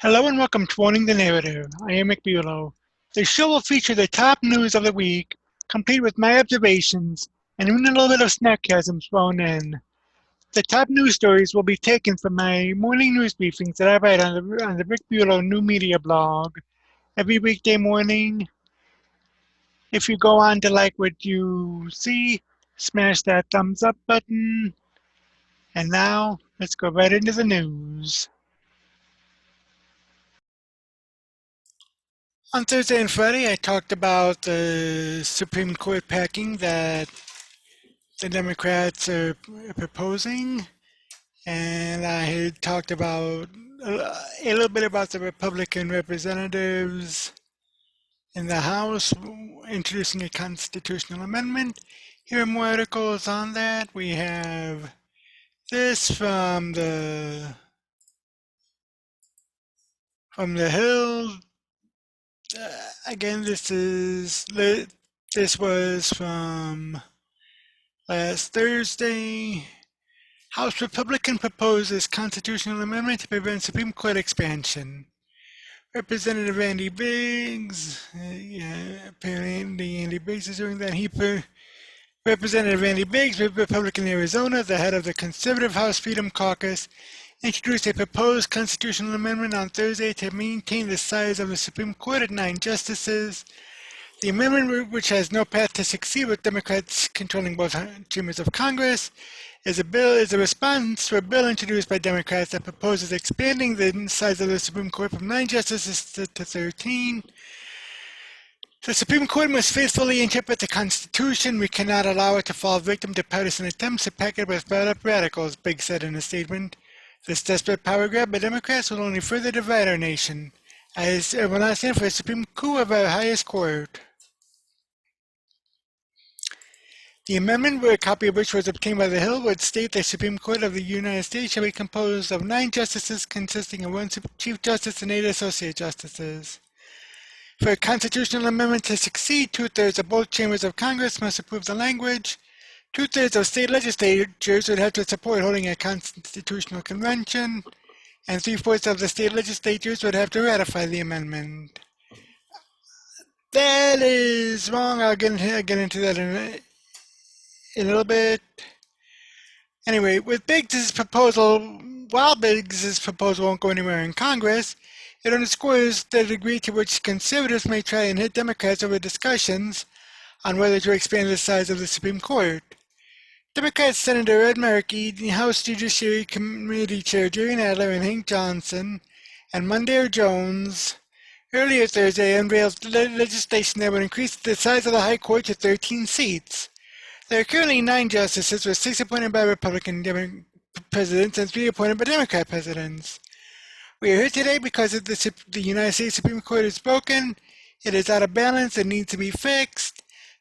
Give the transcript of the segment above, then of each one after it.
Hello and welcome to Owning the Narrative. I am Bulow. The show will feature the top news of the week, complete with my observations, and even a little bit of sarcasm thrown in. The top news stories will be taken from my morning news briefings that I write on the Rick Bulow New Media blog every weekday morning. If you go on to like what you see, smash that thumbs up button. And now, let's go right into the news. On Thursday and Friday, I talked about the Supreme Court packing that the Democrats are proposing, and I had talked about a little bit about the Republican representatives in the House introducing a constitutional amendment. Here are more articles on that. We have this from the Hill. Again, this was from last Thursday. House Republican proposes constitutional amendment to prevent Supreme Court expansion. Representative Andy Biggs, apparently Andy Biggs is doing that. Representative Andy Biggs, Republican Arizona, the head of the conservative House Freedom Caucus, introduced a proposed constitutional amendment on Thursday to maintain the size of the Supreme Court at 9 justices. The amendment, which has no path to succeed with Democrats controlling both chambers of Congress, is a response to a bill introduced by Democrats that proposes expanding the size of the Supreme Court from 9 justices to 13. The Supreme Court must faithfully interpret the Constitution. We cannot allow it to fall victim to partisan attempts to pack it with brought-up radicals, Biggs said in a statement. This desperate power grab by Democrats will only further divide our nation, as it will not stand for a Supreme coup of our highest court. The amendment, a copy of which was obtained by the Hill, would state the Supreme Court of the United States shall be composed of 9 justices consisting of 1 Chief Justice and 8 Associate Justices. For a constitutional amendment to succeed, 2/3 of both chambers of Congress must approve the language. 2/3 of state legislatures would have to support holding a constitutional convention, and 3/4 of the state legislatures would have to ratify the amendment. That is wrong. I'll get into that in a little bit. Anyway, with Biggs' proposal, while Biggs' proposal won't go anywhere in Congress, it underscores the degree to which conservatives may try and hit Democrats over discussions on whether to expand the size of the Supreme Court. Democrat Senator Ed Markey, the House Judiciary Committee Chair Jerry Nadler and Hank Johnson, and Mondaire Jones earlier Thursday unveiled legislation that would increase the size of the High Court to 13 seats. There are currently 9 justices, with 6 appointed by Republican presidents and 3 appointed by Democrat presidents. We are here today because the United States Supreme Court is broken. It is out of balance and needs to be fixed.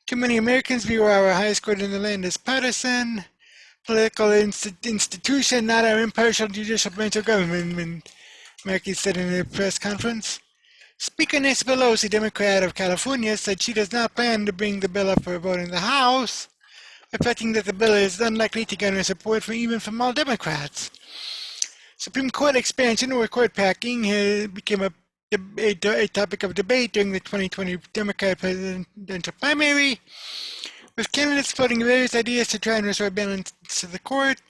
Too many Americans view our highest court in the land as partisan, political institution, not our impartial judicial branch of government, Markey said in a press conference. Speaker Nancy Pelosi, Democrat of California, said she does not plan to bring the bill up for a vote in the House, reflecting that the bill is unlikely to garner support even from all Democrats. Supreme Court expansion or court packing became a topic of debate during the 2020 Democratic presidential primary, with candidates floating various ideas to try and restore balance to the court.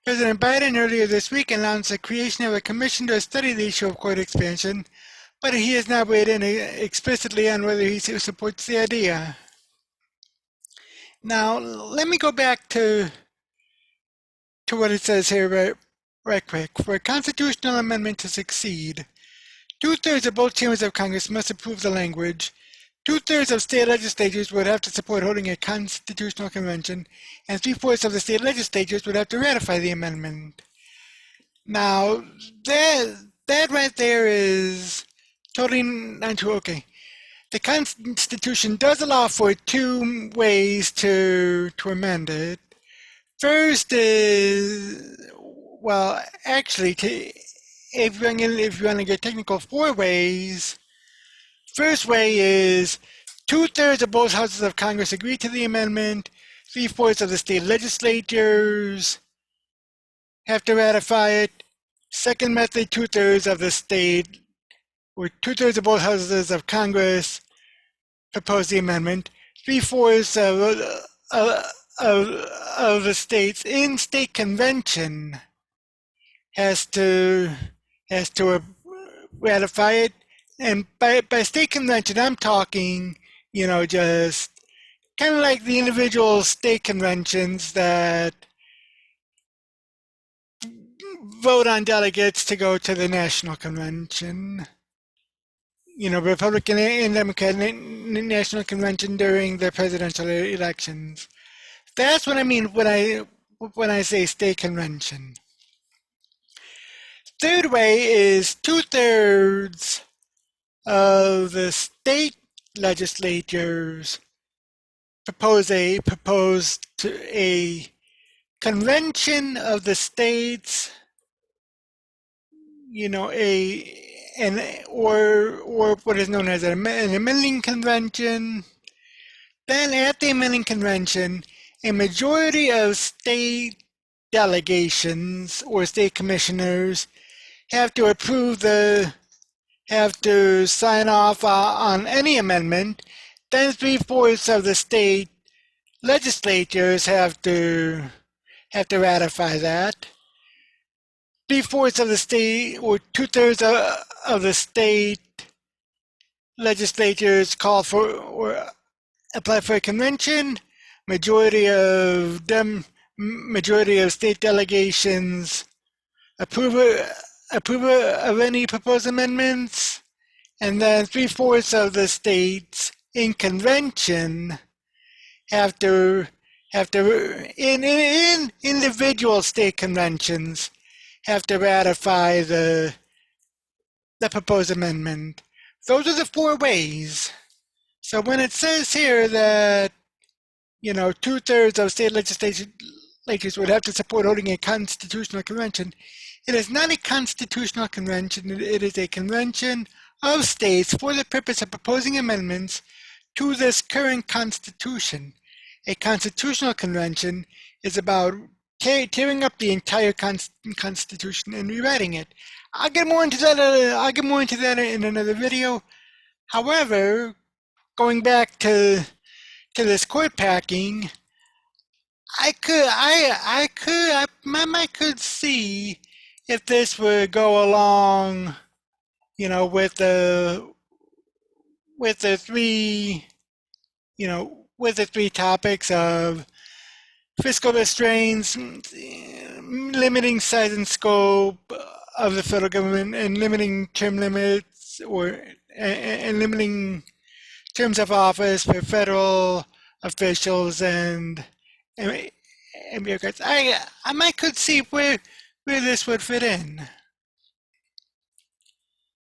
President Biden earlier this week announced the creation of a commission to study the issue of court expansion, but he has not weighed in explicitly on whether he supports the idea. Now, let me go back to what it says here right quick. For a constitutional amendment to succeed, 2/3 of both chambers of Congress must approve the language. 2/3 of state legislatures would have to support holding a constitutional convention, and 3/4 of the state legislatures would have to ratify the amendment. Now, that right there is totally not true. Okay. The Constitution does allow for 2 ways to amend it. First is, well, actually, if you want to get technical, 4 ways. First way is 2/3 of both houses of Congress agree to the amendment. 3/4 of the state legislatures have to ratify it. Second method, 2/3 of the state or two-thirds of both houses of Congress propose the amendment. Three-fourths of, of the states in state convention has to ratify it. And by state convention, I'm talking, just kind of like the individual state conventions that vote on delegates to go to the national convention. Republican and Democrat national convention during the presidential elections. That's what I mean when I say state convention. Third way is two-thirds of the state legislatures propose to a convention of the states, or what is known as an amending convention. Then at the amending convention, a majority of state delegations or state commissioners have to sign off on any amendment. Then three-fourths of the state legislatures have to ratify that. Three-fourths of the state, or two-thirds of the state legislatures call for or apply for a convention. Majority of state delegations approve of any proposed amendments, and then three-fourths of the states in convention have to in individual state conventions have to ratify the proposed amendment. Those are the four ways. So when it says here that two-thirds of state legislatures would have to support holding a constitutional convention, it is not a constitutional convention. It is a convention of states for the purpose of proposing amendments to this current constitution. A constitutional convention is about tearing up the entire constitution and rewriting it. I'll get more into that in another video. However, going back to this court packing, I could see if this would go along, with the three topics of fiscal restraints, limiting size and scope of the federal government, and limiting term limits and limiting terms of office for federal officials and bureaucrats. I could see where this would fit in.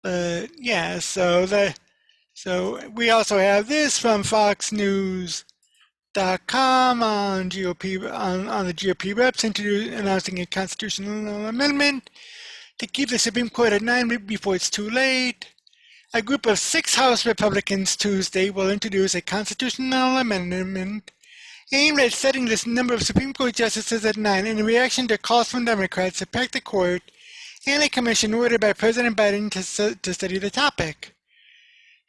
But yeah, so we also have this from FoxNews.com on the GOP reps announcing a constitutional amendment to keep the Supreme Court at 9 before it's too late. A group of 6 House Republicans Tuesday will introduce a constitutional amendment aimed at setting this number of Supreme Court justices at 9 in reaction to calls from Democrats to pack the court and a commission ordered by President Biden to study the topic.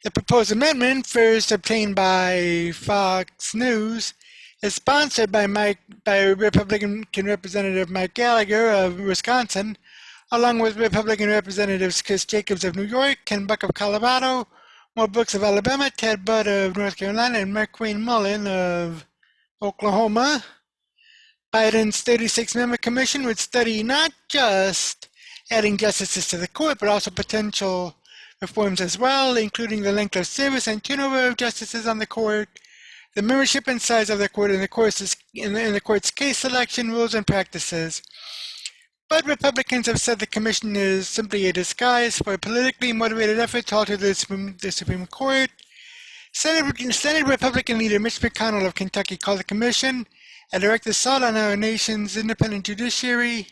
The proposed amendment, first obtained by Fox News, is sponsored by Republican Representative Mike Gallagher of Wisconsin, along with Republican Representatives Chris Jacobs of New York, Ken Buck of Colorado, Mo Brooks of Alabama, Ted Budd of North Carolina, and McQueen Mullen of Oklahoma. Biden's 36-member commission would study not just adding justices to the court, but also potential reforms as well, including the length of service and turnover of justices on the court, the membership and size of the court, and the court's case selection rules and practices. But Republicans have said the commission is simply a disguise for a politically motivated effort to alter the Supreme Court. Senate Republican leader Mitch McConnell of Kentucky called the commission a direct assault on our nation's independent judiciary.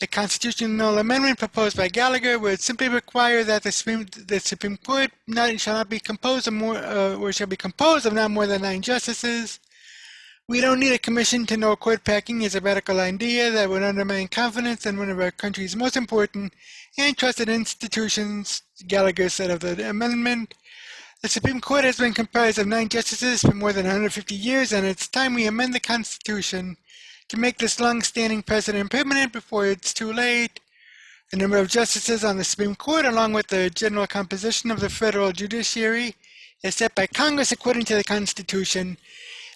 The constitutional amendment proposed by Gallagher would simply require that the Supreme Court shall be composed of not more than 9 justices, We don't need a commission to know court packing is a radical idea that would undermine confidence in one of our country's most important and trusted institutions, Gallagher said of the amendment. The Supreme Court has been comprised of 9 justices for more than 150 years, and it's time we amend the Constitution to make this long-standing precedent permanent before it's too late. The number of justices on the Supreme Court, along with the general composition of the federal judiciary, is set by Congress according to the Constitution.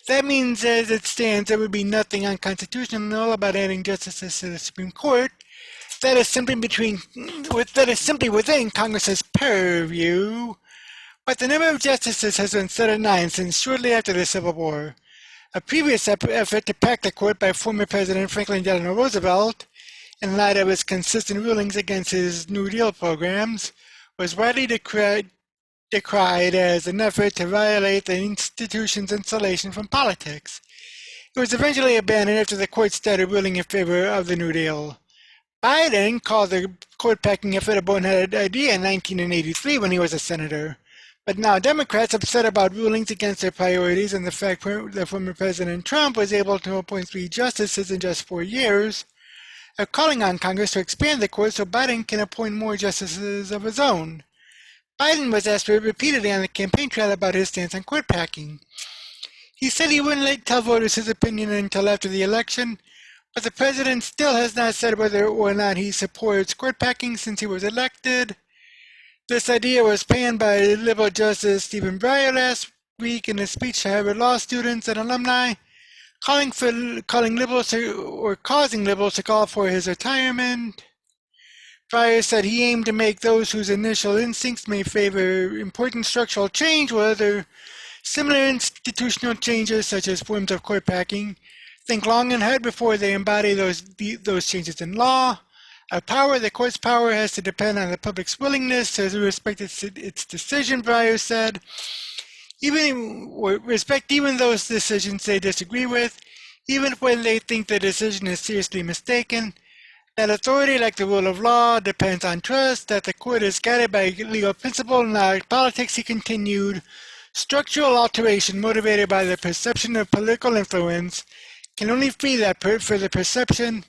That means, as it stands, there would be nothing unconstitutional about adding justices to the Supreme Court. That is simply within Congress's purview. But the number of justices has been set at 9 since shortly after the Civil War. A previous effort to pack the court by former President Franklin Delano Roosevelt, in light of his consistent rulings against his New Deal programs, was widely decried as an effort to violate the institution's insulation from politics. It was eventually abandoned after the court started ruling in favor of the New Deal. Biden called the court packing effort a boneheaded idea in 1983 when he was a senator. But now Democrats, upset about rulings against their priorities and the fact that former President Trump was able to appoint 3 justices in just 4 years, are calling on Congress to expand the court so Biden can appoint more justices of his own. Biden was asked repeatedly on the campaign trail about his stance on court packing. He said he wouldn't tell voters his opinion until after the election, but the president still has not said whether or not he supports court packing since he was elected. This idea was panned by liberal Justice Stephen Breyer last week in a speech to Harvard Law students and alumni, causing liberals to call for his retirement. Breyer said he aimed to make those whose initial instincts may favor important structural change or other similar institutional changes such as forms of court packing think long and hard before they embody those changes in law. The court's power has to depend on the public's willingness to respect its decision, Breyer said. Respect even those decisions they disagree with, even when they think the decision is seriously mistaken. That authority, like the rule of law, depends on trust, that the court is guided by legal principle, not politics, he continued. Structural alteration motivated by the perception of political influence can only feed that further perception.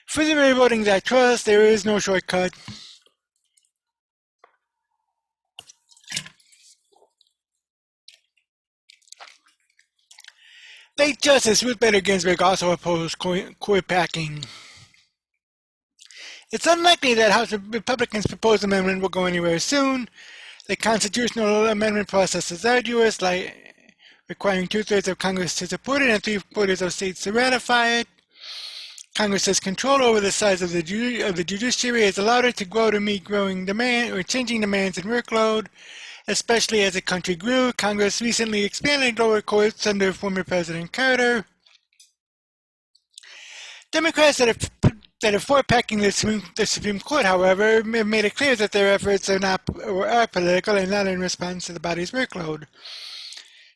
Further eroding that trust, there is no shortcut. Late Justice Ruth Bader Ginsburg also opposed court packing. It's unlikely that House Republicans' proposed amendment will go anywhere soon. The constitutional amendment process is arduous, requiring 2/3 of Congress to support it and 3/4 of states to ratify it. Congress's control over the size of the judiciary has allowed it to grow to meet changing demands and workload, especially as the country grew. Congress recently expanded lower courts under former President Carter. Democrats that are for packing the Supreme Court, however, have made it clear that their efforts are political and not in response to the body's workload.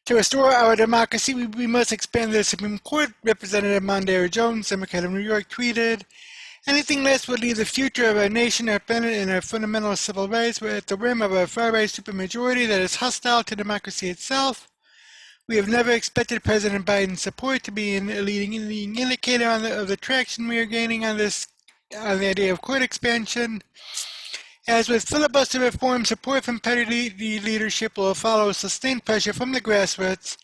To restore our democracy, we must expand the Supreme Court. Representative Mondaire Jones, Democrat of New York, tweeted, "Anything less would leave the future of our nation, our planet, and our fundamental civil rights at the whim of a far-right supermajority that is hostile to democracy itself. We have never expected President Biden's support to be a leading indicator of the traction we are gaining on the idea of court expansion. As with filibuster reform, support from party leadership will follow sustained pressure from the grassroots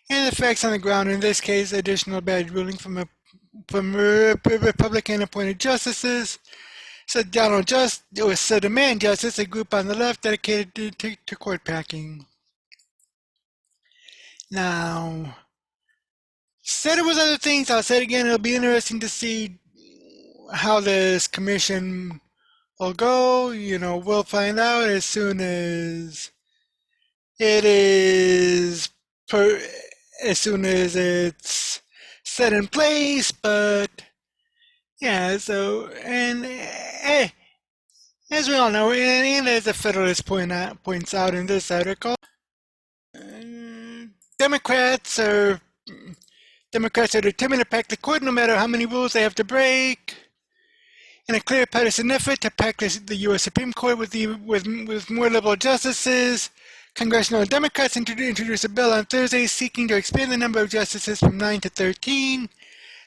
and the facts on the ground. In this case, additional bad ruling from Republican-appointed justices." Said Demand Justice, a group on the left dedicated to court packing. Now, said it was other things. I'll say it again. It'll be interesting to see how this commission will go. We'll find out as soon as it's set in place. But yeah, so as we all know, and as the Federalist points out in this article, Democrats are determined to pack the court no matter how many rules they have to break. In a clear partisan effort to pack the U.S. Supreme Court with more liberal justices, Congressional Democrats introduced a bill on Thursday seeking to expand the number of justices from 9 to 13.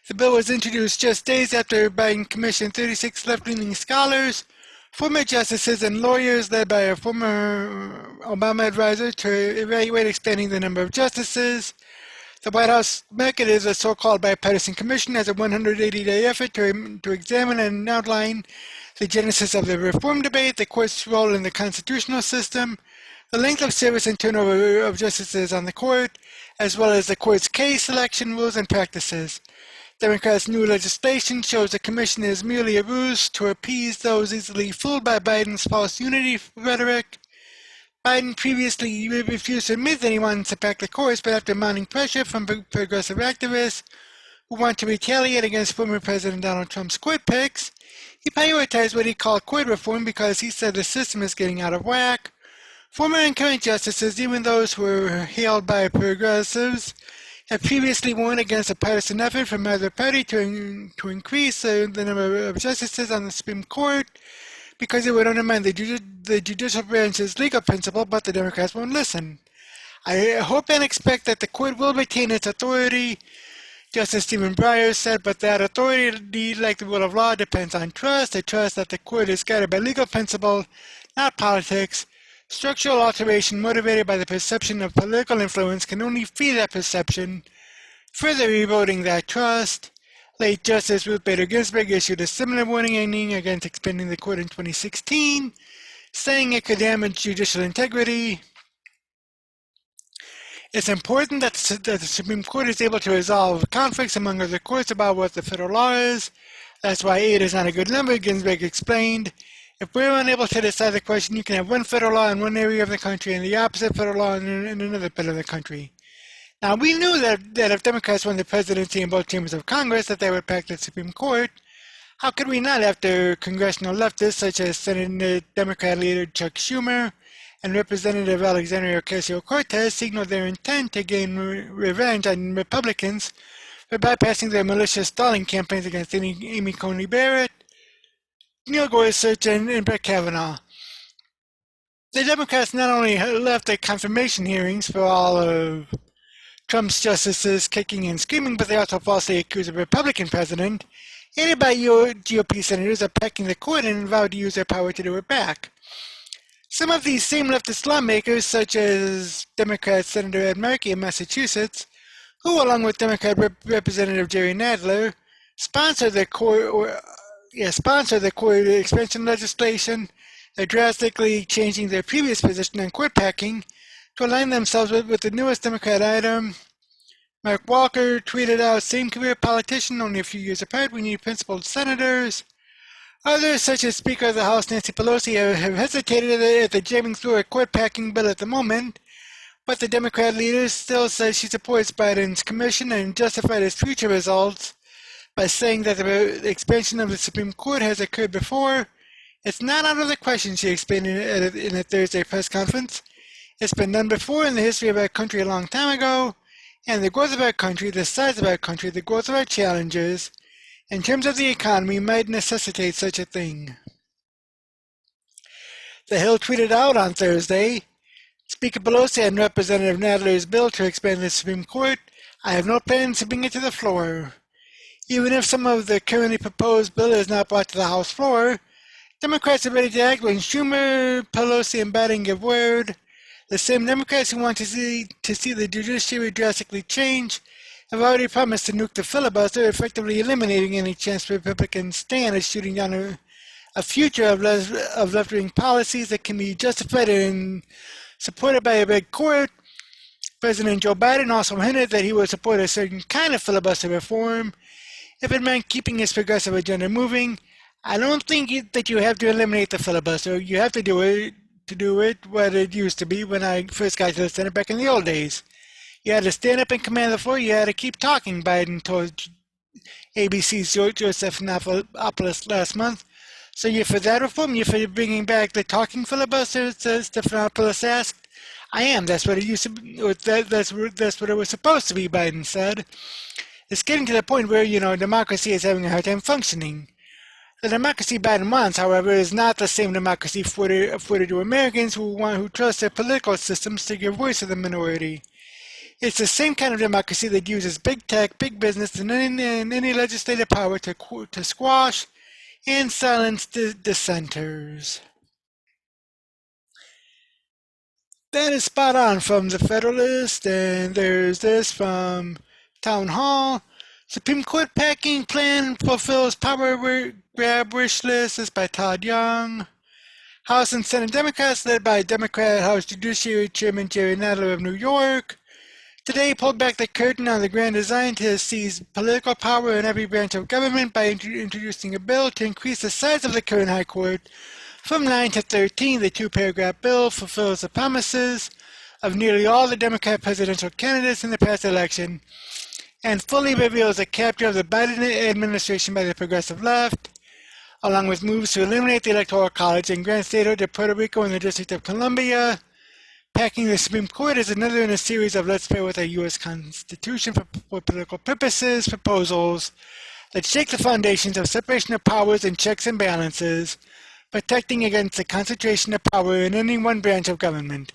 The bill was introduced just days after Biden commissioned 36 left-leaning scholars, former justices, and lawyers led by a former Obama advisor to evaluate expanding the number of justices. The White House marketed the so-called bipartisan commission as a 180-day effort to examine and outline the genesis of the reform debate, the court's role in the constitutional system, the length of service and turnover of justices on the court, as well as the court's case selection rules and practices. Democrats' new legislation shows the commission is merely a ruse to appease those easily fooled by Biden's false unity rhetoric. Biden previously refused to admit that he wanted to pack the courts, but after mounting pressure from progressive activists who want to retaliate against former President Donald Trump's court picks, he prioritized what he called court reform because he said the system is getting out of whack. Former and current justices, even those who were hailed by progressives, have previously warned against a partisan effort from either party to increase the number of justices on the Supreme Court because it would undermine the judicial branch's legal principle, but the Democrats won't listen. I hope and expect that the court will retain its authority, Justice Stephen Breyer said, but that authority, like the rule of law, depends on trust, a trust that the court is guided by legal principle, not politics. Structural alteration motivated by the perception of political influence can only feed that perception, further eroding that trust. Late Justice Ruth Bader Ginsburg issued a similar warning against expanding the court in 2016, saying it could damage judicial integrity. It's important that the Supreme Court is able to resolve conflicts among other courts about what the federal law is. That's why 8 is not a good number, Ginsburg explained. If we're unable to decide the question, you can have one federal law in one area of the country and the opposite federal law in another part of the country. Now, we knew that if Democrats won the presidency in both chambers of Congress, that they would pack the Supreme Court. How could we not after congressional leftists such as Senate Democrat leader Chuck Schumer and Representative Alexandria Ocasio-Cortez signaled their intent to gain revenge on Republicans for bypassing their malicious stalling campaigns against Amy Coney Barrett, Neil Gorsuch, and Brett Kavanaugh. The Democrats not only left the confirmation hearings for all of Trump's justices kicking and screaming, but they also falsely accused the Republican president, aided by GOP senators, of packing the court and vowed to use their power to do it back. Some of these same leftist lawmakers, such as Democrat Senator Ed Markey of Massachusetts, who, along with Democrat Representative Jerry Nadler, sponsored the court expansion legislation, drastically changing their previous position on court packing to align themselves with the newest Democrat item. Mark Walker tweeted out, "Same career politician, only a few years apart, we need principled senators." Others, such as Speaker of the House Nancy Pelosi, have hesitated at the jamming through a court packing bill at the moment, but the Democrat leader still says she supports Biden's commission and justified its future results by saying that the expansion of the Supreme Court has occurred before. It's not out of the question, she explained in a Thursday press conference. It's been done before in the history of our country a long time ago, and the growth of our country, the size of our country, the growth of our challenges, in terms of the economy, might necessitate such a thing. The Hill tweeted out on Thursday, Speaker Pelosi and Representative Nadler's bill to expand the Supreme Court, I have no plans to bring it to the floor. Even if some of the currently proposed bill is not brought to the House floor, Democrats are ready to act when Schumer, Pelosi, and Biden give word. The same Democrats who want to see the judiciary drastically change have already promised to nuke the filibuster, effectively eliminating any chance Republicans stand at shooting down a future of left-wing policies that can be justified and supported by a big court. President Joe Biden also hinted that he would support a certain kind of filibuster reform if it meant keeping his progressive agenda moving. I don't think that you have to eliminate the filibuster. You have to do it what it used to be when I first got to the Senate back in the old days. You had to stand up and command the floor. You had to keep talking, Biden told ABC's George Stephanopoulos last month. So you're for that reform? You're for bringing back the talking filibuster? Stephanopoulos asked. I am. That's what it used to be. That's what it was supposed to be, Biden said. It's getting to the point where, democracy is having a hard time functioning. The democracy Biden wants, however, is not the same democracy afforded to Americans who trust their political systems to give voice to the minority. It's the same kind of democracy that uses big tech, big business, and any legislative power to squash and silence dissenters. That is spot on from the Federalist, and there's this from Town Hall. Supreme Court packing plan fulfills power grab wish list. This is by Todd Young. House and Senate Democrats, led by Democrat House Judiciary Chairman Jerry Nadler of New York, today pulled back the curtain on the grand design to seize political power in every branch of government by introducing a bill to increase the size of the current High Court from 9 to 13. The two-paragraph bill fulfills the promises of nearly all the Democrat presidential candidates in the past election and fully reveals the capture of the Biden administration by the progressive left, along with moves to eliminate the Electoral College and grant statehood to Puerto Rico and the District of Columbia. Packing the Supreme Court is another in a series of let's play with our U.S. Constitution for political purposes proposals that shake the foundations of separation of powers and checks and balances, protecting against the concentration of power in any one branch of government.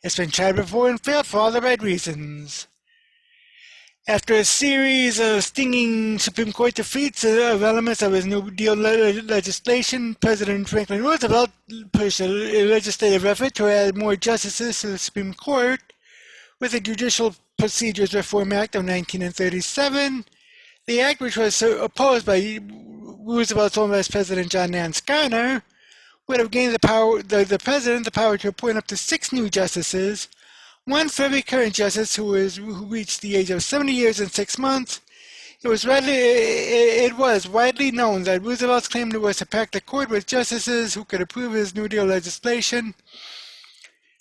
It's been tried before and failed for all the right reasons. After a series of stinging Supreme Court defeats of elements of his New Deal legislation, President Franklin Roosevelt pushed a legislative effort to add more justices to the Supreme Court with the Judicial Procedures Reform Act of 1937. The act, which was opposed by Roosevelt's own Vice President John Nance Garner, would have gained the president the power to appoint up to 6 new justices, one for every current justice who reached the age of 70 years and 6 months. It was widely known that Roosevelt's claim was to pack the court with justices who could approve his New Deal legislation.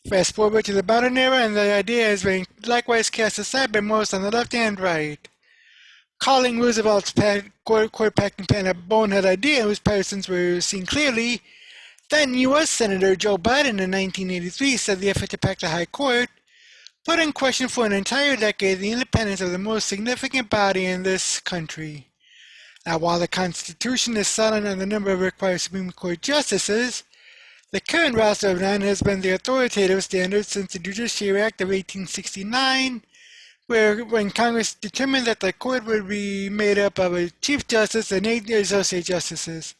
Fast forward to the modern era, and the idea has been likewise cast aside by most on the left and right. Calling Roosevelt's court packing plan a bonehead idea whose partisans were seen clearly, then U.S. Senator Joe Biden in 1983 said the effort to pack the High Court put in question for an entire decade the independence of the most significant body in this country. Now, while the Constitution is silent on the number of required Supreme Court justices, the current roster of 9 has been the authoritative standard since the Judiciary Act of 1869, when Congress determined that the court would be made up of a Chief Justice and 8 Associate Justices.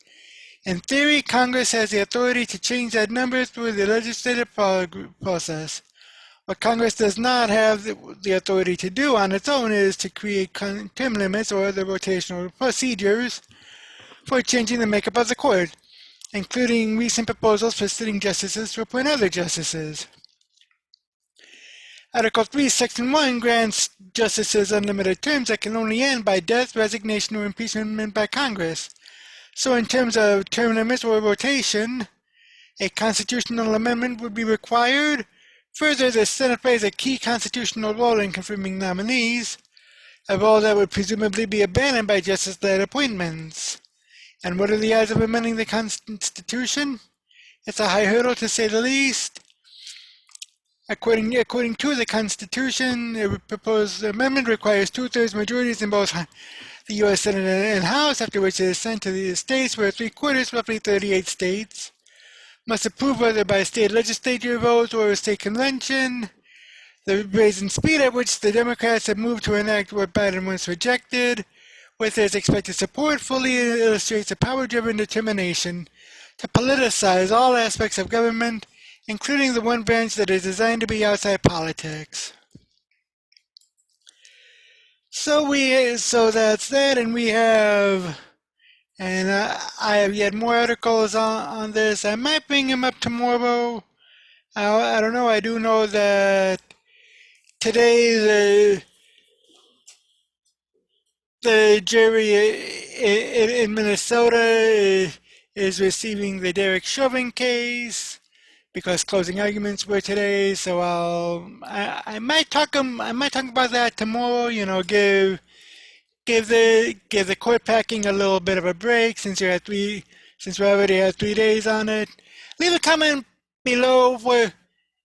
In theory, Congress has the authority to change that number through the legislative process. What Congress does not have the authority to do on its own is to create term limits or other rotational procedures for changing the makeup of the court, including recent proposals for sitting justices to appoint other justices. Article 3, Section 1 grants justices unlimited terms that can only end by death, resignation, or impeachment by Congress. So in terms of term limits or rotation, a constitutional amendment would be required. Further, the Senate plays a key constitutional role in confirming nominees, a role that would presumably be abandoned by justice-led appointments. And what are the odds of amending the Constitution? It's a high hurdle, to say the least. According to the Constitution, the proposed amendment requires 2/3 majorities in both the U.S. Senate and House, after which it is sent to the states, where 3/4, roughly 38 states, must approve whether by state legislature votes or a state convention. The rate and speed at which the Democrats have moved to enact what Biden once rejected, with its expected support, fully illustrates a power-driven determination to politicize all aspects of government, including the one branch that is designed to be outside politics. So that's that, and we have, and I have yet more articles on this. I might bring them up tomorrow. I don't know. I do know that today the jury in Minnesota is receiving the Derek Chauvin case, because closing arguments were today. So I might talk about that tomorrow. You know, give the court packing a little bit of a break since we already had 3 days on it. Leave a comment below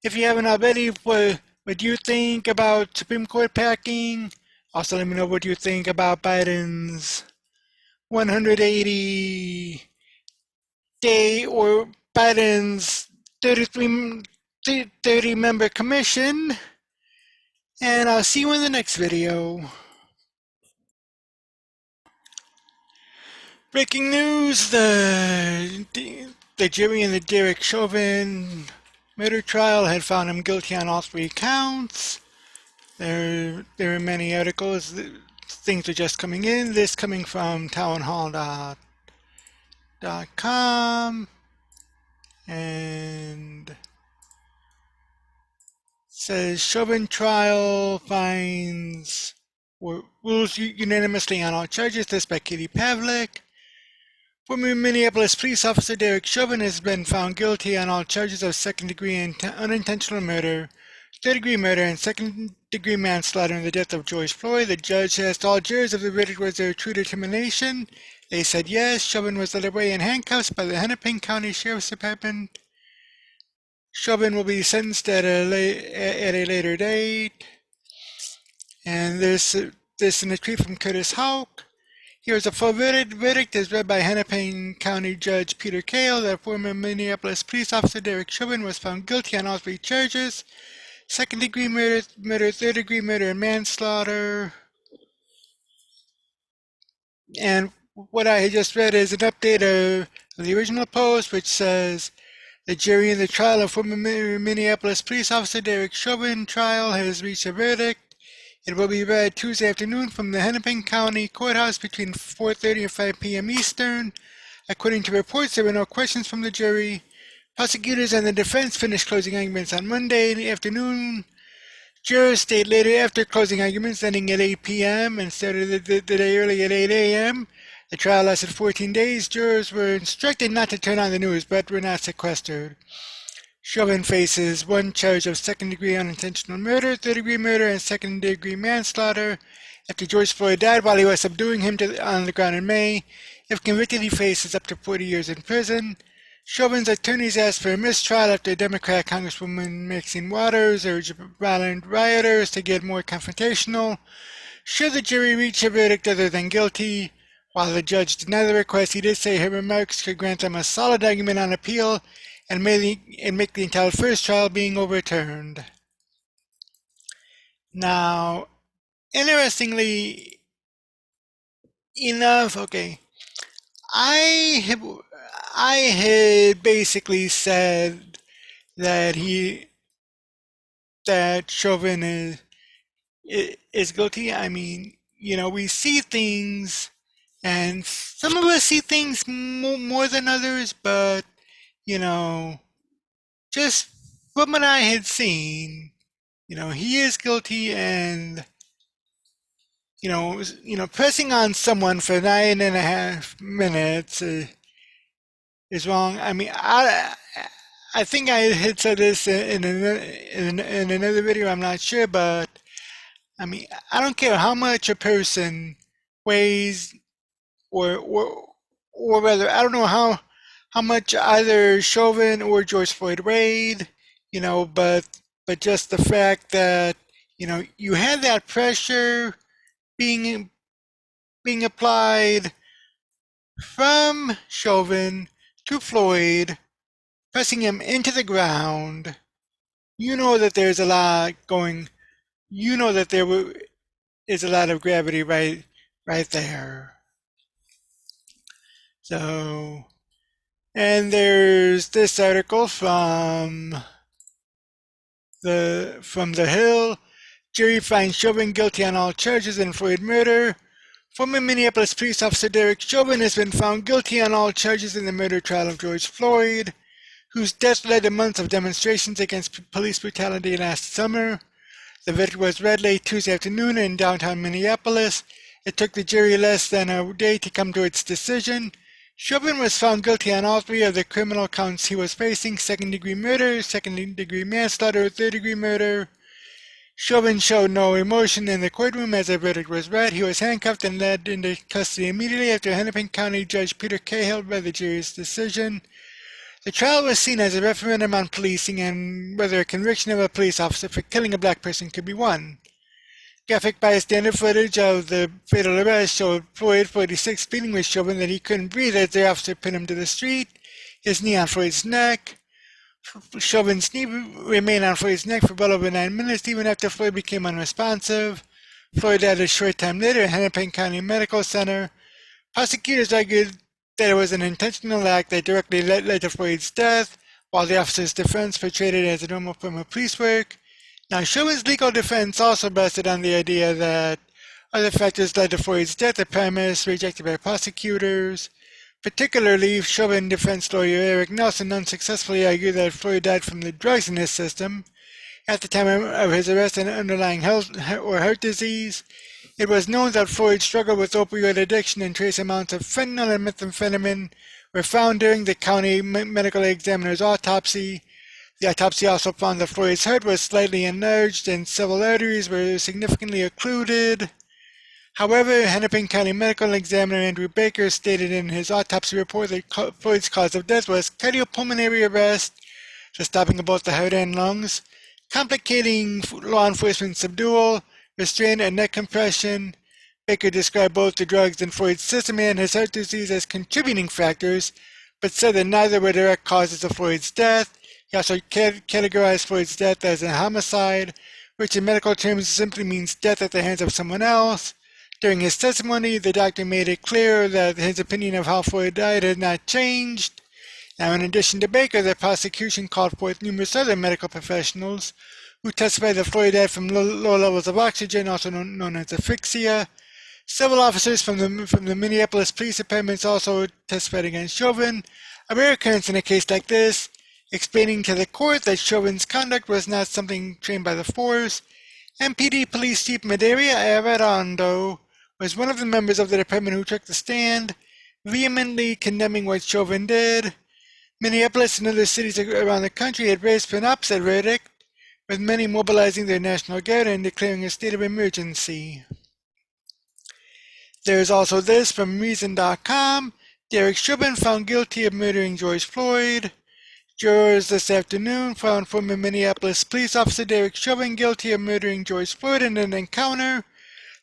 if you haven't already what you think about Supreme Court packing. Also, let me know what you think about Biden's 180 or Biden's 30-member commission, and I'll see you in the next video. Breaking news, the jury in the Derek Chauvin murder trial had found him guilty on all 3 counts. There are many articles. Things are just coming in. This coming from townhall.com, and says Chauvin trial finds rules unanimously on all charges. This by Katie Pavlik. Former Minneapolis police officer Derek Chauvin has been found guilty on all charges of second-degree unintentional murder, third-degree murder, and second-degree manslaughter in the death of George Floyd. The judge asked all jurors if the verdict was their true determination. They said yes. Chauvin was led away in handcuffs by the Hennepin County Sheriff's Department. Chauvin will be sentenced at a later date. And this in a tweet from Curtis Houck. Here's a full verdict as read by Hennepin County Judge Peter Cale that former Minneapolis police officer Derek Chauvin was found guilty on all 3 charges: second-degree murder, third-degree murder, and manslaughter. And what I just read is an update of the original post, which says the jury in the trial of former Minneapolis police officer Derek Chauvin trial has reached a verdict. It will be read Tuesday afternoon from the Hennepin County Courthouse between 4:30 and 5 p.m. Eastern. According to reports, there were no questions from the jury. Prosecutors and the defense finished closing arguments on Monday afternoon. Jurors stayed later after closing arguments, ending at 8 p.m. and started the day early at 8 a.m. The trial lasted 14 days. Jurors were instructed not to turn on the news, but were not sequestered. Chauvin faces 1 charge of second-degree unintentional murder, third-degree murder, and second-degree manslaughter after George Floyd died while he was subduing him on the ground in May. If convicted, he faces up to 40 years in prison. Chauvin's attorneys asked for a mistrial after Democrat Congresswoman Maxine Waters urged violent rioters to get more confrontational. Should the jury reach a verdict other than guilty? While the judge denied the request, he did say her remarks could grant them a solid argument on appeal and make the entire first trial being overturned. Now, interestingly enough, I had basically said that Chauvin is guilty. I mean, we see things, and some of us see things more than others, but just from what I had seen, he is guilty, and pressing on someone for 9.5 minutes is wrong. I mean, I think I had said this in another video. I'm not sure, but I mean, I don't care how much a person weighs, or rather, I don't know how much either Chauvin or George Floyd weighed, but just the fact that you had that pressure being applied from Chauvin to Floyd, pressing him into the ground. That there's a lot going. That there is a lot of gravity right there. So. And there's this article from the Hill. Jury finds Chauvin guilty on all charges in Floyd murder. Former Minneapolis police officer Derek Chauvin has been found guilty on all charges in the murder trial of George Floyd, whose death led to months of demonstrations against police brutality last summer. The verdict was read late Tuesday afternoon in downtown Minneapolis. It took the jury less than a day to come to its decision. Chauvin was found guilty on all 3 of the criminal counts he was facing: second-degree murder, second-degree manslaughter, third-degree murder. Chauvin showed no emotion in the courtroom as the verdict was read. He was handcuffed and led into custody immediately after Hennepin County Judge Peter Cale read the jury's decision. The trial was seen as a referendum on policing and whether a conviction of a police officer for killing a black person could be won. Graphic bystander footage of the fatal arrest showed Floyd, 46, pleading with Chauvin that he couldn't breathe as the officer pinned him to the street. his knee on Floyd's neck. Chauvin's knee remained on Floyd's neck for well over 9 minutes, even after Floyd became unresponsive. Floyd died a short time later at Hennepin County Medical Center. Prosecutors argued that it was an intentional act that directly led to Floyd's death, while the officer's defense portrayed it as a normal form of police work. Now, Chauvin's legal defense also rested on the idea that other factors led to Floyd's death, a premise rejected by prosecutors. Particularly, Chauvin defense lawyer Eric Nelson unsuccessfully argued that Floyd died from the drugs in his system at the time of his arrest and underlying heart disease. It was known that Floyd struggled with opioid addiction, and trace amounts of fentanyl and methamphetamine were found during the county medical examiner's autopsy. The autopsy also found that Floyd's heart was slightly enlarged and several arteries were significantly occluded. However, Hennepin County Medical Examiner Andrew Baker stated in his autopsy report that Floyd's cause of death was cardiopulmonary arrest, the stopping of both the heart and lungs, complicating law enforcement subdual, restraint, and neck compression. Baker described both the drugs in Floyd's system and his heart disease as contributing factors, but said that neither were direct causes of Floyd's death. He also categorized Floyd's death as a homicide, which in medical terms simply means death at the hands of someone else. During his testimony, the doctor made it clear that his opinion of how Floyd died had not changed. Now, in addition to Baker, the prosecution called forth numerous other medical professionals who testified that Floyd died from low levels of oxygen, also known as asphyxia. Several officers from the Minneapolis police departments also testified against Chauvin, a rare occurrence in a case like this, explaining to the court that Chauvin's conduct was not something trained by the force. MPD Police Chief Medaria Arredondo was one of the members of the department who took the stand, vehemently condemning what Chauvin did. Minneapolis and other cities around the country had raised for an opposite verdict, with many mobilizing their National Guard and declaring a state of emergency. There is also this from Reason.com. Derek Chauvin found guilty of murdering George Floyd. Jurors this afternoon found former Minneapolis police officer Derek Chauvin guilty of murdering George Floyd in an encounter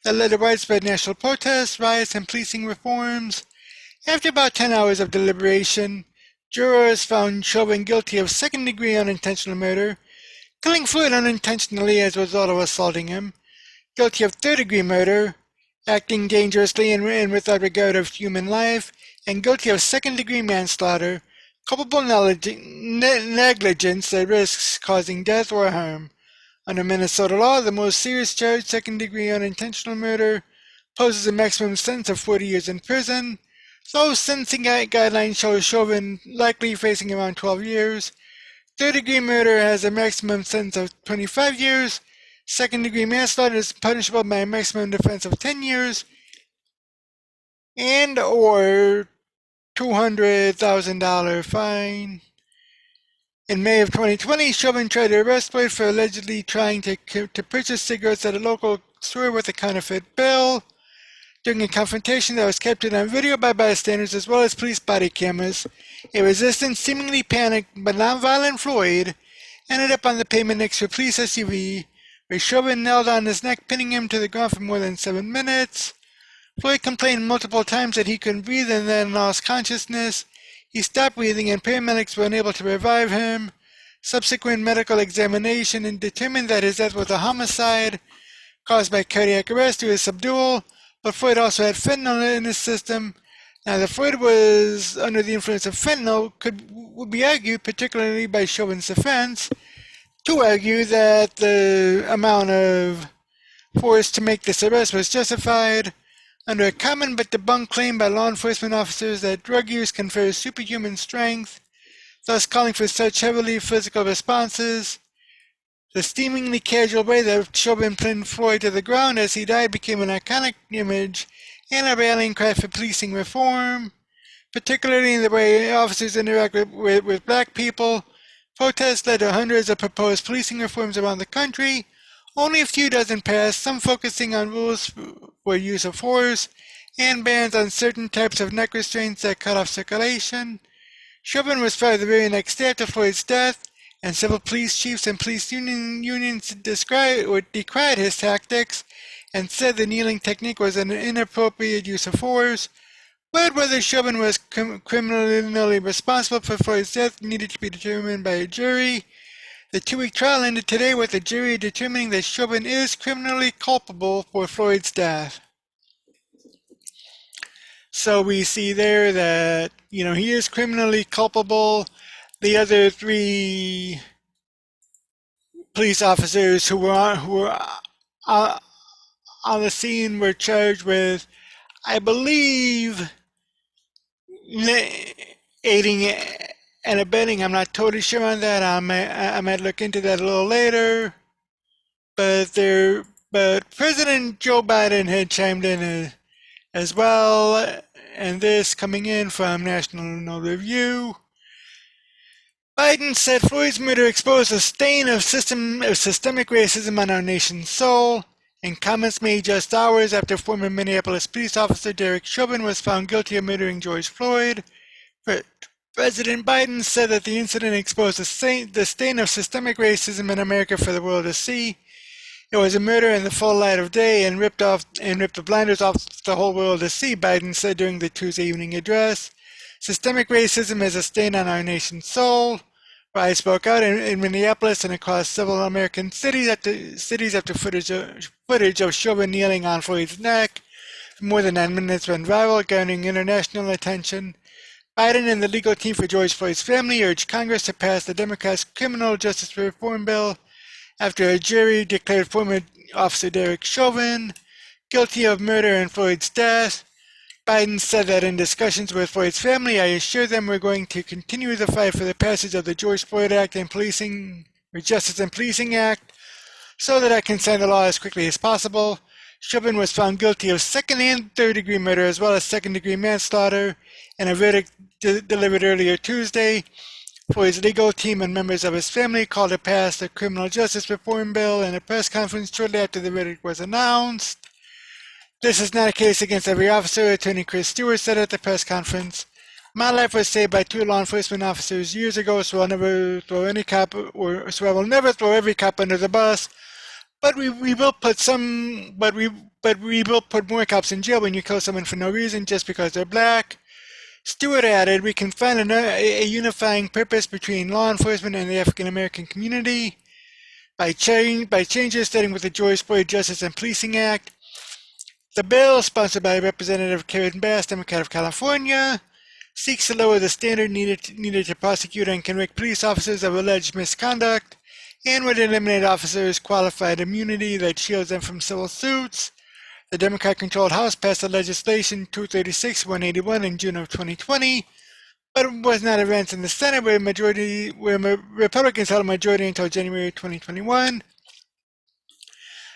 that led to widespread national protests, riots, and policing reforms. After about 10 hours of deliberation, jurors found Chauvin guilty of second-degree unintentional murder, killing Floyd unintentionally as a result of assaulting him, guilty of third-degree murder, acting dangerously and without regard of human life, and guilty of second-degree manslaughter, culpable negligence that risks causing death or harm. Under Minnesota law, the most serious charge, second-degree unintentional murder, poses a maximum sentence of 40 years in prison. Those sentencing guidelines show Chauvin likely facing around 12 years. Third-degree murder has a maximum sentence of 25 years. Second-degree manslaughter is punishable by a maximum defense of 10 years and or $200,000 fine. In May of 2020, Chauvin tried to arrest Floyd for allegedly trying to purchase cigarettes at a local store with a counterfeit bill. During a confrontation that was captured on video by bystanders as well as police body cameras, a resistant, seemingly panicked but nonviolent Floyd ended up on the pavement next to a police SUV, where Chauvin knelt on his neck, pinning him to the ground for more than 7 minutes. Floyd complained multiple times that he couldn't breathe and then lost consciousness. He stopped breathing and paramedics were unable to revive him. Subsequent medical examination determined that his death was a homicide caused by cardiac arrest due to subdual, but Floyd also had fentanyl in his system. Now, that Floyd was under the influence of fentanyl would be argued, particularly by Chauvin's defense, to argue that the amount of force to make this arrest was justified. Under a common but debunked claim by law enforcement officers that drug use confers superhuman strength, thus calling for such heavily physical responses, the seemingly casual way that Chauvin pinned Floyd to the ground as he died became an iconic image and a rallying cry for policing reform, particularly in the way officers interact with black people. Protests led to hundreds of proposed policing reforms around the country. Only a few dozen passed, some focusing on rules for use of force and bans on certain types of neck restraints that cut off circulation. Chauvin was part of the very next day after Floyd's death, and several police chiefs and police unions decried his tactics and said the kneeling technique was an inappropriate use of force. but whether Chauvin was criminally responsible for Floyd's death needed to be determined by a jury. The two-week trial ended today with the jury determining that Chauvin is criminally culpable for Floyd's death. So we see there that, he is criminally culpable. The other three police officers who were on the scene were charged with, I believe, aiding and abetting. I'm not totally sure on that. I might look into that a little later. But President Joe Biden had chimed in as well, and this coming in from National Review. Biden said Floyd's murder exposed a stain of systemic racism on our nation's soul. In comments made just hours after former Minneapolis police officer Derek Chauvin was found guilty of murdering George Floyd, President Biden said that the incident exposed the stain of systemic racism in America for the world to see. It was a murder in the full light of day and ripped the blinders off the whole world to see, Biden said during the Tuesday evening address. Systemic racism is a stain on our nation's soul. I spoke out in Minneapolis and across several American cities after footage of Chauvin kneeling on Floyd's neck for more than 9 minutes went viral, garnering international attention. Biden and the legal team for George Floyd's family urged Congress to pass the Democrats' criminal justice reform bill after a jury declared former officer Derek Chauvin guilty of murder in Floyd's death. Biden said that in discussions with Floyd's family, I assured them we're going to continue the fight for the passage of the George Floyd Act and Justice and Policing Act so that I can sign the law as quickly as possible. Chauvin was found guilty of second and third-degree murder as well as second-degree manslaughter in a verdict delivered earlier Tuesday. Floyd's legal team and members of his family called to pass the criminal justice reform bill in a press conference shortly after the verdict was announced. This is not a case against every officer, Attorney Chris Stewart said at the press conference. My life was saved by 2 law enforcement officers years ago, so I will never throw every cop under the bus. But we will put more cops in jail when you kill someone for no reason just because they're black. Stewart added, we can find a unifying purpose between law enforcement and the African American community by changes starting with the George Floyd Justice and Policing Act. The bill, sponsored by Representative Karen Bass, Democrat of California, seeks to lower the standard needed to prosecute and convict police officers of alleged misconduct and would eliminate officers' qualified immunity that shields them from civil suits. The Democrat-controlled House passed the legislation 236-181 in June of 2020, but it was not advanced in the Senate where Republicans held a majority until January 2021.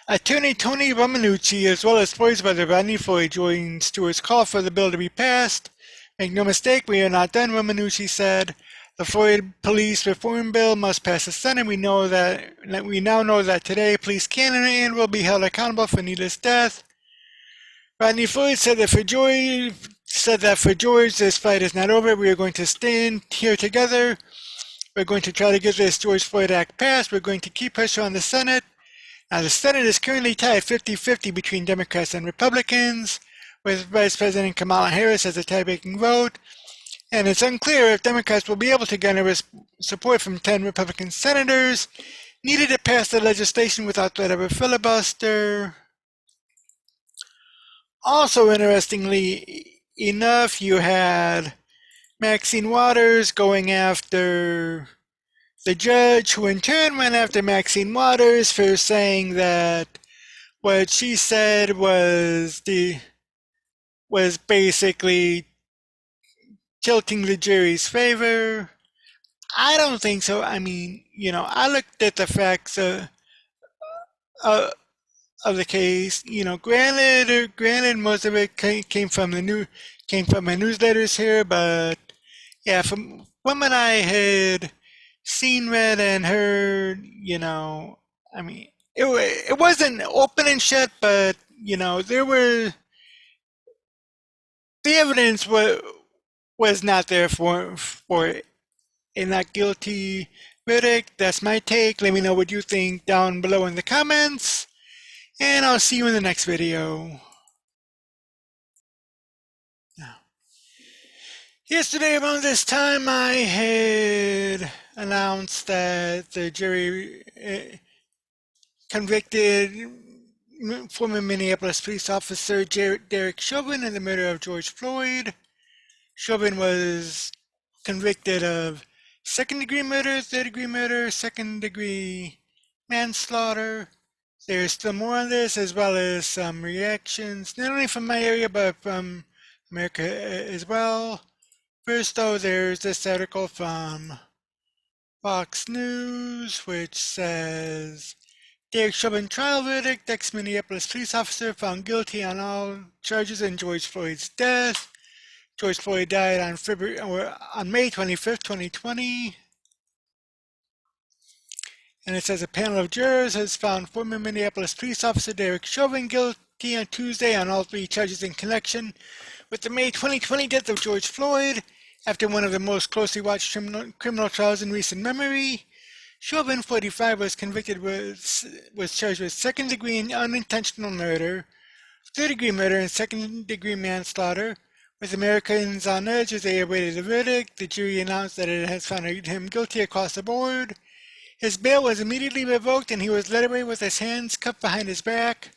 Attorney Tony Romanucci, as well as Floyd's brother Rodney Floyd, joined Stewart's call for the bill to be passed. Make no mistake, we are not done, Romanucci said. The Floyd police reform bill must pass the Senate. We now know that today police can and will be held accountable for needless death. Rodney Floyd said that for George, this fight is not over. We are going to stand here together. We're going to try to get this George Floyd Act passed. We're going to keep pressure on the Senate. Now, the Senate is currently tied 50-50 between Democrats and Republicans, with Vice President Kamala Harris as a tie-breaking vote, and it's unclear if Democrats will be able to garner support from 10 Republican senators needed to pass the legislation without threat of a filibuster. Also, interestingly enough, you had Maxine Waters going after the judge, who in turn went after Maxine Waters for saying that what she said was basically tilting the jury's favor. I don't think so. I mean, I looked at the facts of the case. Granted, most of it came from my newsletters here, but yeah, from what I had seen, read, and heard, I mean, it wasn't open and shut, but there were the evidence was not there for a not guilty verdict. That's my take. Let me know what you think down below in the comments, and I'll see you in the next video. Yesterday around this time I had announced that the jury convicted former Minneapolis police officer Derek Chauvin in the murder of George Floyd. Chauvin was convicted of second-degree murder, third-degree murder, second-degree manslaughter. There's still more on this, as well as some reactions, not only from my area, but from America as well. First, though, there's this article from Fox News, which says, Derek Chauvin trial verdict, ex-Minneapolis police officer found guilty on all charges in George Floyd's death. George Floyd died on May 25th, 2020. And it says a panel of jurors has found former Minneapolis police officer Derek Chauvin guilty on Tuesday on all three charges in connection with the May 2020 death of George Floyd. After one of the most closely watched criminal trials in recent memory, Chauvin, 45, was charged with second-degree unintentional murder, third-degree murder, and second-degree manslaughter. With Americans on edge as they awaited the verdict, the jury announced that it has found him guilty across the board. His bail was immediately revoked, and he was led away with his hands cuffed behind his back.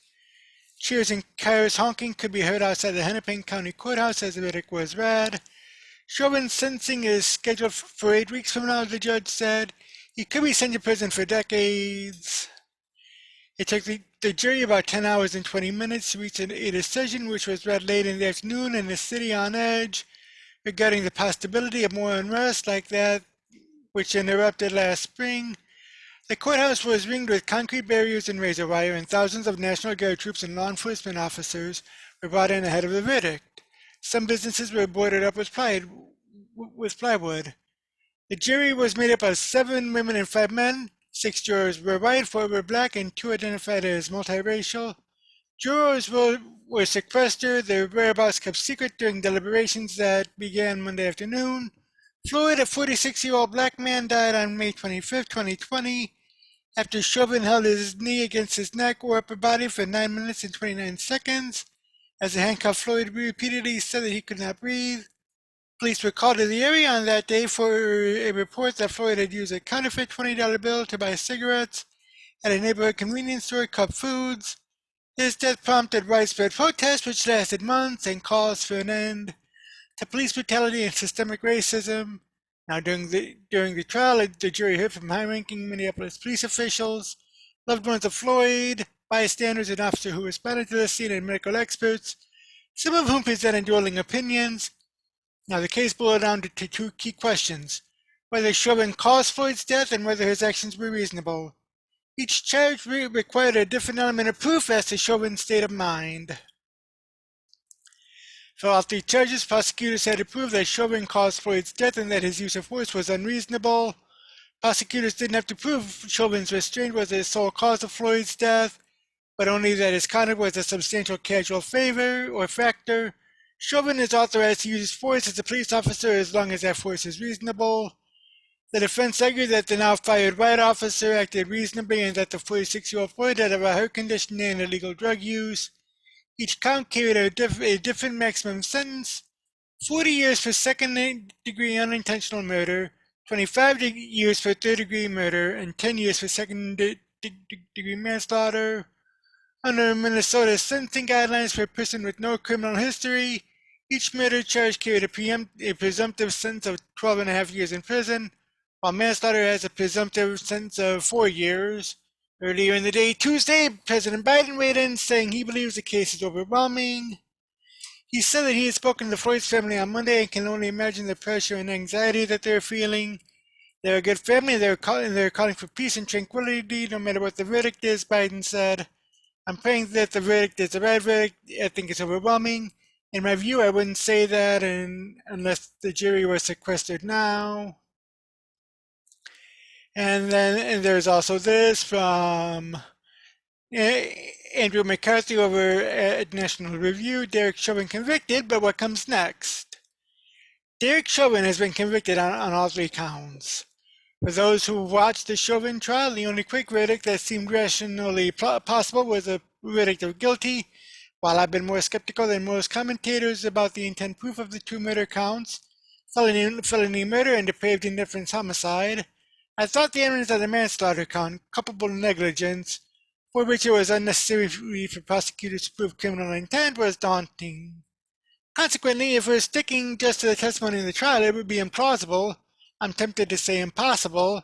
Cheers and cars honking could be heard outside the Hennepin County Courthouse as the verdict was read. Chauvin's sentencing is scheduled for 8 weeks from now, the judge said. He could be sent to prison for decades. It took the jury about 10 hours and 20 minutes to reach a decision, which was read late in the afternoon in the city on edge regarding the possibility of more unrest like that which interrupted last spring. The courthouse was ringed with concrete barriers and razor wire, and thousands of National Guard troops and law enforcement officers were brought in ahead of the verdict. Some businesses were boarded up with plywood. The jury was made up of 7 women and 5 men. 6 jurors were white, 4 were black, and 2 identified as multiracial. Jurors were sequestered, their whereabouts kept secret during deliberations that began Monday afternoon. Floyd, a 46-year-old black man, died on May 25, 2020, after Chauvin held his knee against his neck or upper body for 9 minutes and 29 seconds. As the handcuffed Floyd repeatedly said that he could not breathe. Police were called to the area on that day for a report that Floyd had used a counterfeit $20 bill to buy cigarettes at a neighborhood convenience store, Cup Foods. His death prompted widespread protests, which lasted months, and calls for an end to police brutality and systemic racism. Now, during the trial, the jury heard from high-ranking Minneapolis police officials, loved ones of Floyd, bystanders, and officers who responded to the scene, and medical experts, some of whom presented dueling opinions. Now, the case boiled down to 2 key questions: whether Chauvin caused Floyd's death and whether his actions were reasonable. Each charge required a different element of proof as to Chauvin's state of mind. For all 3 charges, prosecutors had to prove that Chauvin caused Floyd's death and that his use of force was unreasonable. Prosecutors didn't have to prove Chauvin's restraint was the sole cause of Floyd's death, but only that his conduct was a substantial casual favor or factor. Chauvin is authorized to use force as a police officer as long as that force is reasonable. The defense argued that the now fired white officer acted reasonably and that the 46-year-old Floyd had a heart condition and illegal drug use. Each count carried a different maximum sentence: 40 years for second-degree unintentional murder, 25 years for third-degree murder, and 10 years for second-degree manslaughter. Under Minnesota's sentencing guidelines for a person with no criminal history, each murder charge carried a presumptive sentence of 12.5 years in prison, while manslaughter has a presumptive sentence of 4 years. Earlier in the day, Tuesday, President Biden weighed in, saying he believes the case is overwhelming. He said that he had spoken to Floyd's family on Monday and can only imagine the pressure and anxiety that they're feeling. They're a good family, and they're calling for peace and tranquility no matter what the verdict is, Biden said. I'm praying that the verdict is the right verdict. I think it's overwhelming. In my view, I wouldn't say that unless the jury was sequestered now. And there's also this from Andrew McCarthy over at National Review. Derek Chauvin convicted, but what comes next? Derek Chauvin has been convicted on all 3 counts. For those who watched the Chauvin trial, the only quick verdict that seemed rationally possible was a verdict of guilty. While I've been more skeptical than most commentators about the intent proof of the 2 murder counts, felony murder, and depraved indifference homicide. I thought the evidence of the manslaughter count, culpable negligence, for which it was unnecessary for prosecutors to prove criminal intent, was daunting. Consequently, if we're sticking just to the testimony in the trial, it would be implausible, I'm tempted to say impossible,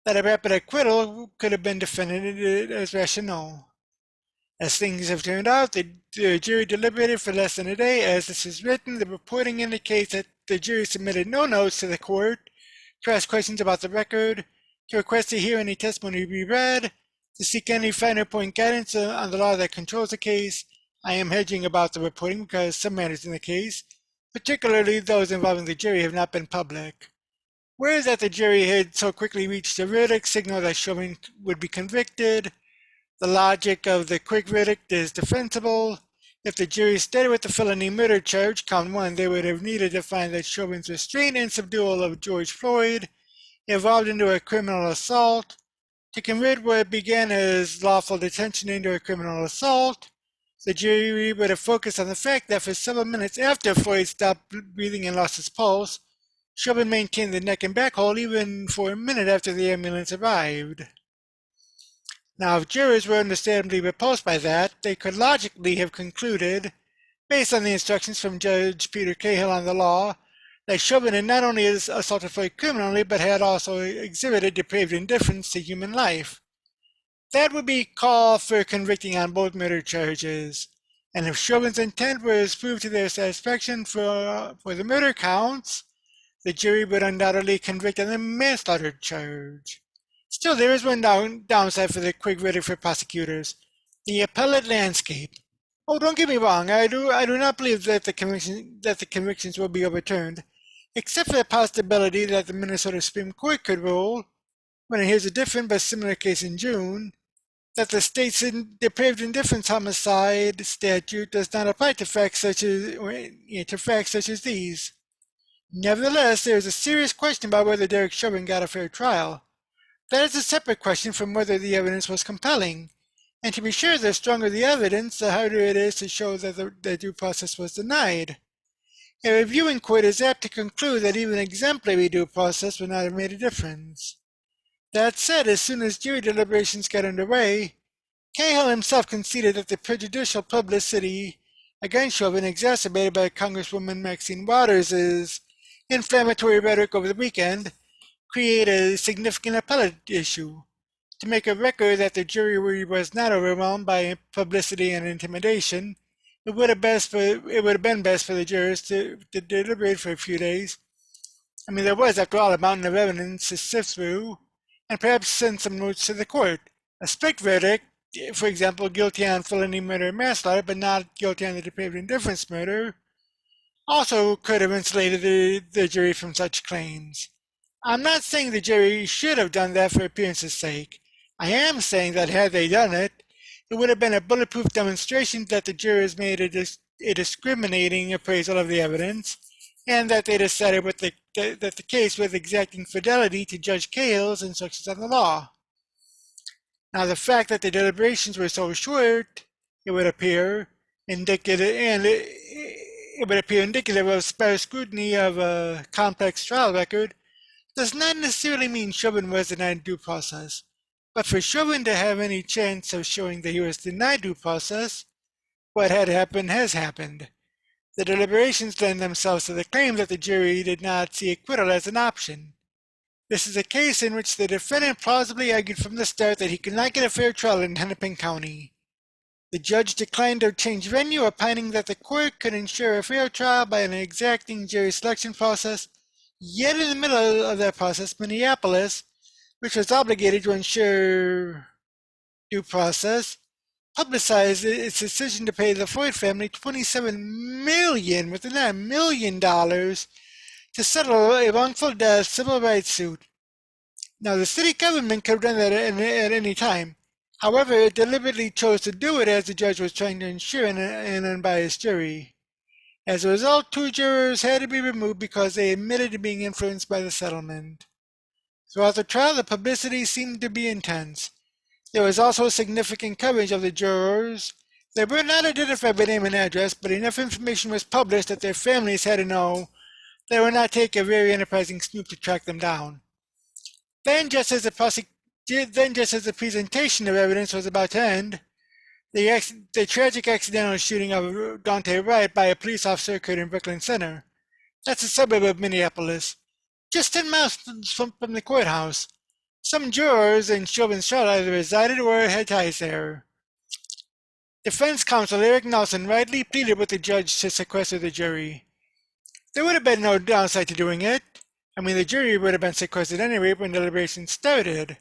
that a rapid acquittal could have been defended as rational. As things have turned out, the jury deliberated for less than a day. As this is written, the reporting indicates that the jury submitted no notes to the court to ask questions about the record, to request to hear any testimony be read, to seek any finer point guidance on the law that controls the case. I am hedging about the reporting because some matters in the case, particularly those involving the jury, have not been public. Whereas that the jury had so quickly reached a verdict signaled that Chauvin would be convicted. The logic of the quick verdict is defensible. If the jury stayed with the felony murder charge, count one, they would have needed to find that Chauvin's restraint and subdual of George Floyd evolved into a criminal assault. To convert what began as lawful detention into a criminal assault, the jury would have focused on the fact that for several minutes after Floyd stopped breathing and lost his pulse, Chauvin maintained the neck and back hold even for a minute after the ambulance arrived. Now, if jurors were understandably repulsed by that, they could logically have concluded, based on the instructions from Judge Peter Cahill on the law, that Chauvin had not only assaulted Floyd criminally, but had also exhibited depraved indifference to human life. That would be call for convicting on both murder charges. And if Chauvin's intent was proved to their satisfaction for the murder counts, the jury would undoubtedly convict on the manslaughter charge. Still, there is one downside for the quick verdict for prosecutors: the appellate landscape. Oh, don't get me wrong, I do not believe that the convictions will be overturned, except for the possibility that the Minnesota Supreme Court could rule, when it hears a different but similar case in June, that the state's depraved indifference homicide statute does not apply to facts such as these. Nevertheless, there is a serious question about whether Derek Chauvin got a fair trial. That is a separate question from whether the evidence was compelling. And to be sure, the stronger the evidence, the harder it is to show that the due process was denied. A reviewing court is apt to conclude that even exemplary due process would not have made a difference. That said, as soon as jury deliberations got underway, Cahill himself conceded that the prejudicial publicity against Chauvin, exacerbated by Congresswoman Maxine Waters' inflammatory rhetoric over the weekend, create a significant appellate issue. To make a record that the jury was not overwhelmed by publicity and intimidation, it would have been best for the jurors to deliberate for a few days. I mean, there was, after all, a mountain of evidence to sift through, and perhaps send some notes to the court. A strict verdict, for example, guilty on felony murder and manslaughter, but not guilty on the depraved indifference murder, also could have insulated the jury from such claims. I'm not saying the jury should have done that for appearance's sake. I am saying that had they done it, it would have been a bulletproof demonstration that the jurors made a discriminating appraisal of the evidence, and that they decided that the case with exacting fidelity to Judge Cahill's instructions on the law. Now, the fact that the deliberations were so short, it would appear indicative of sparse scrutiny of a complex trial record, does not necessarily mean Chauvin was denied due process. But for Chauvin to have any chance of showing that he was denied due process, what had happened has happened. The deliberations lend themselves to the claim that the jury did not see acquittal as an option. This is a case in which the defendant plausibly argued from the start that he could not get a fair trial in Hennepin County. The judge declined to change venue, opining that the court could ensure a fair trial by an exacting jury selection process. Yet in the middle of that process, Minneapolis, which was obligated to ensure due process, publicized its decision to pay the Floyd family $27 million to settle a wrongful death civil rights suit. Now, the city government could have done that at any time. However, it deliberately chose to do it as the judge was trying to ensure an unbiased jury. As a result, 2 jurors had to be removed because they admitted to being influenced by the settlement. Throughout the trial, the publicity seemed to be intense. There was also significant coverage of the jurors. They were not identified by name and address, but enough information was published that their families had to know that would not take a very enterprising snoop to track them down. Then, just as the presentation of evidence was about to end, the tragic accidental shooting of Dante Wright by a police officer occurred in Brooklyn Center. That's a suburb of Minneapolis, just 10 miles from the courthouse. Some jurors in Chauvin's trial either resided or had ties there. Defense counsel Eric Nelson rightly pleaded with the judge to sequester the jury. There would have been no downside to doing it. The jury would have been sequestered anyway when deliberations started.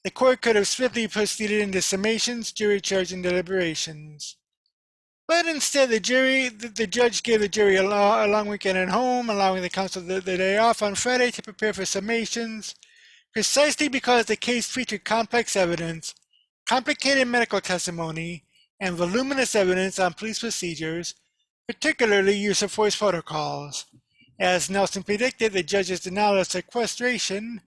The court could have swiftly proceeded into summations, jury charge, and deliberations. But instead, the judge gave the jury a long weekend at home, allowing the counsel the day off on Friday to prepare for summations, precisely because the case featured complex evidence, complicated medical testimony, and voluminous evidence on police procedures, particularly use of force protocols. As Nelson predicted, the judge's denial of sequestration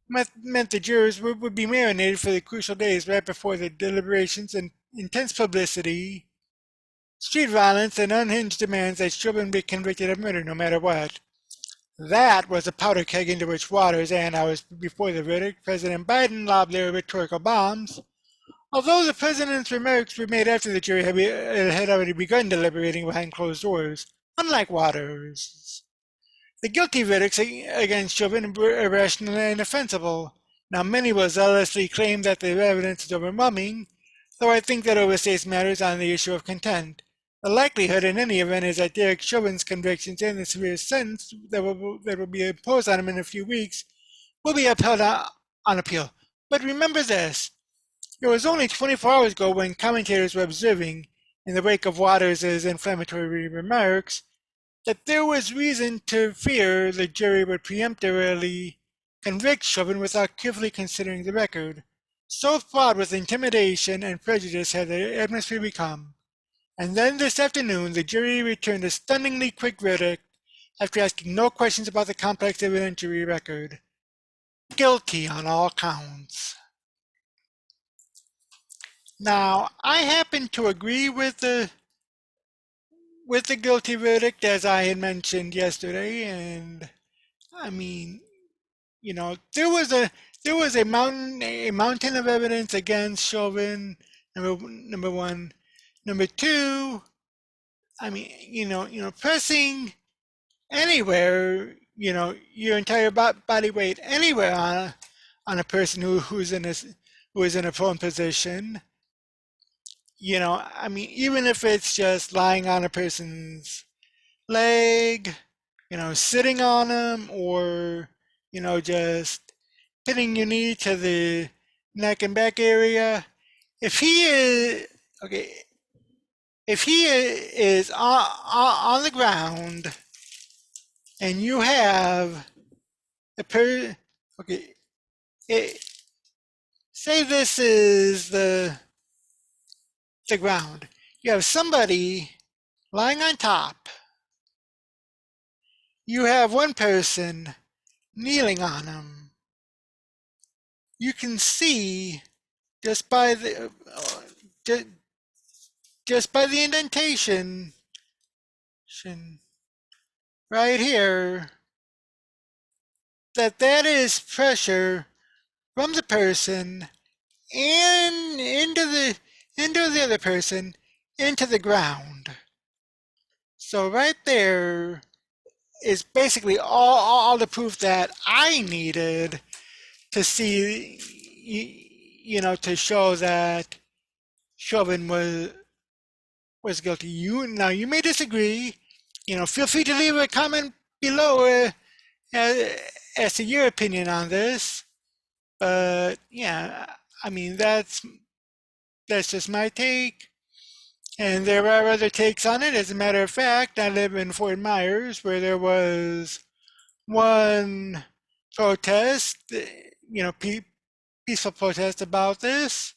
meant the jurors would be marinated for the crucial days right before the deliberations, and intense publicity, street violence, and unhinged demands that Chauvin be convicted of murder no matter what. That was a powder keg into which waters, and hours before the verdict, President Biden lobbed their rhetorical bombs. Although the president's remarks were made after the jury had already begun deliberating behind closed doors, unlike Waters. The guilty verdicts against Chauvin were irrational and indefensible. Now, many will zealously claim that the evidence is overwhelming, though I think that overstates matters on the issue of content. The likelihood in any event is that Derek Chauvin's convictions and the severe sentence that will be imposed on him in a few weeks will be upheld on appeal. But remember this. It was only 24 hours ago when commentators were observing, in the wake of Waters' inflammatory remarks, that there was reason to fear the jury would preemptively convict Chauvin without carefully considering the record. So fraught with intimidation and prejudice had the atmosphere become. And then this afternoon, the jury returned a stunningly quick verdict after asking no questions about the complex evidentiary record. Guilty on all counts. Now, I happen to agree with the guilty verdict, as I had mentioned yesterday, and there was a mountain of evidence against Chauvin. Number one. Number two, pressing anywhere, your entire body weight anywhere on a person who is in a prone position. Even if it's just lying on a person's leg, sitting on them, or, just pinning your knee to the neck and back area. If he is on the ground and you have say this is the ground. You have somebody lying on top. You have one person kneeling on him. You can see just by the indentation right here that is pressure from the person and into the other person into the ground. So right there is basically all the proof that I needed to see, to show that Chauvin was guilty. You may disagree. Feel free to leave a comment below as to your opinion on this. But yeah, that's just my take. And there are other takes on it. As a matter of fact, I live in Fort Myers, where there was one protest, peaceful protest about this.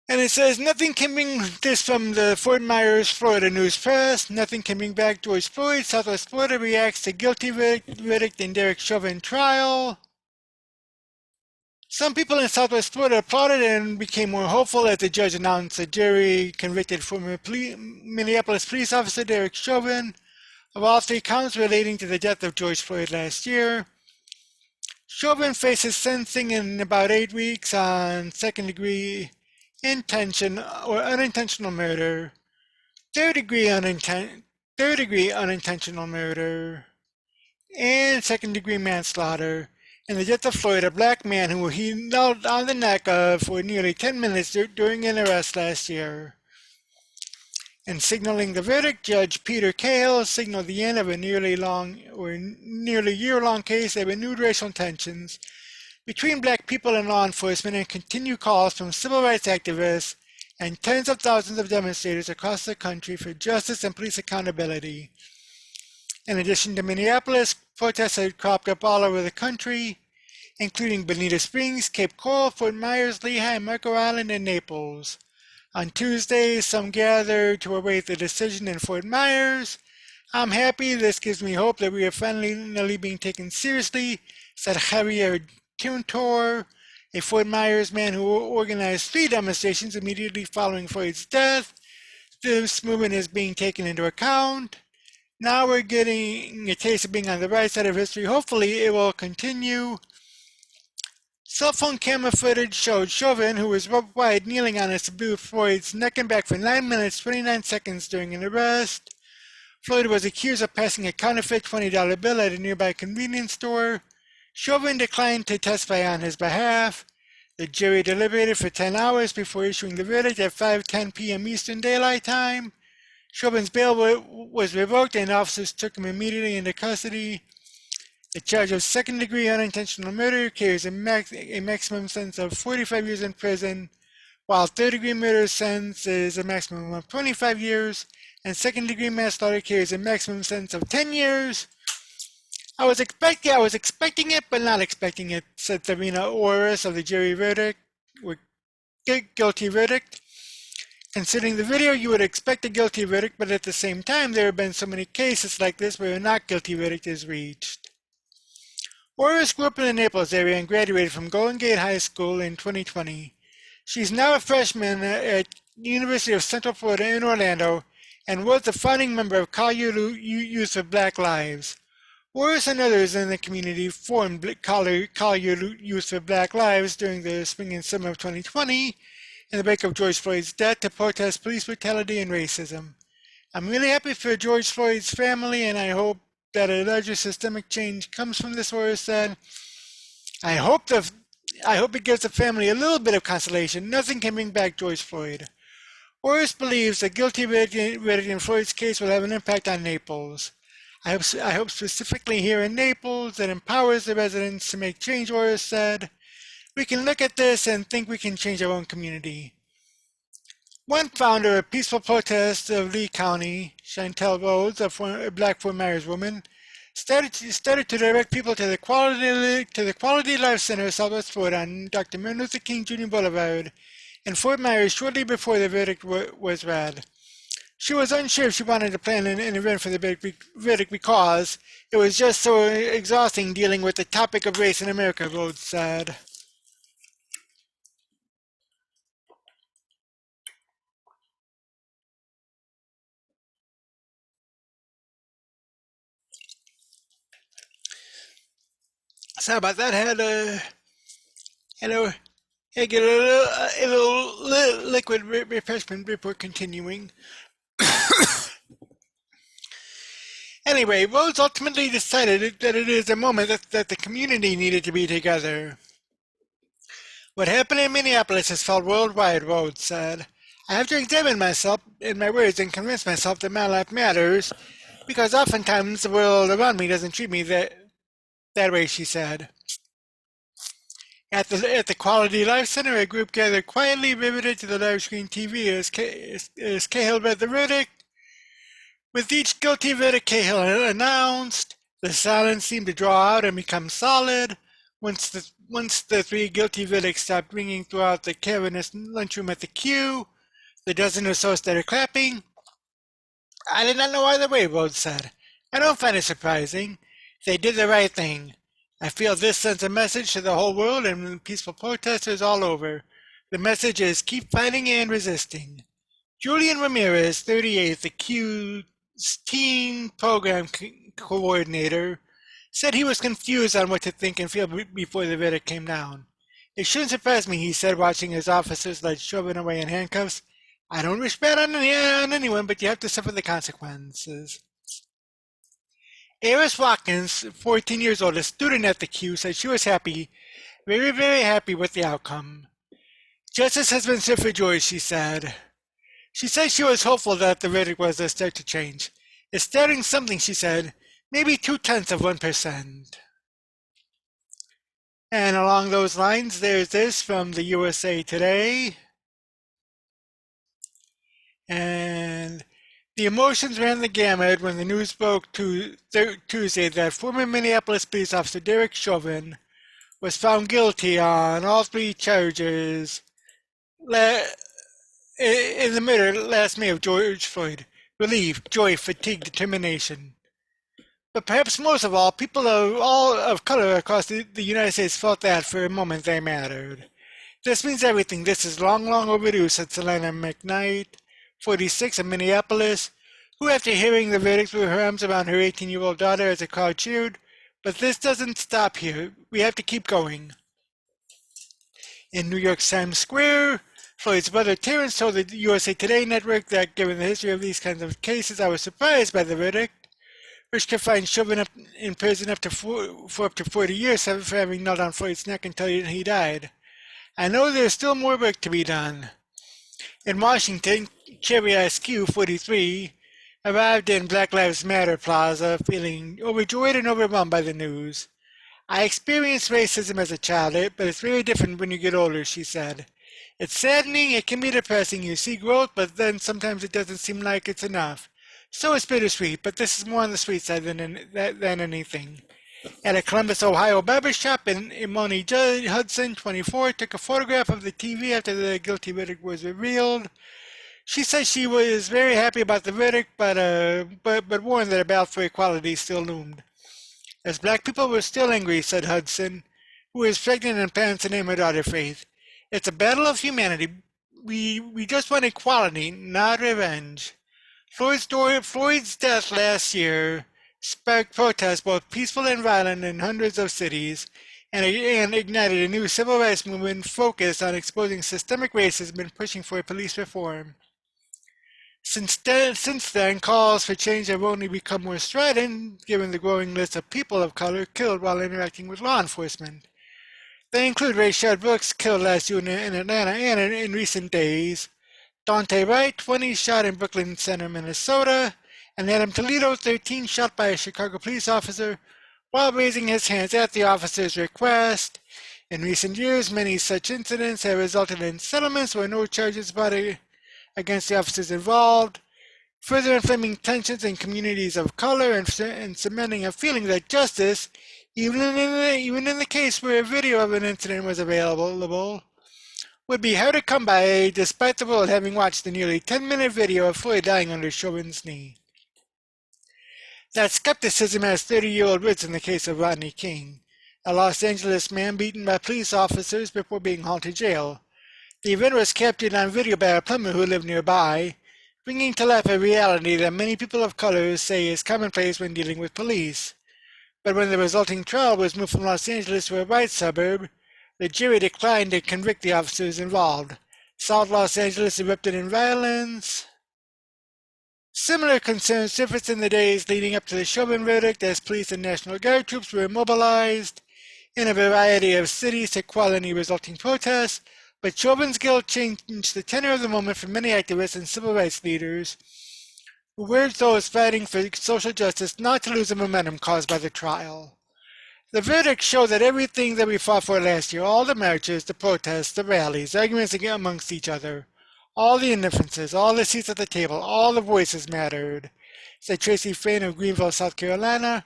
And it says, nothing can bring this from the Fort Myers, Florida News Press. Nothing can bring back George Floyd. Southwest Florida reacts to guilty verdict in Derek Chauvin trial. Some people in Southwest Florida applauded and became more hopeful as the judge announced the jury convicted former Minneapolis police officer Derek Chauvin of all three counts relating to the death of George Floyd last year. Chauvin faces sentencing in about 8 weeks on second-degree intention or unintentional murder, third-degree unintentional murder, and second-degree manslaughter in the death of Floyd, a black man who he knelt on the neck of for nearly 10 minutes during an arrest last year. In signaling the verdict, Judge Peter Cahill signaled the end of a nearly year-long case of renewed racial tensions between black people and law enforcement and continued calls from civil rights activists and tens of thousands of demonstrators across the country for justice and police accountability. In addition to Minneapolis, protests had cropped up all over the country, including Bonita Springs, Cape Coral, Fort Myers, Lehigh, Marco Island, and Naples. On Tuesday, some gathered to await the decision in Fort Myers. I'm happy. This gives me hope that we are finally being taken seriously, said Javier Tintor, a Fort Myers man who organized 3 demonstrations immediately following Floyd's death. This movement is being taken into account. Now we're getting a taste of being on the right side of history. Hopefully it will continue. Cell phone camera footage showed Chauvin, who was rope wide, kneeling on a subdued Floyd's neck and back for 9 minutes 29 seconds during an arrest. Floyd was accused of passing a counterfeit $20 bill at a nearby convenience store. Chauvin declined to testify on his behalf. The jury deliberated for 10 hours before issuing the verdict at 5:10 p.m. Eastern Daylight Time. Chauvin's bail was revoked and officers took him immediately into custody. The charge of second-degree unintentional murder carries a maximum sentence of 45 years in prison, while third-degree murder sentence is a maximum of 25 years, and second-degree manslaughter carries a maximum sentence of 10 years. I was expecting it, but not expecting it, said Serena Orris of the jury verdict, or guilty verdict. Considering the video, you would expect a guilty verdict, but at the same time, there have been so many cases like this where a not guilty verdict is reached. Orris grew up in the Naples area and graduated from Golden Gate High School in 2020. She's now a freshman at the University of Central Florida in Orlando and was the founding member of Call Your Youth for Black Lives. Orris and others in the community formed Call Your Youth for Black Lives during the spring and summer of 2020 in the wake of George Floyd's death to protest police brutality and racism. I'm really happy for George Floyd's family, and I hope that a larger systemic change comes from this, Orris said. I hope it gives the family a little bit of consolation. Nothing can bring back George Floyd. Orris believes the guilty verdict in Floyd's case will have an impact on Naples. I hope specifically here in Naples that empowers the residents to make change, Orris said. We can look at this and think we can change our own community. One founder of peaceful protests of Lee County, Chantel Rhodes, a black Fort Myers woman, started to direct people to the Quality Life Center of Southwest Florida on Dr. Martin Luther King Jr. Boulevard in Fort Myers shortly before the verdict was read. She was unsure if she wanted to plan an event for the verdict because it was just so exhausting dealing with the topic of race in America, Rhodes said. Sorry about that. Had get a little liquid refreshment report continuing. Anyway, Rhodes ultimately decided that it is a moment that the community needed to be together. What happened in Minneapolis has felt worldwide, Rhodes said. I have to examine myself in my words and convince myself that my life matters, because oftentimes the world around me doesn't treat me that way, she said. At the Quality Life Center, a group gathered quietly, riveted to the large screen TV as Cahill read the verdict. With each guilty verdict Cahill announced, the silence seemed to draw out and become solid. Once the 3 guilty verdicts stopped ringing throughout the cavernous lunchroom at the Q, the dozen or so started clapping. I did not know either way, Rhodes said. I don't find it surprising. They did the right thing. I feel this sends a message to the whole world and peaceful protesters all over. The message is keep fighting and resisting. Julian Ramirez, 38, the Q teen program coordinator, said he was confused on what to think and feel before the verdict came down. It shouldn't surprise me, he said, watching his officers led Chauvin away in handcuffs. I don't wish bad on anyone, but you have to suffer the consequences. Eris Watkins, 14 years old, a student at the Q, said she was happy, very, very happy with the outcome. Justice has been served for joy, she said. She said she was hopeful that the verdict was a start to change. It's starting something, she said, maybe 0.2%. And along those lines, there's this from the USA Today. And the emotions ran the gamut when the news broke Tuesday that former Minneapolis police officer Derek Chauvin was found guilty on all three charges in the murder last May of George Floyd. Relief, joy, fatigue, determination. But perhaps most of all, people of color across the United States felt that for a moment they mattered. This means everything. This is long, long overdue, said Selena McKnight, 46, of Minneapolis, who after hearing the verdict threw her arms around her 18-year-old daughter as the crowd cheered. But this doesn't stop here. We have to keep going. In New York's Times Square, Floyd's brother Terrence told the USA Today network that given the history of these kinds of cases, I was surprised by the verdict, which could find Chauvin in prison for up to 40 years for having knelt on Floyd's neck until he died. I know there's still more work to be done. In Washington, Cherry Askew, 43, arrived in Black Lives Matter Plaza feeling overjoyed and overwhelmed by the news. I experienced racism as a child, but it's very different when you get older, she said. It's saddening, it can be depressing, you see growth, but then sometimes it doesn't seem like it's enough. So it's bittersweet, but this is more on the sweet side than anything. At a Columbus, Ohio barbershop, Imoni Hudson, 24, took a photograph of the TV after the guilty verdict was revealed. She said she was very happy about the verdict, but warned that a battle for equality still loomed. As black people were still angry, said Hudson, who is pregnant and plans to name her daughter Faith. It's a battle of humanity. We just want equality, not revenge. Floyd's death last year sparked protests, both peaceful and violent, in hundreds of cities, and ignited a new civil rights movement focused on exposing systemic racism and pushing for police reform. Since then, calls for change have only become more strident, given the growing list of people of color killed while interacting with law enforcement. They include Rayshard Brooks, killed last June in Atlanta, and in recent days, Dante Wright, 20, shot in Brooklyn Center, Minnesota, and Adam Toledo, 13, shot by a Chicago police officer while raising his hands at the officer's request. In recent years, many such incidents have resulted in settlements where no charges brought against the officers involved, further inflaming tensions in communities of color and cementing a feeling that justice, even in the case where a video of an incident was available, would be hard to come by, despite the world having watched the nearly 10-minute video of Floyd dying under Chauvin's knee. That skepticism has 30-year-old roots in the case of Rodney King, a Los Angeles man beaten by police officers before being hauled to jail. The event was captured on video by a plumber who lived nearby, bringing to life a reality that many people of color say is commonplace when dealing with police. But when the resulting trial was moved from Los Angeles to a white suburb, the jury declined to convict the officers involved. South Los Angeles erupted in violence. Similar concerns surfaced in the days leading up to the Chauvin verdict as police and National Guard troops were mobilized in a variety of cities to quell any resulting protests, but Chauvin's guilt changed the tenor of the moment for many activists and civil rights leaders who urged those fighting for social justice not to lose the momentum caused by the trial. The verdict showed that everything that we fought for last year, all the marches, the protests, the rallies, arguments amongst each other, all the indifferences, all the seats at the table, all the voices mattered, said Tracy Fain of Greenville, South Carolina,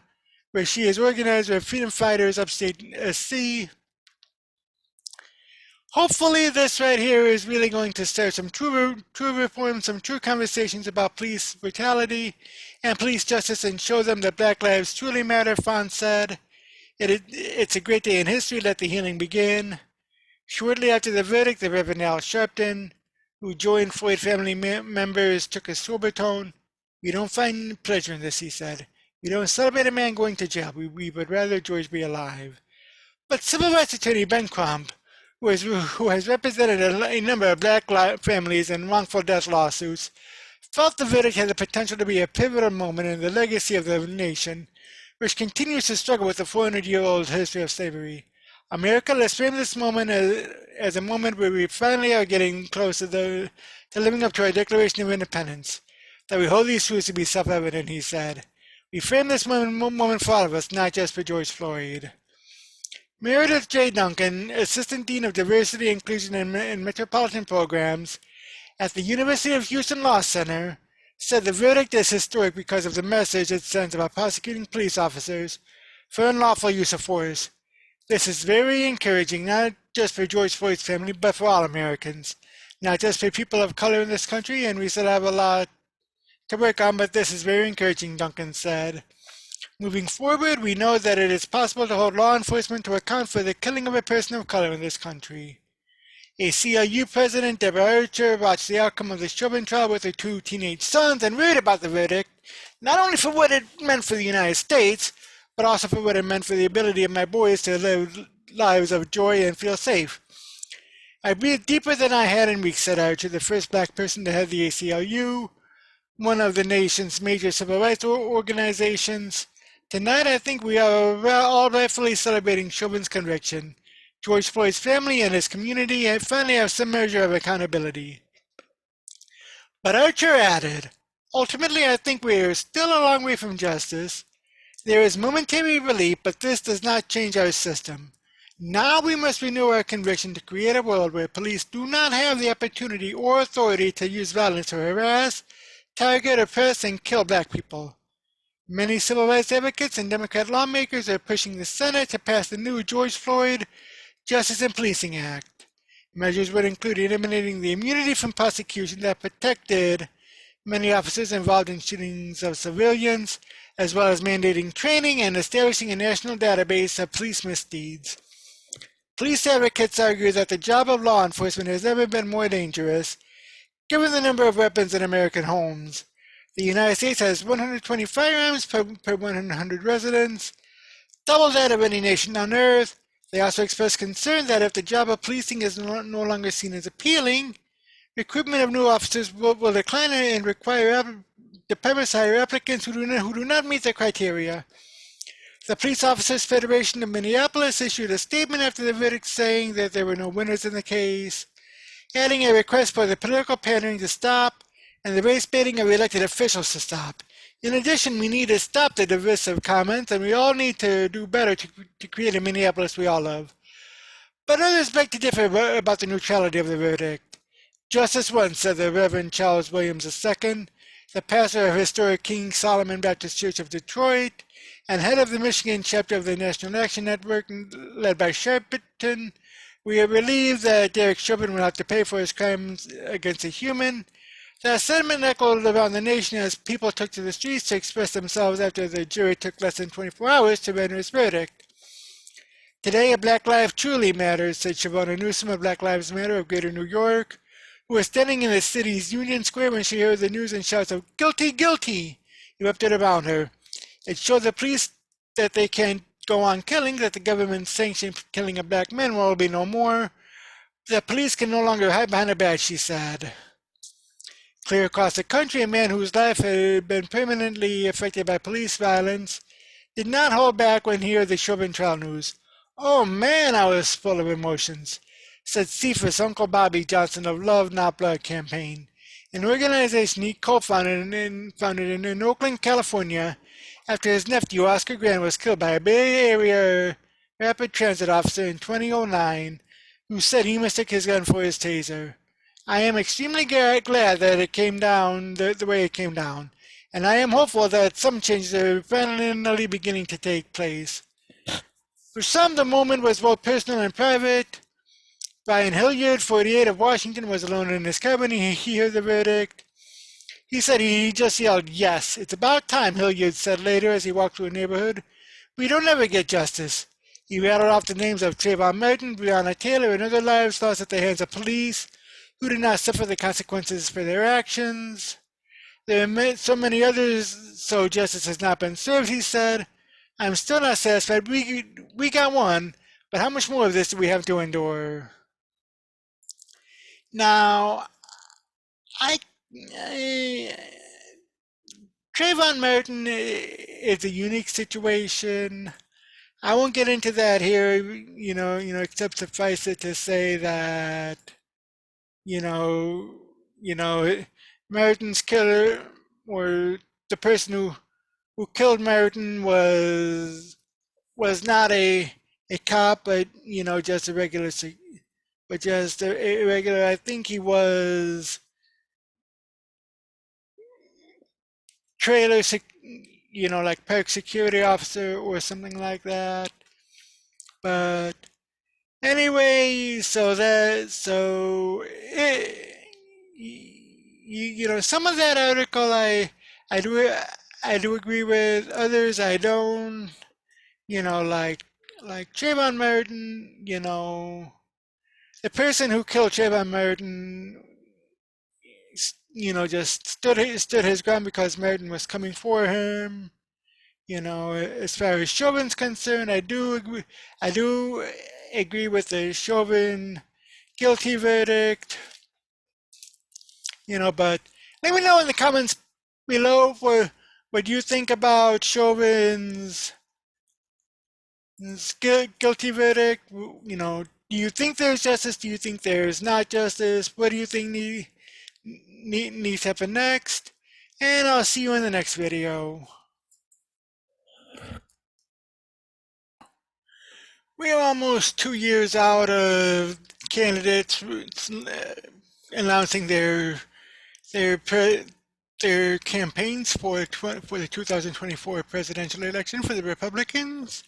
where she is organized with freedom fighters upstate SC. Hopefully this right here is really going to start some true reform, some true conversations about police brutality and police justice, and show them that Black lives truly matter, Fon said. It's a great day in history. Let the healing begin. Shortly after the verdict, the Reverend Al Sharpton, who joined Floyd family members, took a sober tone We don't find pleasure in this, he said. We don't celebrate a man going to jail. We would rather George be alive. But civil rights attorney Ben Crump, who has represented a number of black families in wrongful death lawsuits, felt the verdict had the potential to be a pivotal moment in the legacy of the nation, which continues to struggle with the 400-year-old history of slavery. America, let's frame this moment as a moment where we finally are getting close to living up to our Declaration of Independence, that we hold these truths to be self-evident, he said. We frame this moment for all of us, not just for George Floyd. Meredith J. Duncan, Assistant Dean of Diversity, Inclusion, and Metropolitan Programs at the University of Houston Law Center, said the verdict is historic because of the message it sends about prosecuting police officers for unlawful use of force. This is very encouraging, not just for George Floyd's family, but for all Americans. Not just for people of color in this country, and we still have a lot to work on, but this is very encouraging, Duncan said. Moving forward, we know that it is possible to hold law enforcement to account for the killing of a person of color in this country. ACLU President Deborah Archer watched the outcome of the Chauvin trial with her two teenage sons and read about the verdict, not only for what it meant for the United States, but also for what it meant for the ability of my boys to live lives of joy and feel safe. I breathed deeper than I had in weeks, said Archer, the first black person to head the ACLU, one of the nation's major civil rights organizations. Tonight, I think we are all rightfully celebrating Chauvin's conviction. George Floyd's family and his community finally have some measure of accountability. But Archer added, ultimately, I think we are still a long way from justice. There is momentary relief, but this does not change our system. Now we must renew our conviction to create a world where police do not have the opportunity or authority to use violence to harass, target, oppress, and kill black people. Many civil rights advocates and Democrat lawmakers are pushing the Senate to pass the new George Floyd Justice and Policing Act. Measures would include eliminating the immunity from prosecution that protected many officers involved in shootings of civilians, as well as mandating training and establishing a national database of police misdeeds. Police advocates argue that the job of law enforcement has never been more dangerous, given the number of weapons in American homes. The United States has 120 firearms per 100 residents, double that of any nation on earth. They also express concern that if the job of policing is no longer seen as appealing, recruitment of new officers will decline and require departments hire applicants who do not meet the criteria. The Police Officers Federation of Minneapolis issued a statement after the verdict saying that there were no winners in the case, adding a request for the political pandering to stop and the race baiting of elected officials to stop. In addition, we need to stop the divisive comments, and we all need to do better to create a Minneapolis we all love. But others beg to differ about the neutrality of the verdict. Justice once, said the Reverend Charles Williams II, the pastor of historic King Solomon Baptist Church of Detroit, and head of the Michigan chapter of the National Action Network, led by Sharpton, we are relieved that Derek Chauvin will have to pay for his crimes against a human. That sentiment echoed around the nation as people took to the streets to express themselves after the jury took less than 24 hours to render its verdict. Today, a Black Life truly matters, said Shavonna Newsom of Black Lives Matter of Greater New York, who was standing in the city's Union Square when she heard the news and shouts of "Guilty, guilty!" erupted around her. It showed the police that they can't go on killing, that the government's sanctioned killing of black men will be no more. The police can no longer hide behind a badge, she said. Clear across the country, a man whose life had been permanently affected by police violence did not hold back when he heard the Chauvin trial news. "Oh man, I was full of emotions," said Cephas Uncle Bobby Johnson of Love Not Blood campaign, an organization he co-founded in Oakland, California, after his nephew Oscar Grant was killed by a Bay Area rapid transit officer in 2009 who said he mistook his gun for his taser. "I am extremely glad that it came down the way it came down, and I am hopeful that some changes are finally beginning to take place." For some, the moment was both personal and private. Brian Hilliard, 48, of Washington, was alone in his car when he heard the verdict. He said he just yelled, "Yes, it's about time," Hilliard said later as he walked through a neighborhood. "We don't ever get justice." He rattled off the names of Trayvon Martin, Breonna Taylor, and other lives lost at the hands of police who did not suffer the consequences for their actions. There are so many others, so justice has not been served, he said. I'm still not satisfied. We got one, but how much more of this do we have to endure? Now, I, I Trayvon Martin is a unique situation. I won't get into that here, except suffice it to say that, you know, Martin's killer, or the person who killed Martin, was not a cop, but just a regular, but just a regular. I think he was trailer, like park security officer or something like that. But anyway, some of that article I do I do agree with. Others I don't. Like Trayvon Martin. The person who killed Trayvon Martin, just stood his ground because Martin was coming for him. As far as Chauvin's concerned, I do agree with the Chauvin guilty verdict. But let me know in the comments below what you think about Chauvin's guilty verdict. Do you think there's justice? Do you think there's not justice? What do you think needs to happen next? And I'll see you in the next video. We are almost 2 years out of candidates announcing their their campaigns for the 2024 presidential election for the Republicans,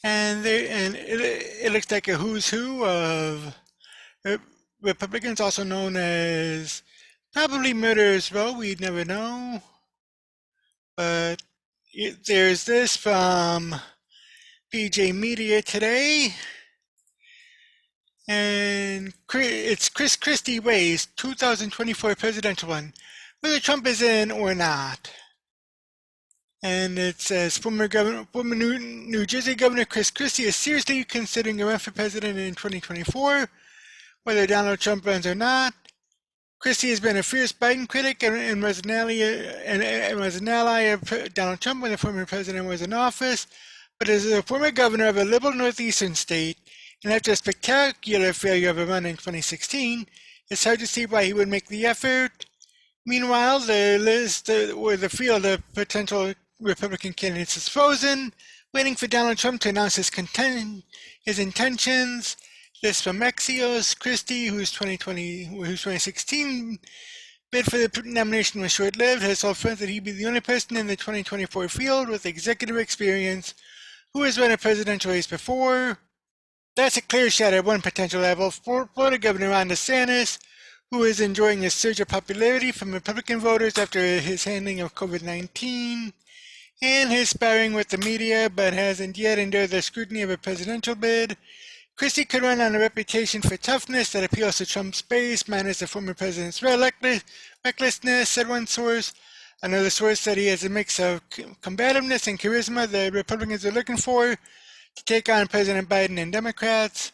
and it looks like a who's who of Republicans, also known as probably murderers row. We'd never know, but there's this from BJ Media today, and it's Christie Weighs 2024 presidential one, whether Trump is in or not. And it says former New Jersey Governor Chris Christie is seriously considering a run for president in 2024, whether Donald Trump runs or not. Christie has been a fierce Biden critic and was an ally of Donald Trump when the former president was in office, but as a former governor of a liberal northeastern state, and after a spectacular failure of a run in 2016, it's hard to see why he would make the effort. Meanwhile, the list or the field of potential Republican candidates is frozen, waiting for Donald Trump to announce his intentions. This from Axios. Christie, whose 2016 bid for the nomination was short-lived, has told friends that he'd be the only person in the 2024 field with executive experience who has run a presidential race before. That's a clear shot at one potential level. Florida Governor Ron DeSantis, who is enjoying a surge of popularity from Republican voters after his handling of COVID-19 and his sparring with the media, but hasn't yet endured the scrutiny of a presidential bid. Christie could run on a reputation for toughness that appeals to Trump's base, minus the former president's recklessness, said one source. Another source said he has a mix of combativeness and charisma that Republicans are looking for to take on President Biden and Democrats.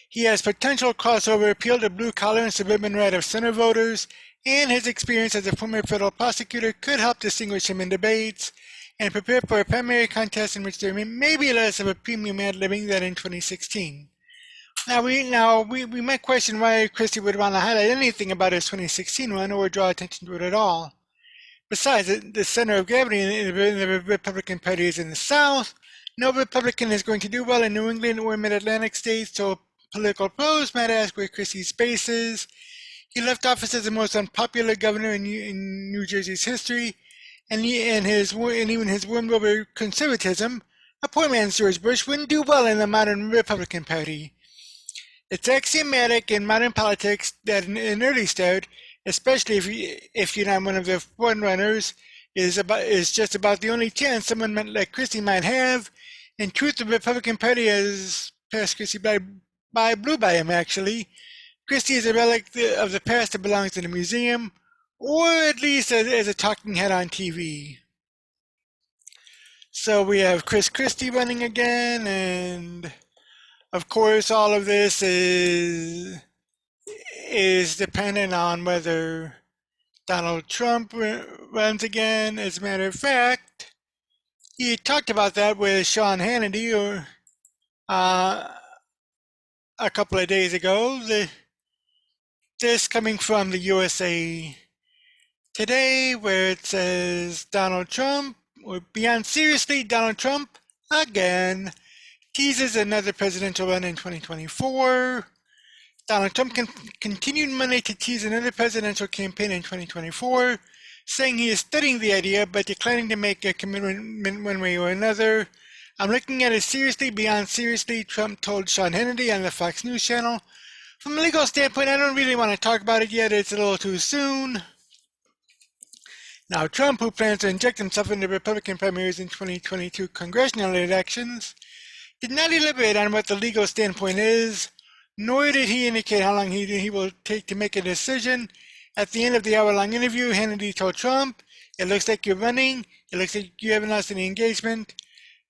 He has potential crossover appeal to blue-collar and suburban right-of-center voters, and his experience as a former federal prosecutor could help distinguish him in debates and prepare for a primary contest in which there may be less of a premium ad libbing than in 2016. Now we might question why Christie would want to highlight anything about his 2016 run or draw attention to it at all. Besides, the center of gravity in the Republican Party is in the South. No Republican is going to do well in New England or Mid-Atlantic states, so political pros might ask where Christie's base is. He left office as the most unpopular governor in New Jersey's history, and even his win over conservatism, a poor man's George Bush, wouldn't do well in the modern Republican Party. It's axiomatic in modern politics that an early start, especially if you're not one of the frontrunners, is just about the only chance someone like Christie might have. In truth, the Republican Party has passed Christie blew by him, actually. Christie is a relic of the past that belongs in a museum. or at least as a talking head on TV. So we have Christie running again, and of course, all of this is dependent on whether Donald Trump runs again. As a matter of fact, he talked about that with Sean Hannity uh, a couple of days ago. This coming from the USA Today, where it says Donald Trump, or beyond seriously, Donald Trump again teases another presidential run in 2024. Donald Trump continued Monday to tease another presidential campaign in 2024, saying he is studying the idea but declining to make a commitment one way or another. I'm looking at it seriously, beyond seriously, Trump told Sean Hannity on the Fox News channel. From a legal standpoint, I don't really want to talk about it yet. It's a little too soon. Now, Trump, who plans to inject himself into Republican primaries in 2022 congressional elections, did not elaborate on what the legal standpoint is, nor did he indicate how long he will take to make a decision. At the end of the hour-long interview, Hannity told Trump, "It looks like you're running. It looks like you haven't lost any engagement.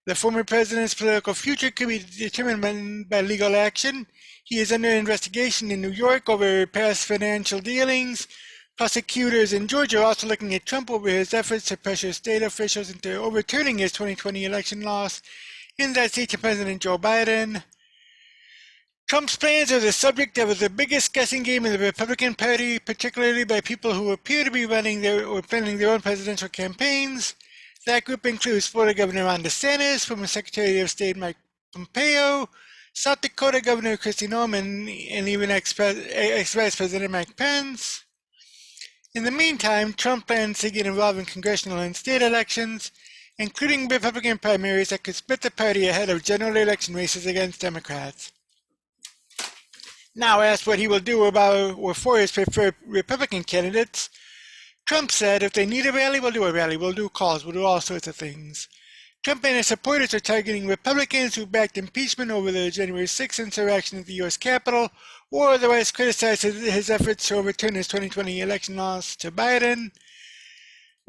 The former president's political future could be determined by legal action. He is under investigation in New York over past financial dealings. Prosecutors in Georgia are also looking at Trump over his efforts to pressure state officials into overturning his 2020 election loss in that state to President Joe Biden. Trump's plans are the subject of the biggest guessing game in the Republican Party, particularly by people who appear to be running or planning their own presidential campaigns. That group includes Florida Governor Ron DeSantis, former Secretary of State Mike Pompeo, South Dakota Governor Kristi Noem, and even ex-Vice President Mike Pence. In the meantime, Trump plans to get involved in congressional and state elections, including Republican primaries that could split the party ahead of general election races against Democrats. Now asked what he will do about or for his preferred Republican candidates, Trump said, "If they need a rally, we'll do a rally. We'll do calls. We'll do all sorts of things." Trump and his supporters are targeting Republicans who backed impeachment over the January 6th insurrection at the U.S. Capitol or otherwise criticized his efforts to overturn his 2020 election loss to Biden.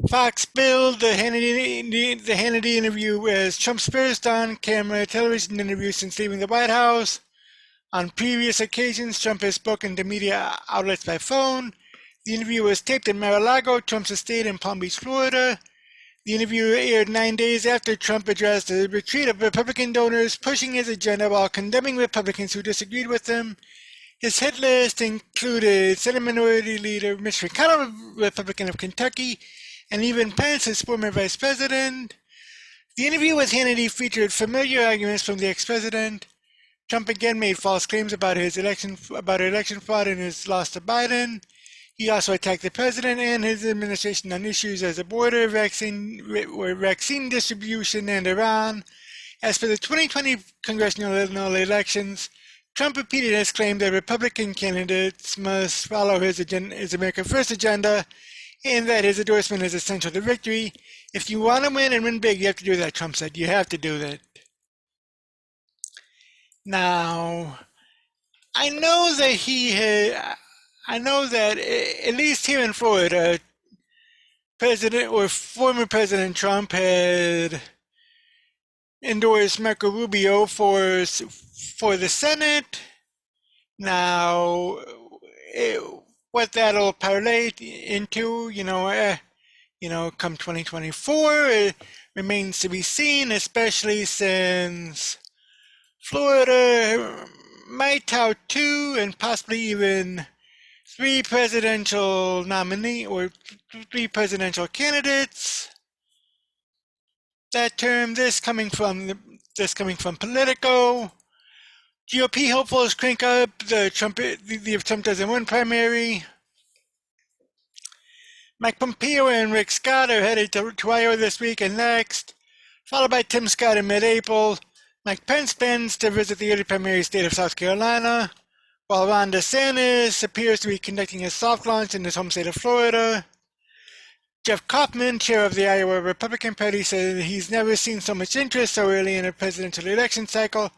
Fox billed the Hannity interview as Trump's first on-camera television interview since leaving the White House. On previous occasions, Trump has spoken to media outlets by phone. The interview was taped in Mar-a-Lago, Trump's estate in Palm Beach, Florida. The interview aired 9 days after Trump addressed a retreat of Republican donors pushing his agenda while condemning Republicans who disagreed with him. His hit list included Senate Minority Leader Mitch McConnell, Republican of Kentucky, and even Pence, his former vice president. The interview with Hannity featured familiar arguments from the ex-president. Trump again made false claims about election fraud and his loss to Biden. He also attacked the president and his administration on issues as the border, vaccine distribution, and Iran. As for the 2020 congressional elections, Trump repeated his claim that Republican candidates must follow his America First agenda and that his endorsement is essential to victory. If you want to win and win big, you have to do that, Trump said. You have to do that. Now, I know that at least here in Florida, President or former President Trump had endorsed Marco Rubio for the Senate. Now, what that'll parlay into, come 2024, it remains to be seen, especially since Florida might tout 2 and possibly even 3 presidential or 3 presidential candidates that term. This coming from Politico. GOP hopefuls crank up the Trump doesn't win primary. Mike Pompeo and Rick Scott are headed to Iowa this week and next, followed by Tim Scott in mid-April. Mike Pence plans to visit the early primary state of South Carolina, while Ron DeSantis appears to be conducting a soft launch in his home state of Florida. Jeff Kaufman, chair of the Iowa Republican Party, said he's never seen so much interest so early in a presidential election cycle.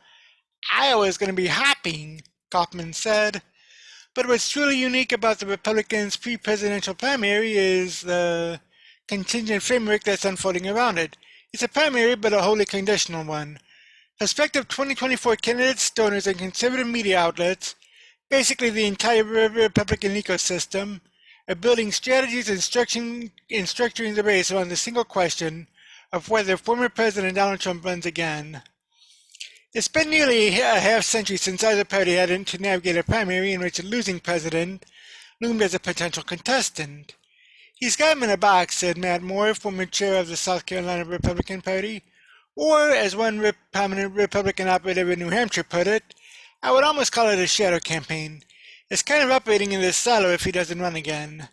Iowa is going to be hopping, Kaufman said. But what's truly unique about the Republicans' pre-presidential primary is the contingent framework that's unfolding around it. It's a primary, but a wholly conditional one. Prospective 2024 candidates, donors, and conservative media outlets, basically the entire Republican ecosystem, are building strategies and structuring the race around the single question of whether former President Donald Trump runs again. It's been nearly a half-century since either party had to navigate a primary in which a losing president loomed as a potential contestant. "He's got him in a box," said Matt Moore, former chair of the South Carolina Republican Party. Or, as one prominent Republican operative in New Hampshire put it, "I would almost call it a shadow campaign. It's kind of operating in this silo if he doesn't run again."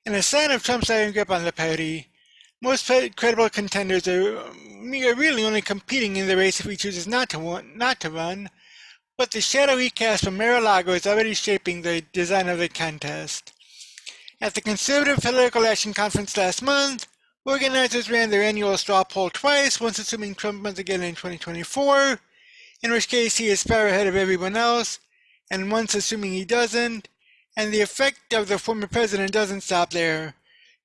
In a sign of Trump's iron grip on the party, most credible contenders are really only competing in the race if he chooses not to run, but the shadow he cast from Mar-a-Lago is already shaping the design of the contest. At the Conservative Political Action Conference last month, organizers ran their annual straw poll twice, once assuming Trump runs again in 2024, in which case he is far ahead of everyone else, and once assuming he doesn't, and the effect of the former president doesn't stop there.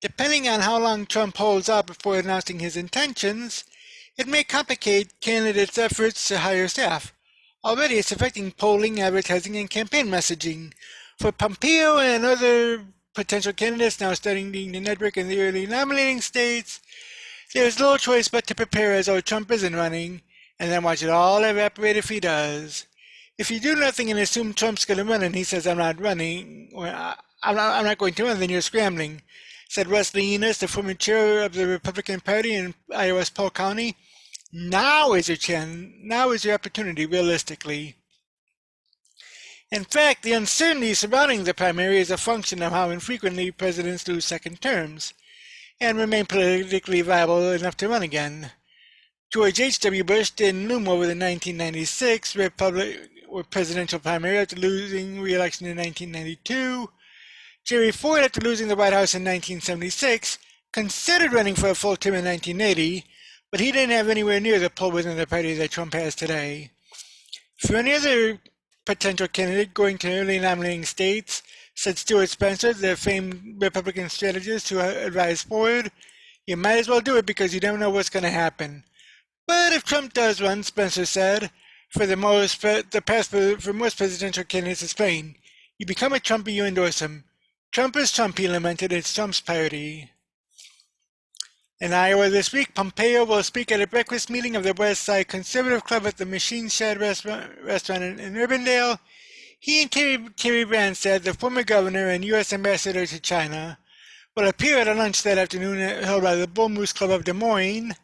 Depending on how long Trump holds out before announcing his intentions, it may complicate candidates' efforts to hire staff. Already it's affecting polling, advertising, and campaign messaging. For Pompeo and other potential candidates now studying the network in the early nominating states, there's little choice but to prepare as though Trump isn't running, and then watch it all evaporate if he does. If you do nothing and assume Trump's going to run and he says, "I'm not running," or I'm not going to run, then you're scrambling," said Wesley Enos, the former chair of the Republican Party in Iowa's Polk County. Now is your chance. Now is your opportunity, realistically. In fact, the uncertainty surrounding the primary is a function of how infrequently presidents lose second terms and remain politically viable enough to run again. George H.W. Bush didn't loom over the 1996 presidential primary after losing re-election in 1992. Jerry Ford, after losing the White House in 1976, considered running for a full term in 1980, but he didn't have anywhere near the pull within the party that Trump has today. For any other potential candidate going to early nominating states, said Stuart Spencer, the famed Republican strategist who advised Ford, "You might as well do it because you don't know what's going to happen." But if Trump does run, Spencer said, for most presidential candidates, it's plain. You become a Trump, you endorse him. Trump is Trump, he lamented. It's Trump's party. In Iowa this week, Pompeo will speak at a breakfast meeting of the West Side Conservative Club at the Machine Shed restaurant in Urbandale. He and Terry Branstad, the former governor and U.S. ambassador to China, will appear at a lunch that afternoon held by the Bull Moose Club of Des Moines,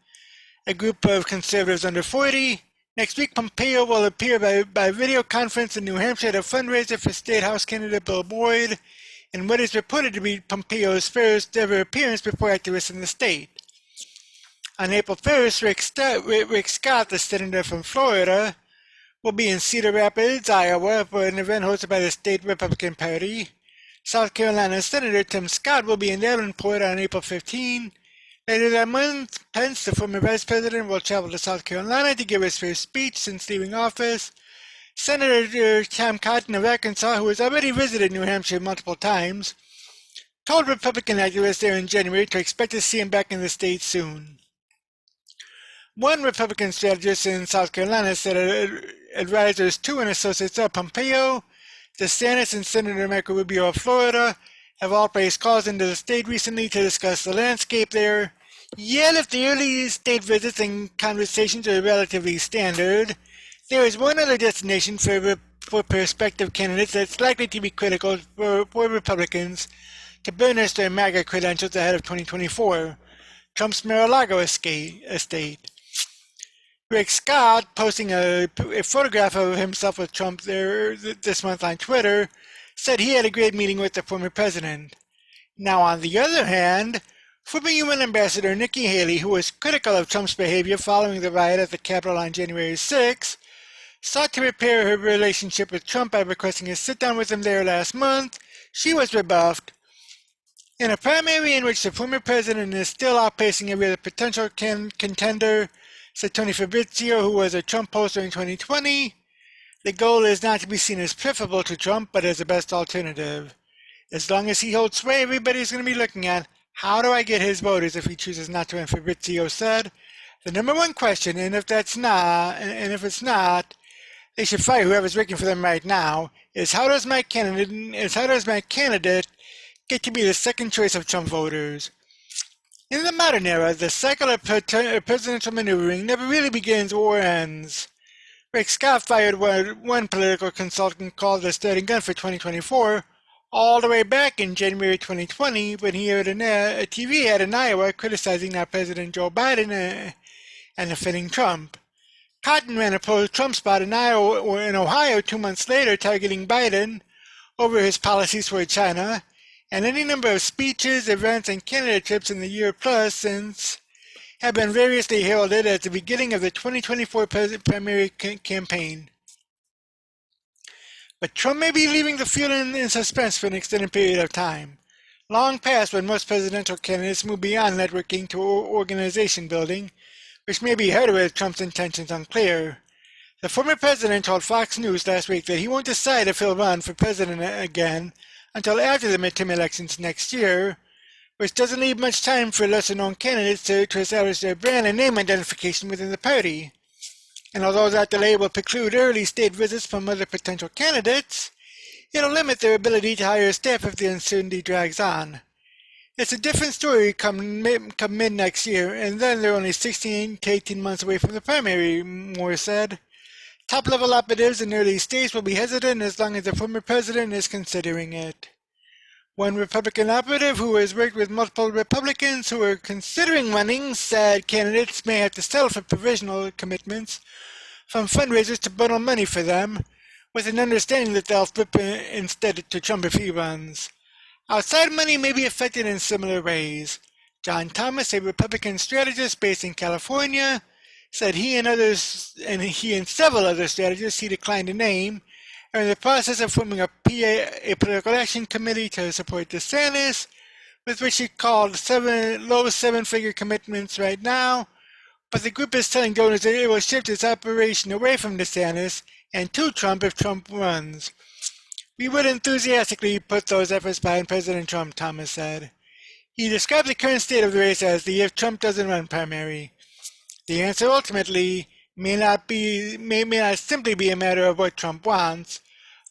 a group of conservatives under 40. Next week, Pompeo will appear by video conference in New Hampshire at a fundraiser for State House candidate Bill Boyd, in what is reported to be Pompeo's first ever appearance before activists in the state. On April 1st, Rick Scott, the senator from Florida, will be in Cedar Rapids, Iowa, for an event hosted by the state Republican Party. South Carolina Senator Tim Scott will be in Davenport on April 15. Later that month, Pence, the former vice president, will travel to South Carolina to give his first speech since leaving office. Senator Tom Cotton of Arkansas, who has already visited New Hampshire multiple times, told Republican activists there in January to expect to see him back in the state soon. One Republican strategist in South Carolina said advisors to and associates of Pompeo, DeSantis, and Senator Marco Rubio of Florida have all placed calls into the state recently to discuss the landscape there. Yet if the early state visits and conversations are relatively standard, there is one other destination for prospective candidates that's likely to be critical for Republicans to burnish their MAGA credentials ahead of 2024, Trump's Mar-a-Lago estate. Rick Scott, posting a photograph of himself with Trump there this month on Twitter, said he had a great meeting with the former president. Now, on the other hand, former UN Ambassador Nikki Haley, who was critical of Trump's behavior following the riot at the Capitol on January 6, sought to repair her relationship with Trump by requesting a sit-down with him there last month. She was rebuffed. In a primary in which the former president is still outpacing every other potential contender, said Tony Fabrizio, who was a Trump pollster in 2020, The goal is not to be seen as preferable to Trump, but as the best alternative. As long as he holds sway, everybody's going to be looking at how do I get his voters if he chooses not to run for Rizzio said. The number one question, and if it's not, they should fire whoever's working for them right now, is how does my candidate get to be the second choice of Trump voters? In the modern era, the cycle of presidential maneuvering never really begins or ends. Rick Scott fired what one political consultant called the starting gun for 2024 all the way back in January 2020 when he heard a TV ad in Iowa criticizing now President Joe Biden and defending Trump. Cotton ran a pro-Trump spot in Ohio 2 months later targeting Biden over his policies toward China, and any number of speeches, events, and candidate trips in the year plus since have been variously heralded as the beginning of the 2024 primary campaign. But Trump may be leaving the field in suspense for an extended period of time, long past when most presidential candidates move beyond networking to organization building, which may be harder with Trump's intentions unclear. The former president told Fox News last week that he won't decide if he'll run for president again until after the midterm elections next year, which doesn't leave much time for lesser-known candidates to establish their brand and name identification within the party. And although that delay will preclude early state visits from other potential candidates, it'll limit their ability to hire staff if the uncertainty drags on. It's a different story come mid next year, and then they're only 16 to 18 months away from the primary, Moore said. Top-level operatives in early states will be hesitant as long as the former president is considering it. One Republican operative who has worked with multiple Republicans who are considering running said candidates may have to settle for provisional commitments from fundraisers to bundle money for them, with an understanding that they'll flip instead to Trump if he runs. Outside money may be affected in similar ways. John Thomas, a Republican strategist based in California, said he and several other strategists he declined to name are in the process of forming a political action committee to support DeSantis, with which he called low seven-figure commitments right now, but the group is telling donors that it will shift its operation away from DeSantis and to Trump if Trump runs. We would enthusiastically put those efforts behind President Trump, Thomas said. He described the current state of the race as the if Trump doesn't run primary. The answer ultimately may not simply be a matter of what Trump wants.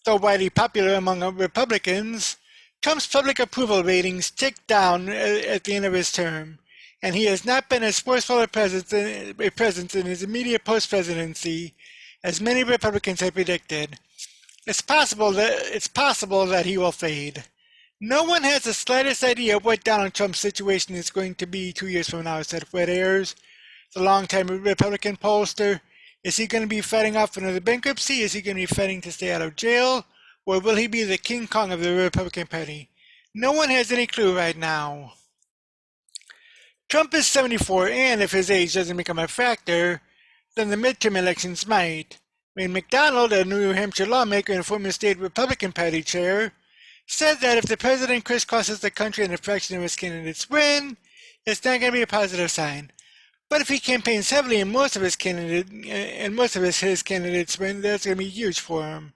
Though widely popular among Republicans, Trump's public approval ratings ticked down at the end of his term, and he has not been as forceful a presence in his immediate post-presidency as many Republicans had predicted. It's possible that he will fade. No one has the slightest idea of what Donald Trump's situation is going to be 2 years from now, said Fred Ayers, the longtime Republican pollster. Is he going to be fighting off another bankruptcy? Is he going to be fighting to stay out of jail? Or will he be the King Kong of the Republican Party? No one has any clue right now. Trump is 74, and if his age doesn't become a factor, then the midterm elections might. Wayne McDonald, a New Hampshire lawmaker and former state Republican Party chair, said that if the president crisscrosses the country and a fraction of his candidates win, it's not going to be a positive sign. But if he campaigns heavily and most of his candidates win, that's going to be huge for him.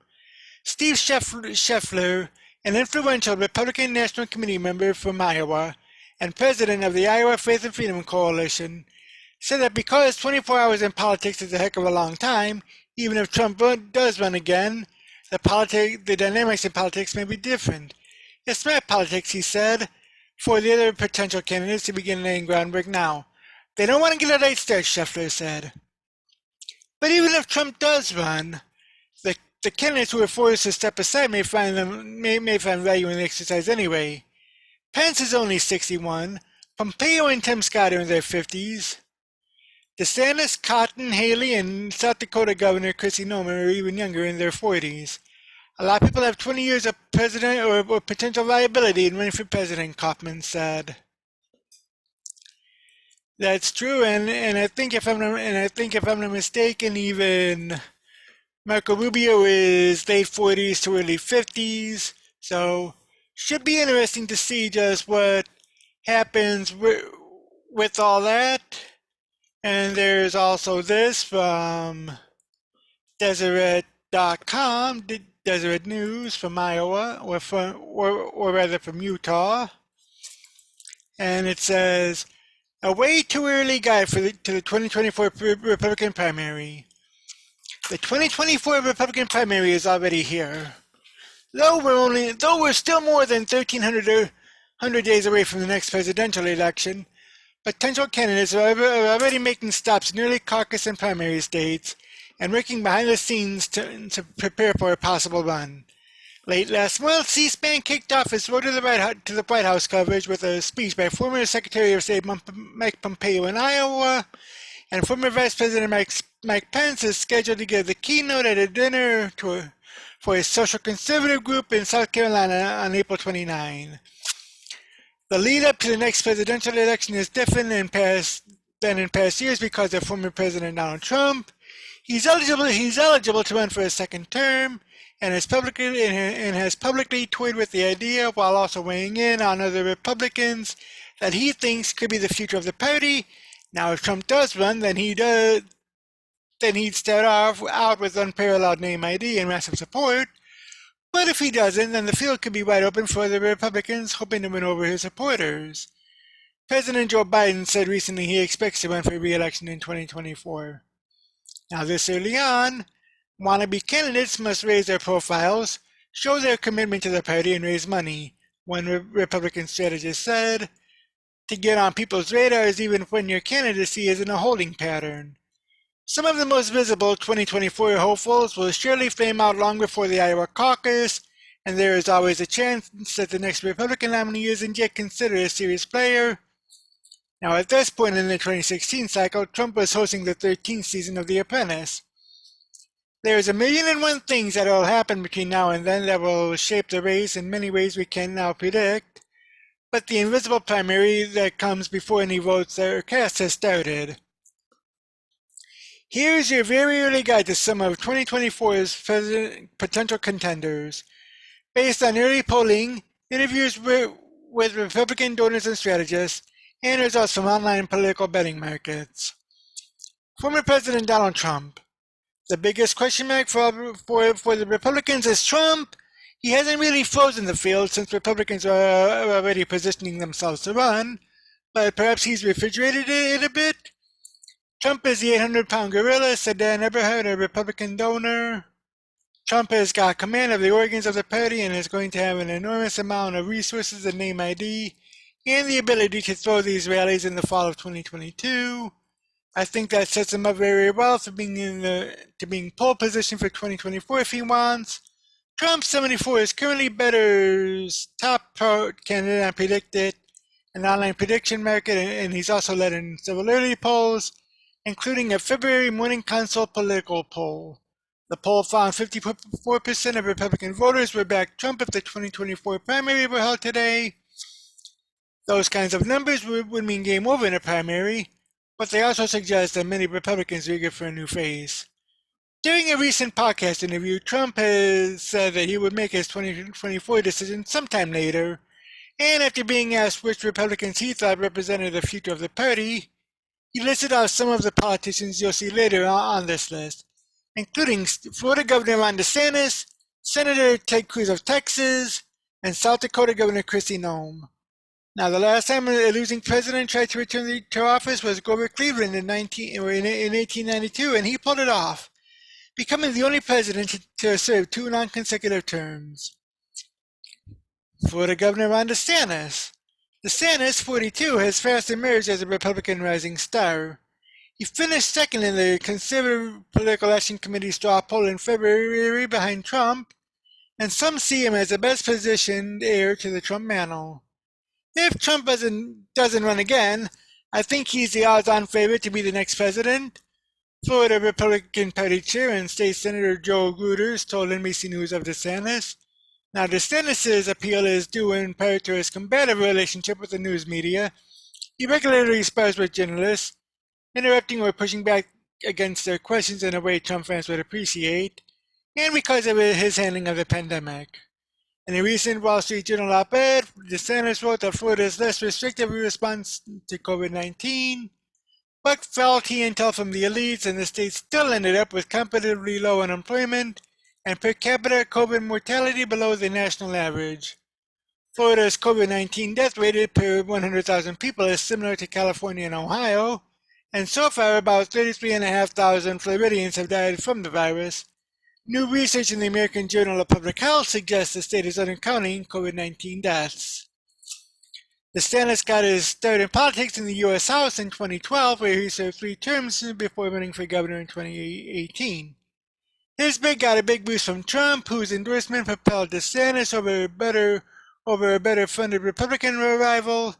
Steve Scheffler, an influential Republican National Committee member from Iowa and president of the Iowa Faith and Freedom Coalition, said that because 24 hours in politics is a heck of a long time, even if Trump does run again, the dynamics in politics may be different. It's smart politics, he said, for the other potential candidates to begin laying groundwork now. They don't want to get a late start, Scheffler said. But even if Trump does run, the candidates who are forced to step aside may find value in the exercise anyway. Pence is only 61. Pompeo and Tim Scott are in their 50s. DeSantis, Cotton, Haley, and South Dakota Governor Christie Weighs are even younger, in their 40s. A lot of people have 20 years of president or potential viability in running for president, Kaufman said. That's true, and I think if I'm not mistaken, even Marco Rubio is late 40s to early 50s. So should be interesting to see just what happens with all that. And there's also this from Deseret Deseret.com, Deseret News from Iowa, or rather from Utah, and it says, a way too early guide to the 2024 Republican primary. The 2024 Republican primary is already here. Though we're still more than 1,300 days away from the next presidential election, potential candidates are already making stops in early caucus and primary states and working behind the scenes to prepare for a possible run. Late last month, C-SPAN kicked off its road to the White House coverage with a speech by former Secretary of State Mike Pompeo in Iowa, and former Vice President Mike Pence is scheduled to give the keynote at a dinner for a social conservative group in South Carolina on April 29. The lead-up to the next presidential election is different than in past years because of former President Donald Trump. He's eligible to run for a second term, and has publicly toyed with the idea, while also weighing in on other Republicans, that he thinks could be the future of the party. Now, if Trump does run, then he'd start out with unparalleled name ID and massive support. But if he doesn't, then the field could be wide open for the Republicans hoping to win over his supporters. President Joe Biden said recently he expects to run for re-election in 2024. Now, this early on, wannabe candidates must raise their profiles, show their commitment to the party, and raise money, one Republican strategist said. To get on people's radars even when your candidacy is in a holding pattern. Some of the most visible 2024 hopefuls will surely flame out long before the Iowa caucus, and there is always a chance that the next Republican nominee isn't yet considered a serious player. Now, at this point in the 2016 cycle, Trump was hosting the 13th season of The Apprentice. There's 1,000,001 things that will happen between now and then that will shape the race in many ways we can now predict, but the invisible primary that comes before any votes are cast has started. Here's your very early guide to some of 2024's potential contenders. Based on early polling, interviews with Republican donors and strategists, and results from online political betting markets. Former President Donald Trump. The biggest question mark for the Republicans is Trump. He hasn't really frozen the field since Republicans are already positioning themselves to run, but perhaps he's refrigerated it a bit. Trump is the 800-pound gorilla, said Dan Eberhard, a Republican donor. Trump has got command of the organs of the party and is going to have an enormous amount of resources and name ID and the ability to throw these rallies in the fall of 2022. I think that sets him up very well for being pole position for 2024 if he wants. Trump 74 is currently Better's top candidate on Predicted, an online prediction market, and he's also led in several early polls, including a February Morning Consult political poll. The poll found 54% of Republican voters would back Trump if the 2024 primary were held today. Those kinds of numbers would mean game over in a primary, but they also suggest that many Republicans are eager for a new face. During a recent podcast interview, Trump has said that he would make his 2024 decision sometime later, and after being asked which Republicans he thought represented the future of the party, he listed out some of the politicians you'll see later on this list, including Florida Governor Ron DeSantis, Senator Ted Cruz of Texas, and South Dakota Governor Christie Weighs. Now, the last time a losing president tried to return to office was Grover Cleveland in 1892, and he pulled it off, becoming the only president to serve 2 non-consecutive terms. Florida Governor Ron DeSantis. DeSantis, 42, has fast emerged as a Republican rising star. He finished second in the Conservative Political Action Committee straw poll in February behind Trump, and some see him as the best positioned heir to the Trump mantle. If Trump doesn't run again, I think he's the odds-on favorite to be the next president. Florida Republican Party Chair and State Senator Joe Gruters told NBC News of DeSantis. Now, DeSantis' appeal is due in part to his combative relationship with the news media. He regularly spars with journalists, interrupting or pushing back against their questions in a way Trump fans would appreciate, and because of his handling of the pandemic. In a recent Wall Street Journal op-ed, DeSantis wrote that Florida's less restrictive response to COVID-19, but felt he intel from the elites and the state still ended up with competitively low unemployment and per capita COVID mortality below the national average. Florida's COVID-19 death rate per 100,000 people is similar to California and Ohio, and so far about 33,500 Floridians have died from the virus. New research in the American Journal of Public Health suggests the state is undercounting COVID-19 deaths. DeSantis got his start in politics in the U.S. House in 2012, where he served 3 terms before running for governor in 2018. His bid got a big boost from Trump, whose endorsement propelled DeSantis over a better-funded Republican rival.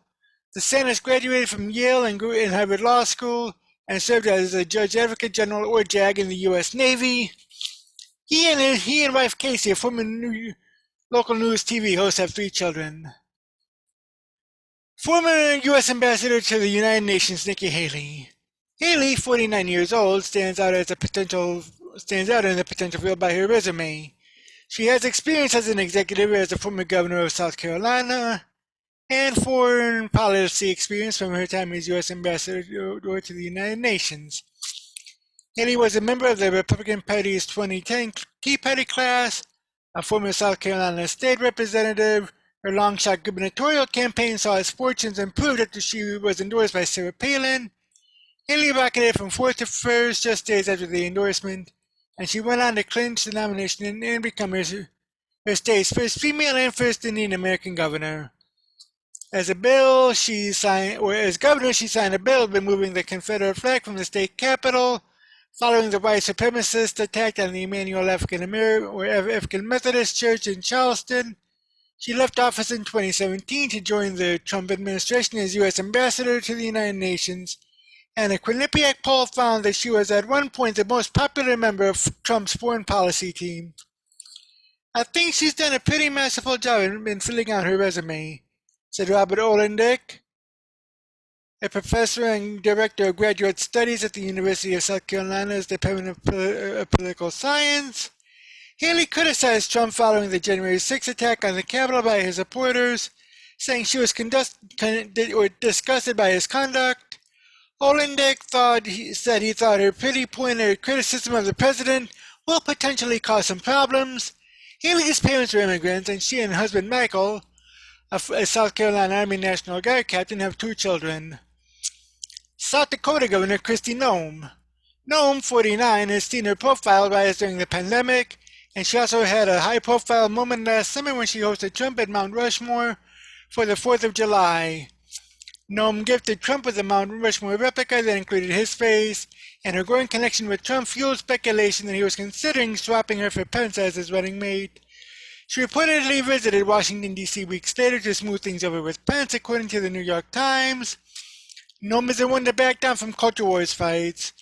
DeSantis graduated from Yale and Harvard Law School and served as a Judge Advocate General or JAG in the U.S. Navy. He and wife Casey, a former local news TV host, have 3 children. Former U.S. Ambassador to the United Nations Nikki Haley. Haley, 49 years old, stands out in the potential field by her resume. She has experience as an executive as a former governor of South Carolina, and foreign policy experience from her time as U.S. Ambassador to the United Nations. Haley was a member of the Republican Party's 2010 Tea Party class, a former South Carolina state representative. Her long-shot gubernatorial campaign saw its fortunes improve after she was endorsed by Sarah Palin. Haley rocketed from 4th to 1st just days after the endorsement, and she went on to clinch the nomination and become her state's first female and first Indian American governor. As governor, she signed a bill removing the Confederate flag from the state capitol, following the white supremacist attack on the Emmanuel African Methodist Church in Charleston. She left office in 2017 to join the Trump administration as U.S. Ambassador to the United Nations, and a Quinnipiac poll found that she was at one point the most popular member of Trump's foreign policy team. I think she's done a pretty masterful job in filling out her resume, said Robert Olendick, a professor and director of graduate studies at the University of South Carolina's Department of Political Science. Haley criticized Trump following the January 6th attack on the Capitol by his supporters, saying she was disgusted by his conduct. Olendick said he thought her pretty pointed criticism of the president will potentially cause some problems. Haley's parents were immigrants, and she and husband Michael, a South Carolina Army National Guard captain, have 2 children. South Dakota Governor Christie Noem. Noem, 49, has seen her profile rise during the pandemic, and she also had a high-profile moment last summer when she hosted Trump at Mount Rushmore for the 4th of July. Noem gifted Trump with a Mount Rushmore replica that included his face, and her growing connection with Trump fueled speculation that he was considering swapping her for Pence as his running mate. She reportedly visited Washington, D.C. weeks later to smooth things over with Pence, according to the New York Times. Noem isn't one to back down from culture wars fights.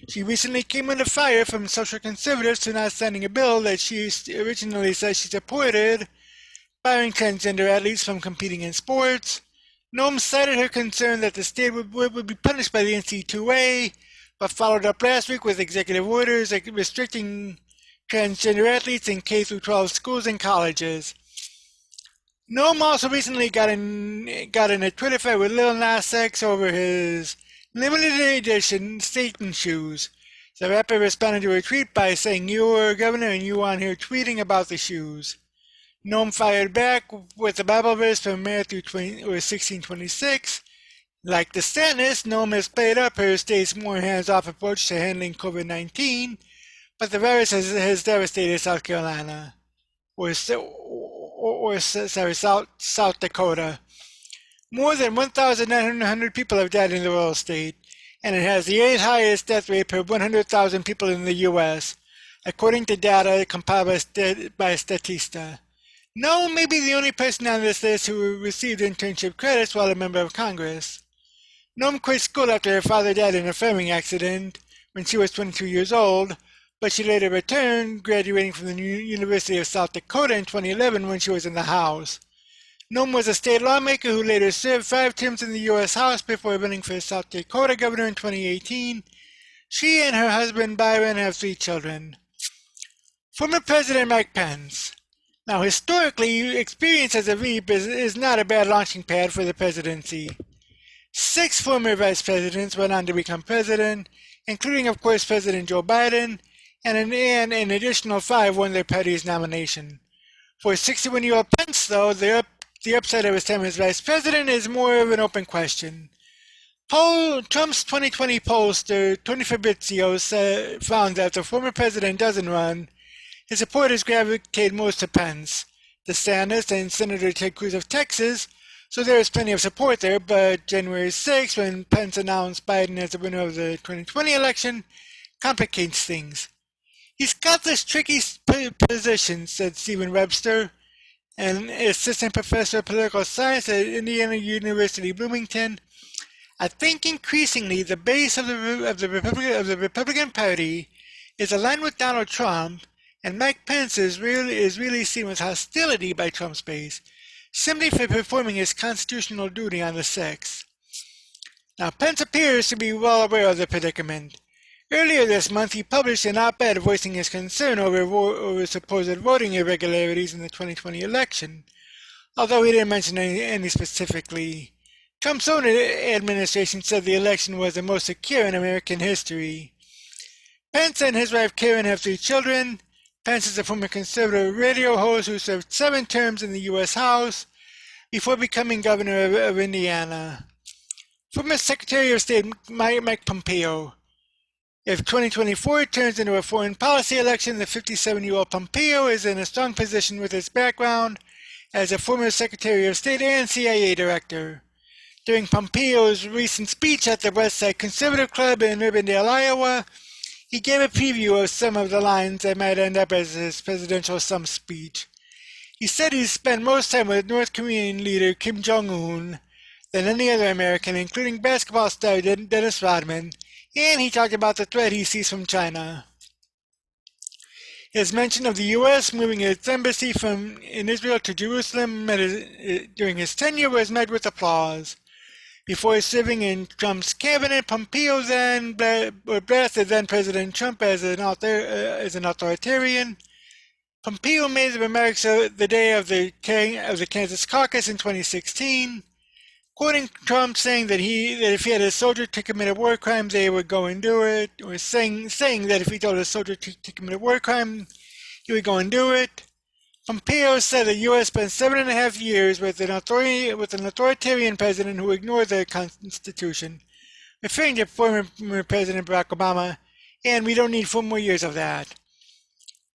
She recently came under fire from social conservatives for not signing a bill that she originally said she supported, barring transgender athletes from competing in sports. Noem cited her concern that the state would be punished by the NCAA, but followed up last week with executive orders restricting transgender athletes in K-12 schools and colleges. Noem also recently got in a Twitter fight with Lil Nas X over his limited edition Satan shoes. The rapper responded to her tweet by saying, "You're a governor and you on here tweeting about the shoes." Noem fired back with the Bible verse from Matthew 16:26. Like DeSantis, Noem has played up her state's more hands-off approach to handling COVID-19, but the virus has devastated South Carolina, South Dakota. More than 1,900 people have died in the royal state, and it has the 8th highest death rate per 100,000 people in the U.S., according to data compiled by Statista. Noem may be the only person on this list who received internship credits while a member of Congress. Noem quit school after her father died in a farming accident when she was 22 years old, but she later returned, graduating from the University of South Dakota in 2011 when she was in the House. Noem was a state lawmaker who later served 5 terms in the U.S. House before running for South Dakota governor in 2018. She and her husband Byron have 3 children. Former President Mike Pence. Now, historically, experience as a VP is not a bad launching pad for the presidency. 6 former vice presidents went on to become president, including, of course, President Joe Biden, and an additional 5 won their party's nomination. For 61-year-old Pence, though, the upside of his time as vice president is more of an open question. Trump's 2020 pollster, Tony Fabrizio, found that if the former president doesn't run, his supporters gravitate most to Pence, DeSantis, and Senator Ted Cruz of Texas, so there is plenty of support there. But January 6th, when Pence announced Biden as the winner of the 2020 election, complicates things. He's got this tricky position, said Stephen Webster, an assistant professor of political science at Indiana University Bloomington. I think increasingly the base of the Republican Party is aligned with Donald Trump, and Mike Pence is really seen with hostility by Trump's base, simply for performing his constitutional duty on the 6th. Now, Pence appears to be well aware of the predicament. Earlier this month, he published an op-ed voicing his concern over supposed voting irregularities in the 2020 election, although he didn't mention any specifically. Trump's own administration said the election was the most secure in American history. Pence and his wife Karen have 3 children. Pence is a former conservative radio host who served 7 terms in the U.S. House before becoming governor of Indiana. Former Secretary of State Mike Pompeo. If 2024 turns into a foreign policy election, the 57-year-old Pompeo is in a strong position with his background as a former Secretary of State and CIA director. During Pompeo's recent speech at the Westside Conservative Club in Urbandale, Iowa, he gave a preview of some of the lines that might end up as his presidential stump speech. He said he spent most time with North Korean leader Kim Jong-un than any other American, including basketball star Dennis Rodman, and he talked about the threat he sees from China. His mention of the U.S. moving its embassy in Israel to Jerusalem during his tenure was met with applause. Before serving in Trump's cabinet, Pompeo then blasted then-President Trump as an authoritarian. Pompeo made the remarks the day of the Kansas caucus in 2016, quoting Trump saying that if he had a soldier to commit a war crime, they would go and do it, or saying that if he told a soldier to commit a war crime, he would go and do it. Pompeo said the U.S. spent 7.5 years with an authoritarian president who ignored the Constitution, referring to former President Barack Obama, and we don't need 4 more years of that.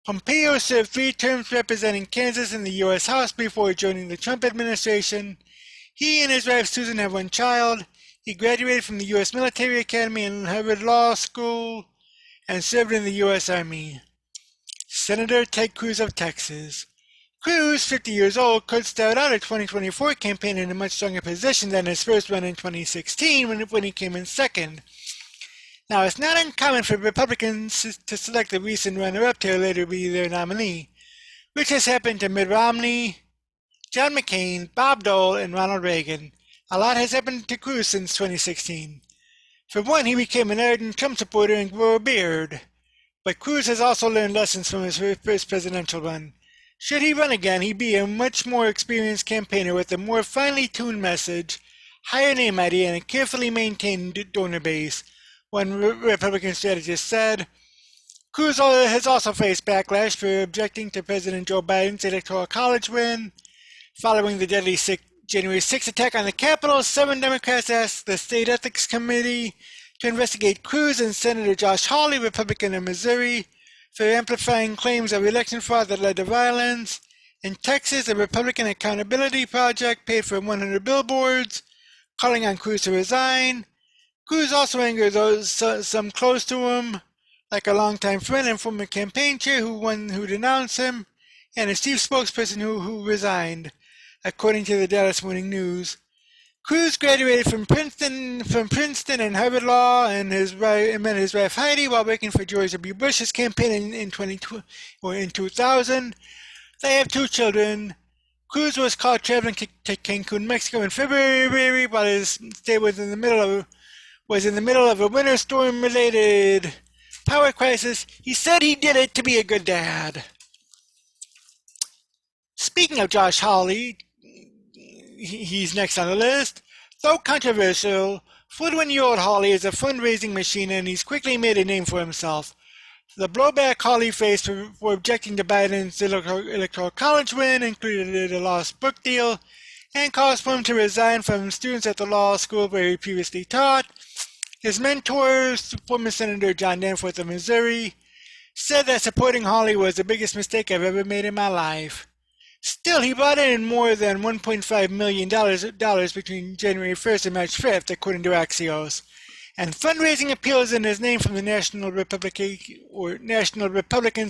Pompeo served 3 terms representing Kansas in the U.S. House before joining the Trump administration. He and his wife Susan have 1 child. He graduated from the U.S. Military Academy and Harvard Law School and served in the U.S. Army. Senator Ted Cruz of Texas. Cruz, 50 years old, could start out a 2024 campaign in a much stronger position than his first run in 2016 when he came in second. Now, it's not uncommon for Republicans to select a recent runner-up to later be their nominee, which has happened to Mitt Romney, John McCain, Bob Dole, and Ronald Reagan. A lot has happened to Cruz since 2016. For one, he became an ardent Trump supporter and grew a beard. But Cruz has also learned lessons from his first presidential run. Should he run again, he'd be a much more experienced campaigner with a more finely tuned message, higher name ID, and a carefully maintained donor base, one Republican strategist said. Cruz has also faced backlash for objecting to President Joe Biden's Electoral College win. Following the deadly January 6th attack on the Capitol, 7 Democrats asked the State Ethics Committee to investigate Cruz and Senator Josh Hawley, Republican of Missouri, for amplifying claims of election fraud that led to violence. In Texas, the Republican Accountability Project paid for 100 billboards, calling on Cruz to resign. Cruz also angered some close to him, like a longtime friend and former campaign chair who denounced him, and his chief spokesperson who resigned, according to the Dallas Morning News. Cruz graduated from Princeton and Harvard Law, and met his wife Heidi while working for George W. Bush's campaign in 2000. They have 2 children. Cruz was caught traveling to Cancun, Mexico in February while his state was in the middle of a winter storm-related power crisis. He said he did it to be a good dad. Speaking of Josh Hawley, he's next on the list. Though controversial, 41-year-old Hawley is a fundraising machine and he's quickly made a name for himself. The blowback Hawley faced for objecting to Biden's electoral college win included a lost book deal and caused him to resign from students at the law school where he previously taught. His mentor, former Senator John Danforth of Missouri, said that supporting Hawley was the biggest mistake I've ever made in my life. Still, he brought in more than $1.5 million between January 1st and March 5th, according to Axios. And fundraising appeals in his name from the National Republican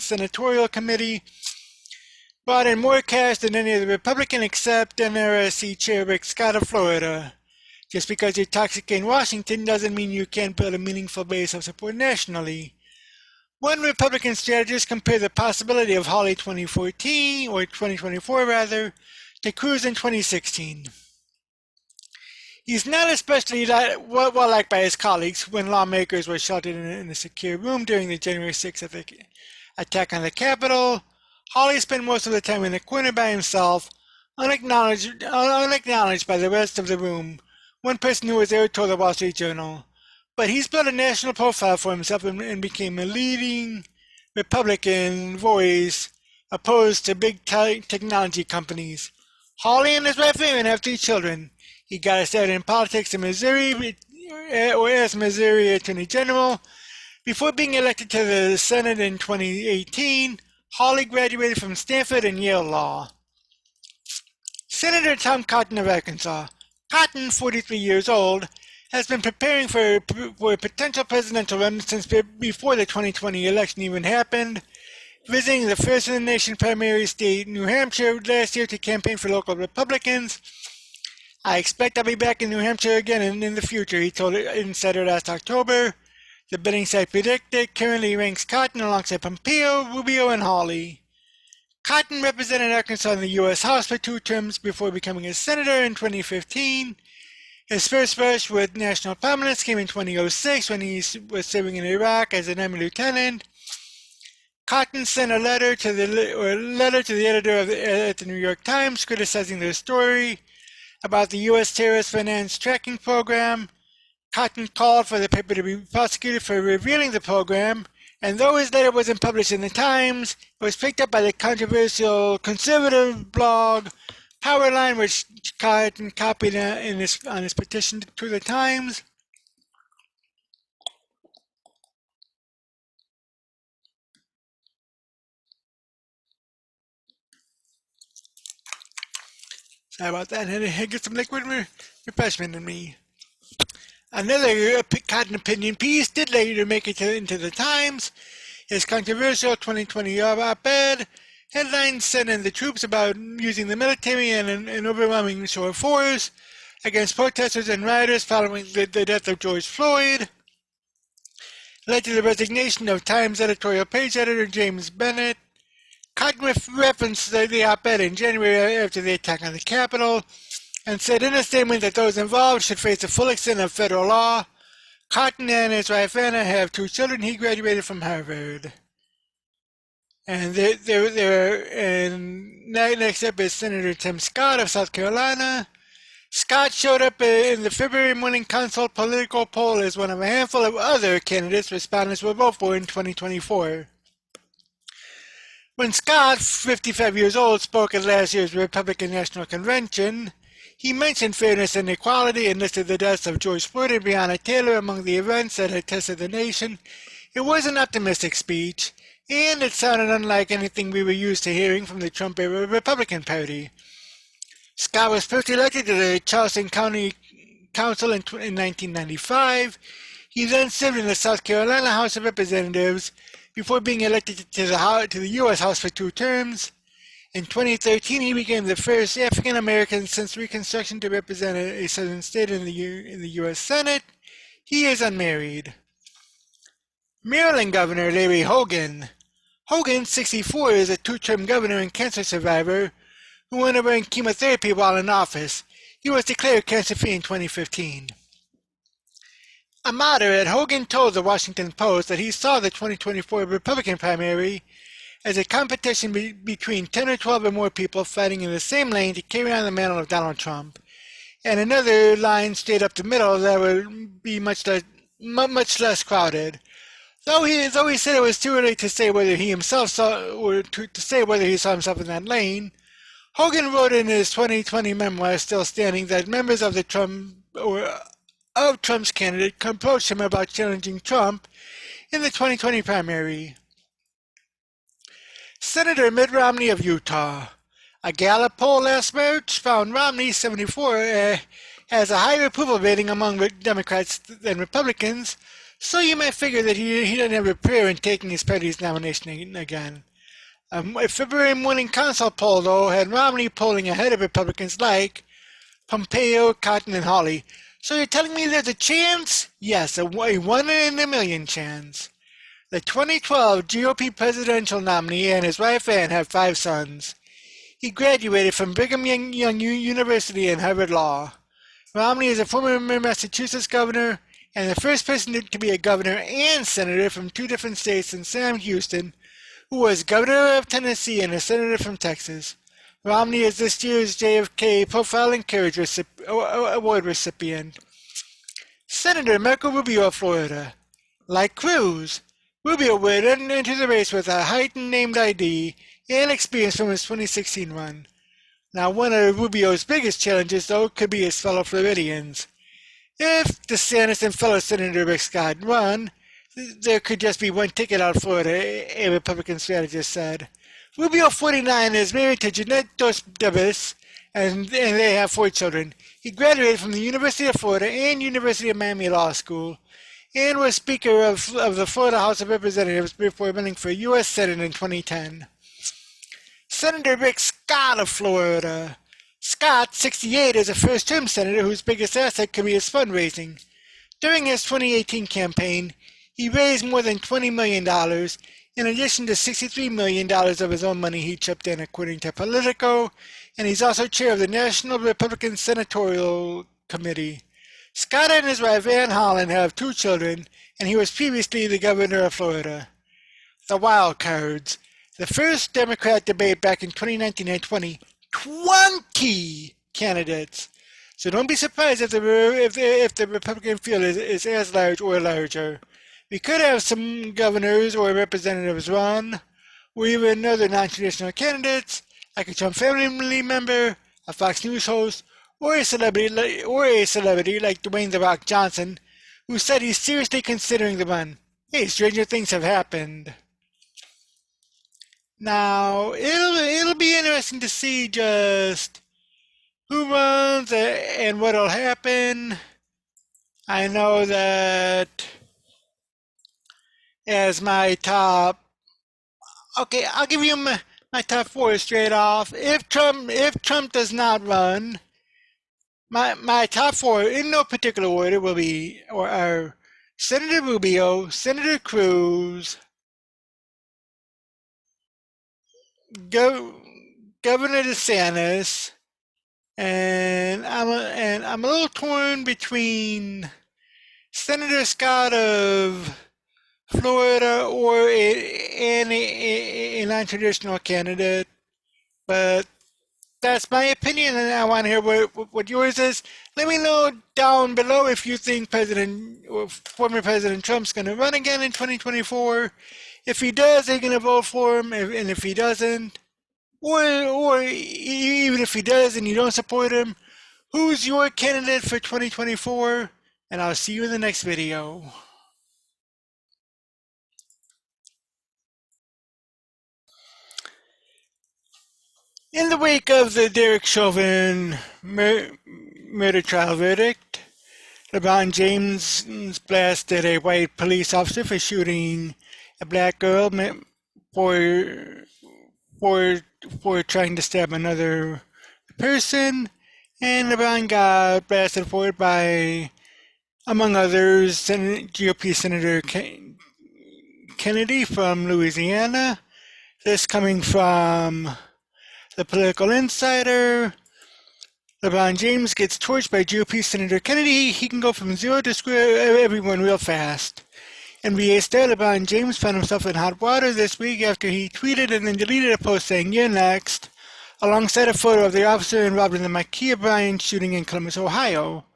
Senatorial Committee brought in more cash than any other Republican except NRSC Chair Rick Scott of Florida. Just because you're toxic in Washington doesn't mean you can't build a meaningful base of support nationally. One Republican strategist compared the possibility of Hawley 2014, or 2024 rather, to Cruz in 2016. He's not especially well liked by his colleagues when lawmakers were sheltered in a secure room during the January 6th attack on the Capitol. Hawley spent most of the time in a corner by himself, unacknowledged by the rest of the room. One person who was there told the Wall Street Journal. But he's built a national profile for himself and became a leading Republican voice opposed to big technology companies. Hawley and his wife Erin have 3 children. He got started in politics in Missouri, or as Missouri Attorney General. Before being elected to the Senate in 2018, Hawley graduated from Stanford and Yale Law. Senator Tom Cotton of Arkansas. Cotton, 43 years old, has been preparing for a potential presidential run since before the 2020 election even happened, visiting the first-in-the-nation primary state, New Hampshire, last year to campaign for local Republicans. I expect I'll be back in New Hampshire again in the future, he told Insider last October. The betting site predicted currently ranks Cotton alongside Pompeo, Rubio, and Hawley. Cotton represented Arkansas in the U.S. House for 2 terms before becoming a senator in 2015. His first brush with national prominence came in 2006 when he was serving in Iraq as an Army lieutenant. Cotton sent a letter to the editor at the New York Times criticizing their story about the U.S. terrorist finance tracking program. Cotton called for the paper to be prosecuted for revealing the program, and though his letter wasn't published in the Times, it was picked up by the controversial conservative blog Powerline, which Cotton copied on his petition to the Times. Sorry about that. I had to get some liquid refreshment in me. Another Cotton opinion piece did later make it into the Times. His controversial 2020 op-ed headlines sent in the troops about using the military and an overwhelming show of force against protesters and rioters following the death of George Floyd. Led to the resignation of Times editorial page editor James Bennett. Cotton referenced the op-ed in January after the attack on the Capitol and said in a statement that those involved should face the full extent of federal law. Cotton and his wife Anna have 2 children. He graduated from Harvard. And next up is Senator Tim Scott of South Carolina. Scott showed up in the February Morning Consult political poll as one of a handful of other candidates respondents will vote for in 2024. When Scott, 55 years old, spoke at last year's Republican National Convention, he mentioned fairness and equality and listed the deaths of George Floyd and Breonna Taylor among the events that had tested the nation. It was an optimistic speech, and it sounded unlike anything we were used to hearing from the Trump-era Republican Party. Scott was first elected to the Charleston County Council in 1995. He then served in the South Carolina House of Representatives before being elected to the U.S. House for 2 terms. In 2013, he became the first African American since Reconstruction to represent a southern state in the U.S. Senate. He is unmarried. Maryland Governor Larry Hogan. Hogan, 64, is a 2-term governor and cancer survivor who underwent chemotherapy while in office. He was declared cancer-free in 2015. A moderate, Hogan told the Washington Post that he saw the 2024 Republican primary as a competition between 10 or 12 or more people fighting in the same lane to carry on the mantle of Donald Trump, and another line straight up the middle that would be much less crowded. Though he said it was too early to say whether he himself saw or to say whether he saw himself in that lane, Hogan wrote in his 2020 memoir, Still Standing, that members of Trump's candidate approached him about challenging Trump in the 2020 primary. Senator Mitt Romney of Utah. A Gallup poll last March found Romney, 74, has a higher approval rating among Democrats than Republicans, so you might figure that he doesn't have a prayer in taking his party's nomination again. A February morning consult poll, though, had Romney polling ahead of Republicans like Pompeo, Cotton, and Hawley. So you're telling me there's a chance? Yes, a 1 in a million chance. The 2012 GOP presidential nominee and his wife Ann have 5 sons. He graduated from Brigham Young University and Harvard Law. Romney is a former Massachusetts governor and the first person to be a governor and senator from 2 different states since Sam Houston, who was governor of Tennessee and a senator from Texas. Romney is this year's JFK Profile and Courage Award recipient. Senator Marco Rubio of Florida. Like Cruz, Rubio would enter the race with a heightened named ID and experience from his 2016 run. Now, one of Rubio's biggest challenges, though, could be his fellow Floridians. If DeSantis and fellow Senator Rick Scott run, there could just be one ticket out of Florida, a Republican strategist said. Rubio, 49, is married to Jeanette Dos Debus, and they have 4 children. He graduated from the University of Florida and University of Miami Law School, and was Speaker of the Florida House of Representatives before running for U.S. Senate in 2010. Senator Rick Scott of Florida. Scott, 68, is a first-term senator whose biggest asset could be his fundraising. During his 2018 campaign, he raised more than $20 million, in addition to $63 million of his own money he chipped in, according to Politico, and he's also chair of the National Republican Senatorial Committee. Scott and his wife Ann Holland have 2 children, and he was previously the governor of Florida. The wild cards. The first Democrat debate back in 2019 had 20 candidates. So don't be surprised if the Republican field is as large or larger. We could have some governors or representatives run, or even other non-traditional candidates, like a Trump family member, a Fox News host, or a celebrity like Dwayne "The Rock" Johnson, who said he's seriously considering the run. Hey, stranger things have happened. Now, it'll be interesting to see just who runs and what'll happen. I know that as my top, okay, I'll give you my top 4 straight off. If Trump does not run, my top 4 in no particular order will be are Senator Rubio, Senator Cruz, Governor DeSantis, and I'm a little torn between Senator Scott of Florida or a non-traditional candidate, but that's my opinion, and I want to hear what yours is. Let me know down below if you think former President Trump's going to run again in 2024. If he does, are you going to vote for him? And if he doesn't, or even if he does and you don't support him, who's your candidate for 2024? And I'll see you in the next video. In the wake of the Derek Chauvin murder trial verdict, LeBron James blasted a white police officer for shooting a black girl for trying to stab another person, and LeBron got blasted for it by, among others, GOP Senator Kennedy from Louisiana. This coming from the Political Insider. LeBron James gets torched by GOP Senator Kennedy. He can go from 0 to square everyone real fast. NBA star LeBron James found himself in hot water this week after he tweeted and then deleted a post saying, "You're next," alongside a photo of the officer involved in the Ma'Khia Bryant shooting in Columbus, Ohio.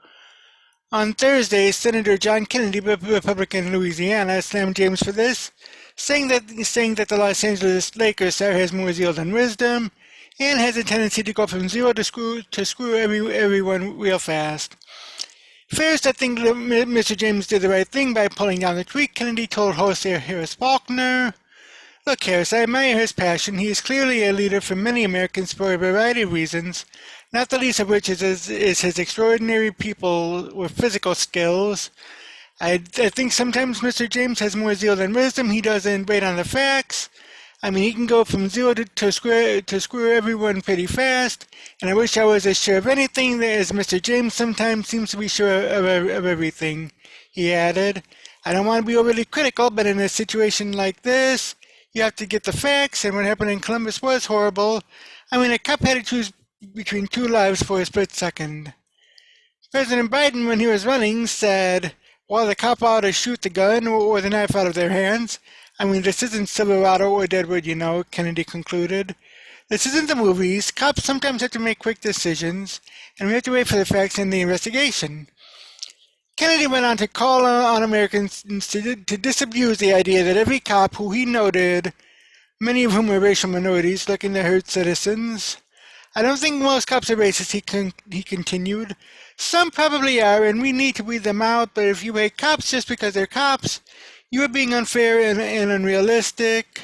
On Thursday, Senator John Kennedy, Republican in Louisiana, slammed James for this, saying that the Los Angeles Lakers star has more zeal than wisdom and has a tendency to go from zero to screw everyone real fast. First, I think Mr. James did the right thing by pulling down the tweet, Kennedy told host Harris Faulkner. Look, Harris, I admire his passion. He is clearly a leader for many Americans for a variety of reasons, not the least of which is his extraordinary people with physical skills. I think sometimes Mr. James has more zeal than wisdom. He doesn't wait on the facts. I mean, he can go from zero to screw everyone pretty fast, and I wish I was as sure of anything as Mr. James sometimes seems to be sure of everything, he added. I don't want to be overly critical, but in a situation like this, you have to get the facts, and what happened in Columbus was horrible. I mean, a cop had to choose between two lives for a split second. President Biden, when he was running, said, well, the cop ought to shoot the gun or the knife out of their hands. I mean, this isn't Silverado or Deadwood, you know, Kennedy concluded. This isn't the movies. Cops sometimes have to make quick decisions, and we have to wait for the facts in the investigation. Kennedy went on to call on Americans to disabuse the idea that every cop who he noted, many of whom were racial minorities, looking to hurt citizens. I don't think most cops are racist, he continued. Some probably are, and we need to weed them out, but if you hate cops just because they're cops, you are being unfair and unrealistic.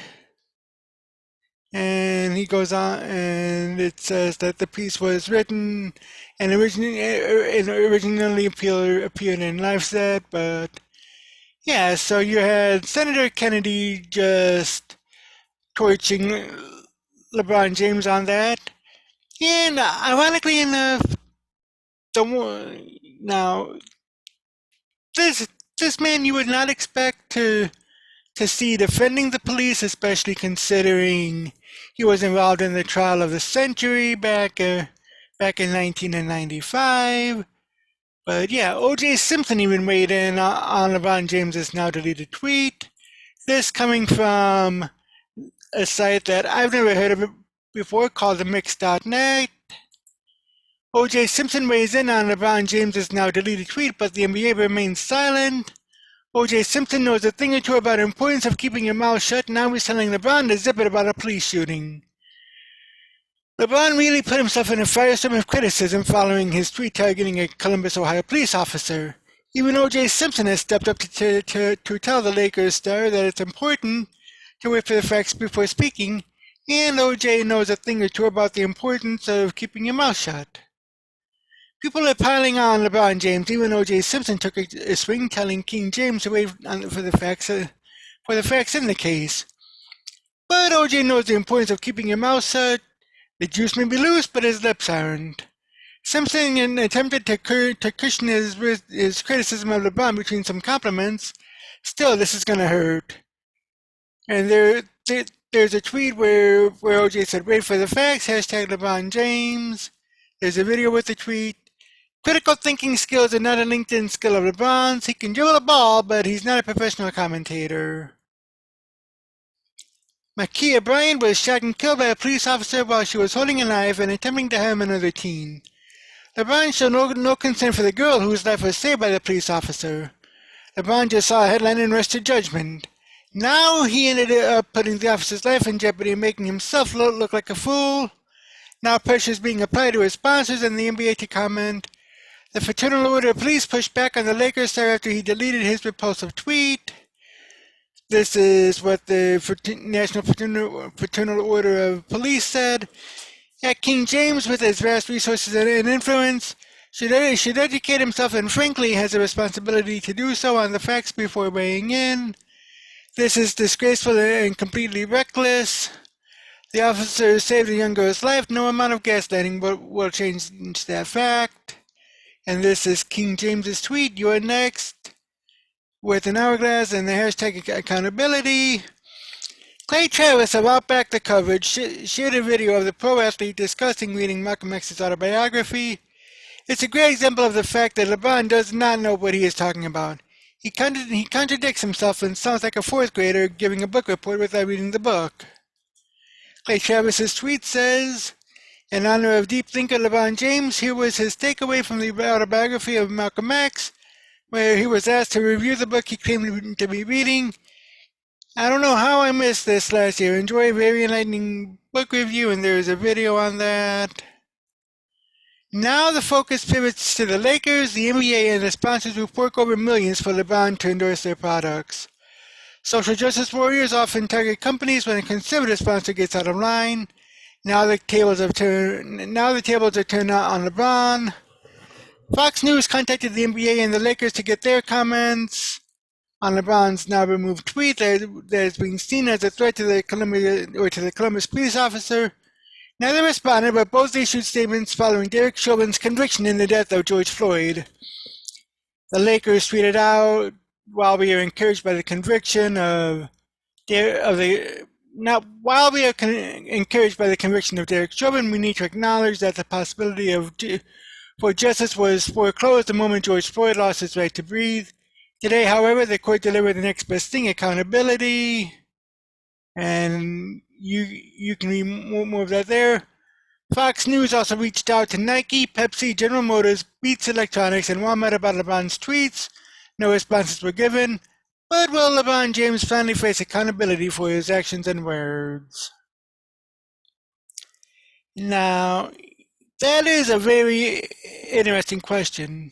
And he goes on, and it says that the piece was written and originally appeared in LifeSet, but yeah, so you had Senator Kennedy just torching LeBron James on that. And ironically enough, now this man you would not expect to see defending the police, especially considering he was involved in the trial of the century back in 1995. But yeah, O.J. Simpson even weighed in on LeBron James's now deleted tweet. This coming from a site that I've never heard of before called themix.net. O.J. Simpson weighs in on LeBron James's now deleted tweet, but the NBA remains silent. O.J. Simpson knows a thing or two about the importance of keeping your mouth shut. Now he's telling LeBron to zip it about a police shooting. LeBron really put himself in a firestorm of criticism following his tweet targeting a Columbus, Ohio police officer. Even O.J. Simpson has stepped up to tell the Lakers star that it's important to wait for the facts before speaking, and O.J. knows a thing or two about the importance of keeping your mouth shut. People are piling on LeBron James. Even O.J. Simpson took a swing, telling King James to wait for the facts in the case. But O.J. knows the importance of keeping your mouth shut. The juice may be loose, but his lips aren't. Simpson attempted to cushion his criticism of LeBron between some compliments. Still, this is going to hurt. And there's a tweet where O.J. said, wait for the facts, hashtag LeBron James. There's a video with the tweet. Critical thinking skills are not a LinkedIn skill of LeBron's. He can dribble a ball, but he's not a professional commentator. Ma'Khia Bryant was shot and killed by a police officer while she was holding a knife and attempting to harm another teen. LeBron showed no concern for the girl whose life was saved by the police officer. LeBron just saw a headline and rushed to judgment. Now he ended up putting the officer's life in jeopardy and making himself look like a fool. Now pressure is being applied to his sponsors and the NBA to comment. The Fraternal Order of Police pushed back on the Lakers star after he deleted his repulsive tweet. This is what the National Fraternal Order of Police said. At King James, with his vast resources and influence, should educate himself and frankly has a responsibility to do so on the facts before weighing in. This is disgraceful and completely reckless. The officer saved a young girl's life. No amount of gaslighting will change that fact. And this is King James's tweet. You are next. With an hourglass and the hashtag accountability. Clay Travis of Outback the Coverage shared a video of the pro athlete discussing reading Malcolm X's autobiography. It's a great example of the fact that LeBron does not know what he is talking about. He contradicts himself and sounds like a fourth grader giving a book report without reading the book. Clay Travis's tweet says, in honor of deep thinker LeBron James, here was his takeaway from the autobiography of Malcolm X. where he was asked to review the book he claimed to be reading. I don't know how I missed this last year. Enjoy a very enlightening book review, and there's a video on that. Now the focus pivots to the Lakers, the NBA, and the sponsors who fork over millions for LeBron to endorse their products. Social justice warriors often target companies when a conservative sponsor gets out of line. Now the tables are turned on LeBron. Fox News contacted the NBA and the Lakers to get their comments on LeBron's now removed tweet that is being seen as a threat to the Columbus police officer. Neither responded, but both issued statements following Derek Chauvin's conviction in the death of George Floyd. The Lakers tweeted out, "While we are encouraged by the conviction encouraged by the conviction of Derek Chauvin, we need to acknowledge that the possibility for justice was foreclosed the moment George Floyd lost his right to breathe. Today, however, the court delivered the next best thing: accountability." And you can read more of that there. Fox News also reached out to Nike, Pepsi, General Motors, Beats Electronics, and Walmart about LeBron's tweets. No responses were given. But will LeBron James finally face accountability for his actions and words? Now, that is a very interesting question.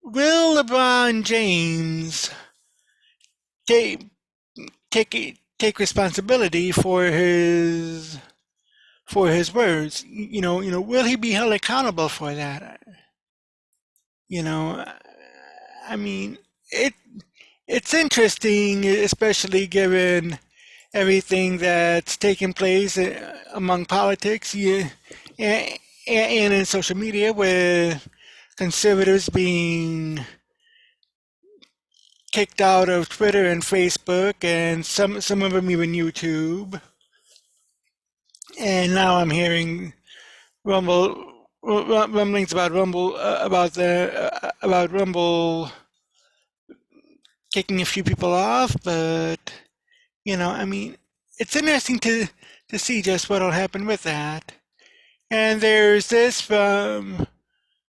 Will LeBron James take responsibility for his words? Will he be held accountable for that? I mean, it's interesting, especially given everything that's taken place among politics and in social media, with conservatives being kicked out of Twitter and Facebook, and some of them even YouTube. And now I'm hearing rumblings about Rumble kicking a few people off. But it's interesting to see just what'll happen with that. And there's this from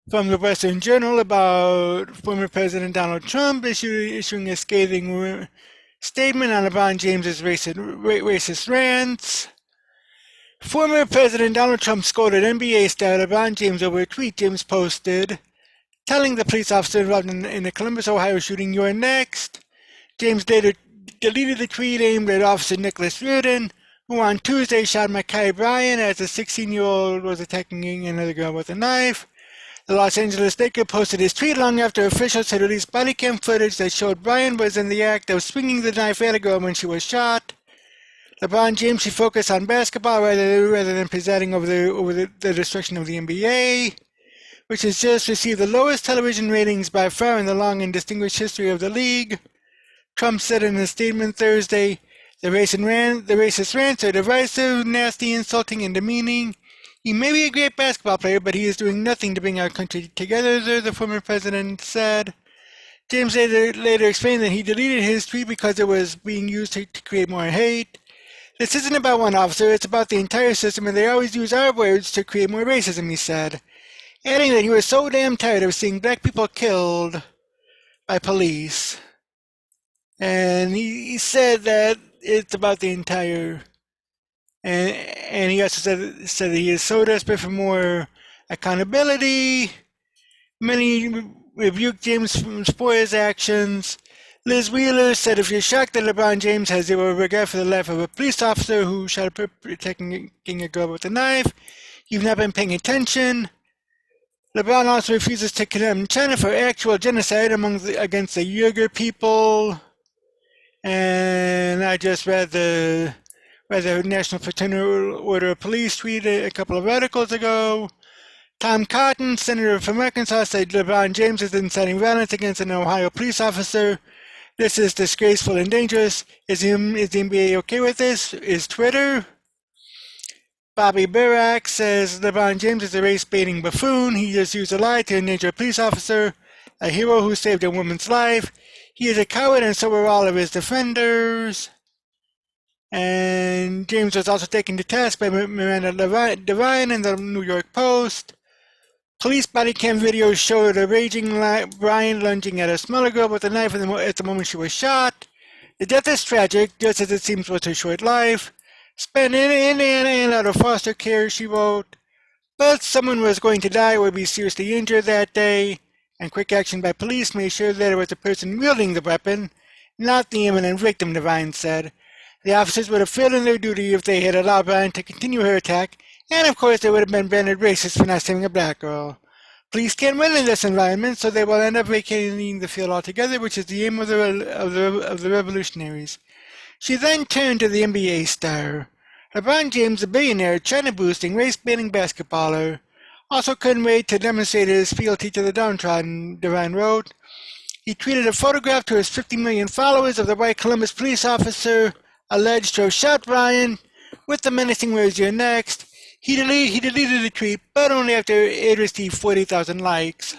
the Western Journal about former President Donald Trump issuing a scathing statement on LeBron James's racist rants. Former President Donald Trump scolded NBA star LeBron James over a tweet James posted, telling the police officer involved in the Columbus, Ohio shooting, "You're next." James later deleted the tweet aimed at Officer Nicholas Reardon, who on Tuesday shot Ma'Khia Bryan as a 16-year-old was attacking another girl with a knife. The Los Angeles Lakers posted his tweet long after officials had released body cam footage that showed Bryan was in the act of swinging the knife at a girl when she was shot. LeBron James should focus on basketball rather than presiding over the destruction of the NBA, which has just received the lowest television ratings by far in the long and distinguished history of the league. Trump said in a statement Thursday, the racist rants are divisive, nasty, insulting, and demeaning. He may be a great basketball player, but he is doing nothing to bring our country together, the former president said. James later explained that he deleted his tweet because it was being used to create more hate. "This isn't about one officer, it's about the entire system, and they always use our words to create more racism," he said, adding that he was so damn tired of seeing black people killed by police. And he said that it's about the entire, and he also said that he is so desperate for more accountability. Many rebuked James for his actions. Liz Wheeler said, "If you're shocked that LeBron James has zero regard for the life of a police officer who shot protecting a girl with a knife, you've not been paying attention." LeBron also refuses to condemn China for actual genocide against the Uyghur people. And I just read the National Fraternal Order of Police tweet a couple of articles ago. Tom Cotton, senator from Arkansas, said LeBron James is inciting violence against an Ohio police officer. "This is disgraceful and dangerous. Is the NBA okay with this? Is Twitter?" Bobby Burack says LeBron James is a race-baiting buffoon. He just used a lie to endanger a police officer, a hero who saved a woman's life. He is a coward, and so are all of his defenders. And James was also taken to task by Miranda Devine in the New York Post Police body cam videos showed a raging Brian lunging at a smaller girl with a knife at the moment she was shot. The death is tragic, just as it seems was her short life. Spent in Indiana and out of foster care, she wrote. But someone was going to die or be seriously injured that day, and quick action by police made sure that it was the person wielding the weapon, not the imminent victim, Devine said. The officers would have failed in their duty if they had allowed Brian to continue her attack, and of course they would have been branded racist for not saving a black girl. Police can't win in this environment, so they will end up vacating the field altogether, which is the aim of the revolutionaries. She then turned to the NBA star. LeBron James, a billionaire, China-boosting, race-baiting basketballer, also couldn't wait to demonstrate his fealty to the downtrodden, Devine wrote. He tweeted a photograph to his 50 million followers of the white Columbus police officer alleged to have shot Brian, with the menacing words, "You're next." He deleted the tweet, but only after it received 40,000 likes.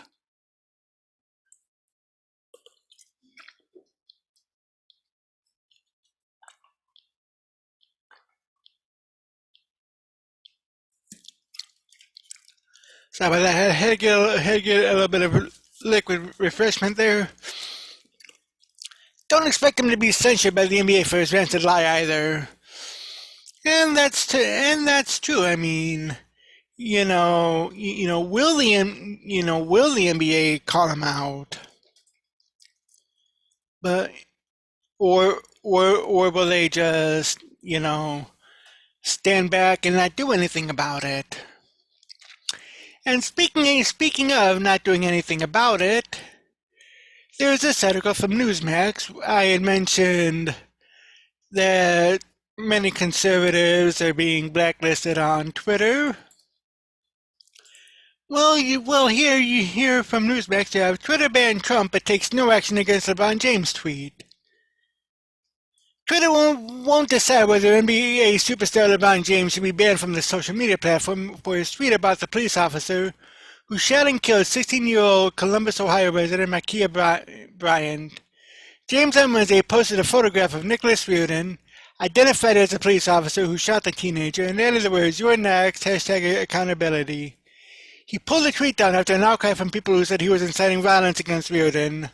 Sorry about that. I had to get a little bit of liquid refreshment there. Don't expect him to be censured by the NBA for his rancid lie either. And that's true. I mean, will the NBA call him out? But or will they just, stand back and not do anything about it? And speaking of not doing anything about it, there's this article from Newsmax. I had mentioned that many conservatives are being blacklisted on Twitter. Here you hear from Newsmax. You have Twitter banned Trump but takes no action against LeBron James tweet. Twitter won't decide whether NBA superstar LeBron James should be banned from the social media platform for his tweet about the police officer who shot and killed 16-year-old Columbus, Ohio resident Ma'Khia Bryant. James on Wednesday posted a photograph of Nicholas Reardon, identified as the police officer who shot the teenager, and added the words, "You're next, #accountability." He pulled the tweet down after an outcry from people who said he was inciting violence against Reardon.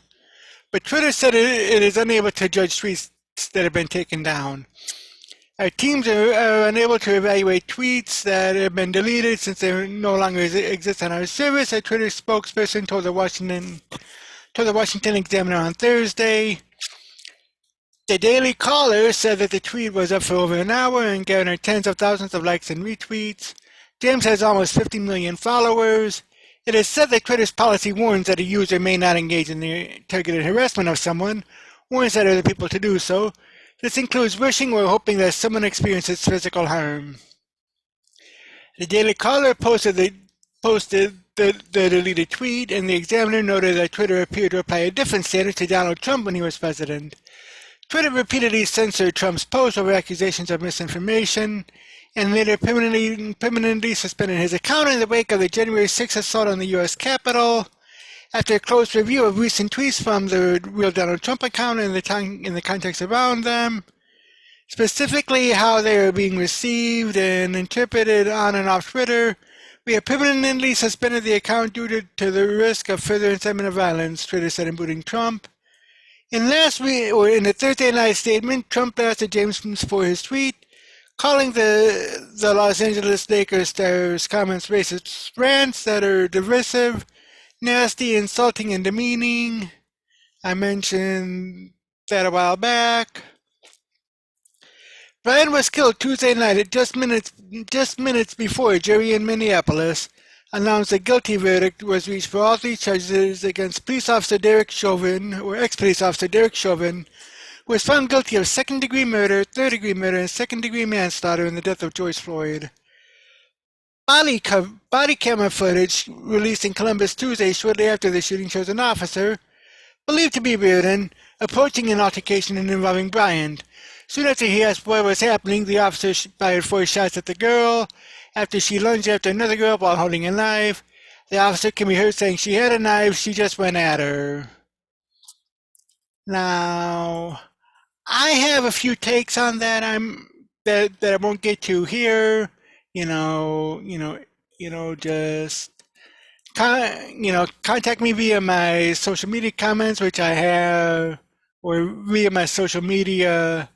But Twitter said it is unable to judge tweets that have been taken down. Our teams are unable to evaluate tweets that have been deleted since they no longer exist on our service, a Twitter spokesperson told the Washington Examiner on Thursday. The Daily Caller said that the tweet was up for over an hour and garnered tens of thousands of likes and retweets. James has almost 50 million followers. It is said that Twitter's policy warns that a user may not engage in the targeted harassment of someone, warns that other people to do so. This includes wishing or hoping that someone experiences physical harm. The Daily Caller posted the deleted tweet, and the Examiner noted that Twitter appeared to apply a different standard to Donald Trump when he was president. Twitter repeatedly censored Trump's post over accusations of misinformation, and later permanently suspended his account in the wake of the January 6th assault on the U.S. Capitol. After a close review of recent tweets from the real Donald Trump account in the context around them, specifically how they are being received and interpreted on and off Twitter, we have permanently suspended the account due to the risk of further incitement of violence, Twitter said, including Trump. In the Thursday night statement, Trump blasted James for his tweet, calling the Los Angeles Lakers star's comments racist rants that are derisive, nasty, insulting, and demeaning. I mentioned that a while back. Brian was killed Tuesday night at just minutes before a jury in Minneapolis announced a guilty verdict was reached for all three charges against police officer Derek Chauvin, or ex-police officer Derek Chauvin, who was found guilty of second-degree murder, third-degree murder, and second-degree manslaughter in the death of George Floyd. Body camera footage released in Columbus Tuesday shortly after the shooting shows an officer, believed to be Reardon, approaching an altercation involving Bryant. Soon after he asked what was happening, the officer fired 4 shots at the girl after she lunged after another girl while holding a knife. The officer can be heard saying she had a knife, she just went at her. Now, I have a few takes on that that I won't get to here. Just contact me via my social media comments, which I have, or via my social media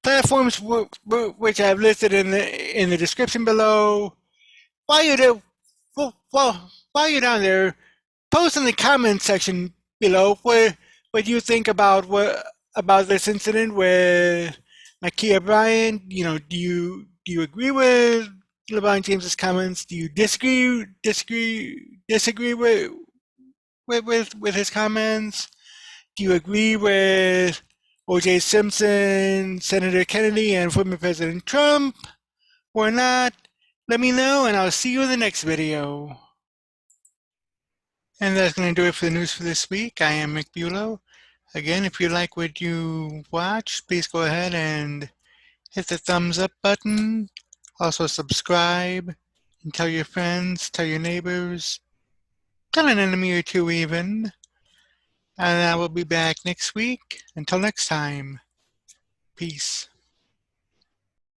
platforms, which I've listed in the description below. While you're there, while you're down there, post in the comment section below what you think about this incident with Nakia Bryant. Do you agree with LeBron James's comments? Do you disagree with his comments? Do you agree with O.J. Simpson, Senator Kennedy, and former President Trump, or not? Let me know, and I'll see you in the next video. And that's going to do it for the news for this week. I am Mick Bulow. Again, if you like what you watch, please go ahead and hit the thumbs up button. Also subscribe and tell your friends, tell your neighbors, tell an enemy or two even. And I will be back next week. Until next time, peace.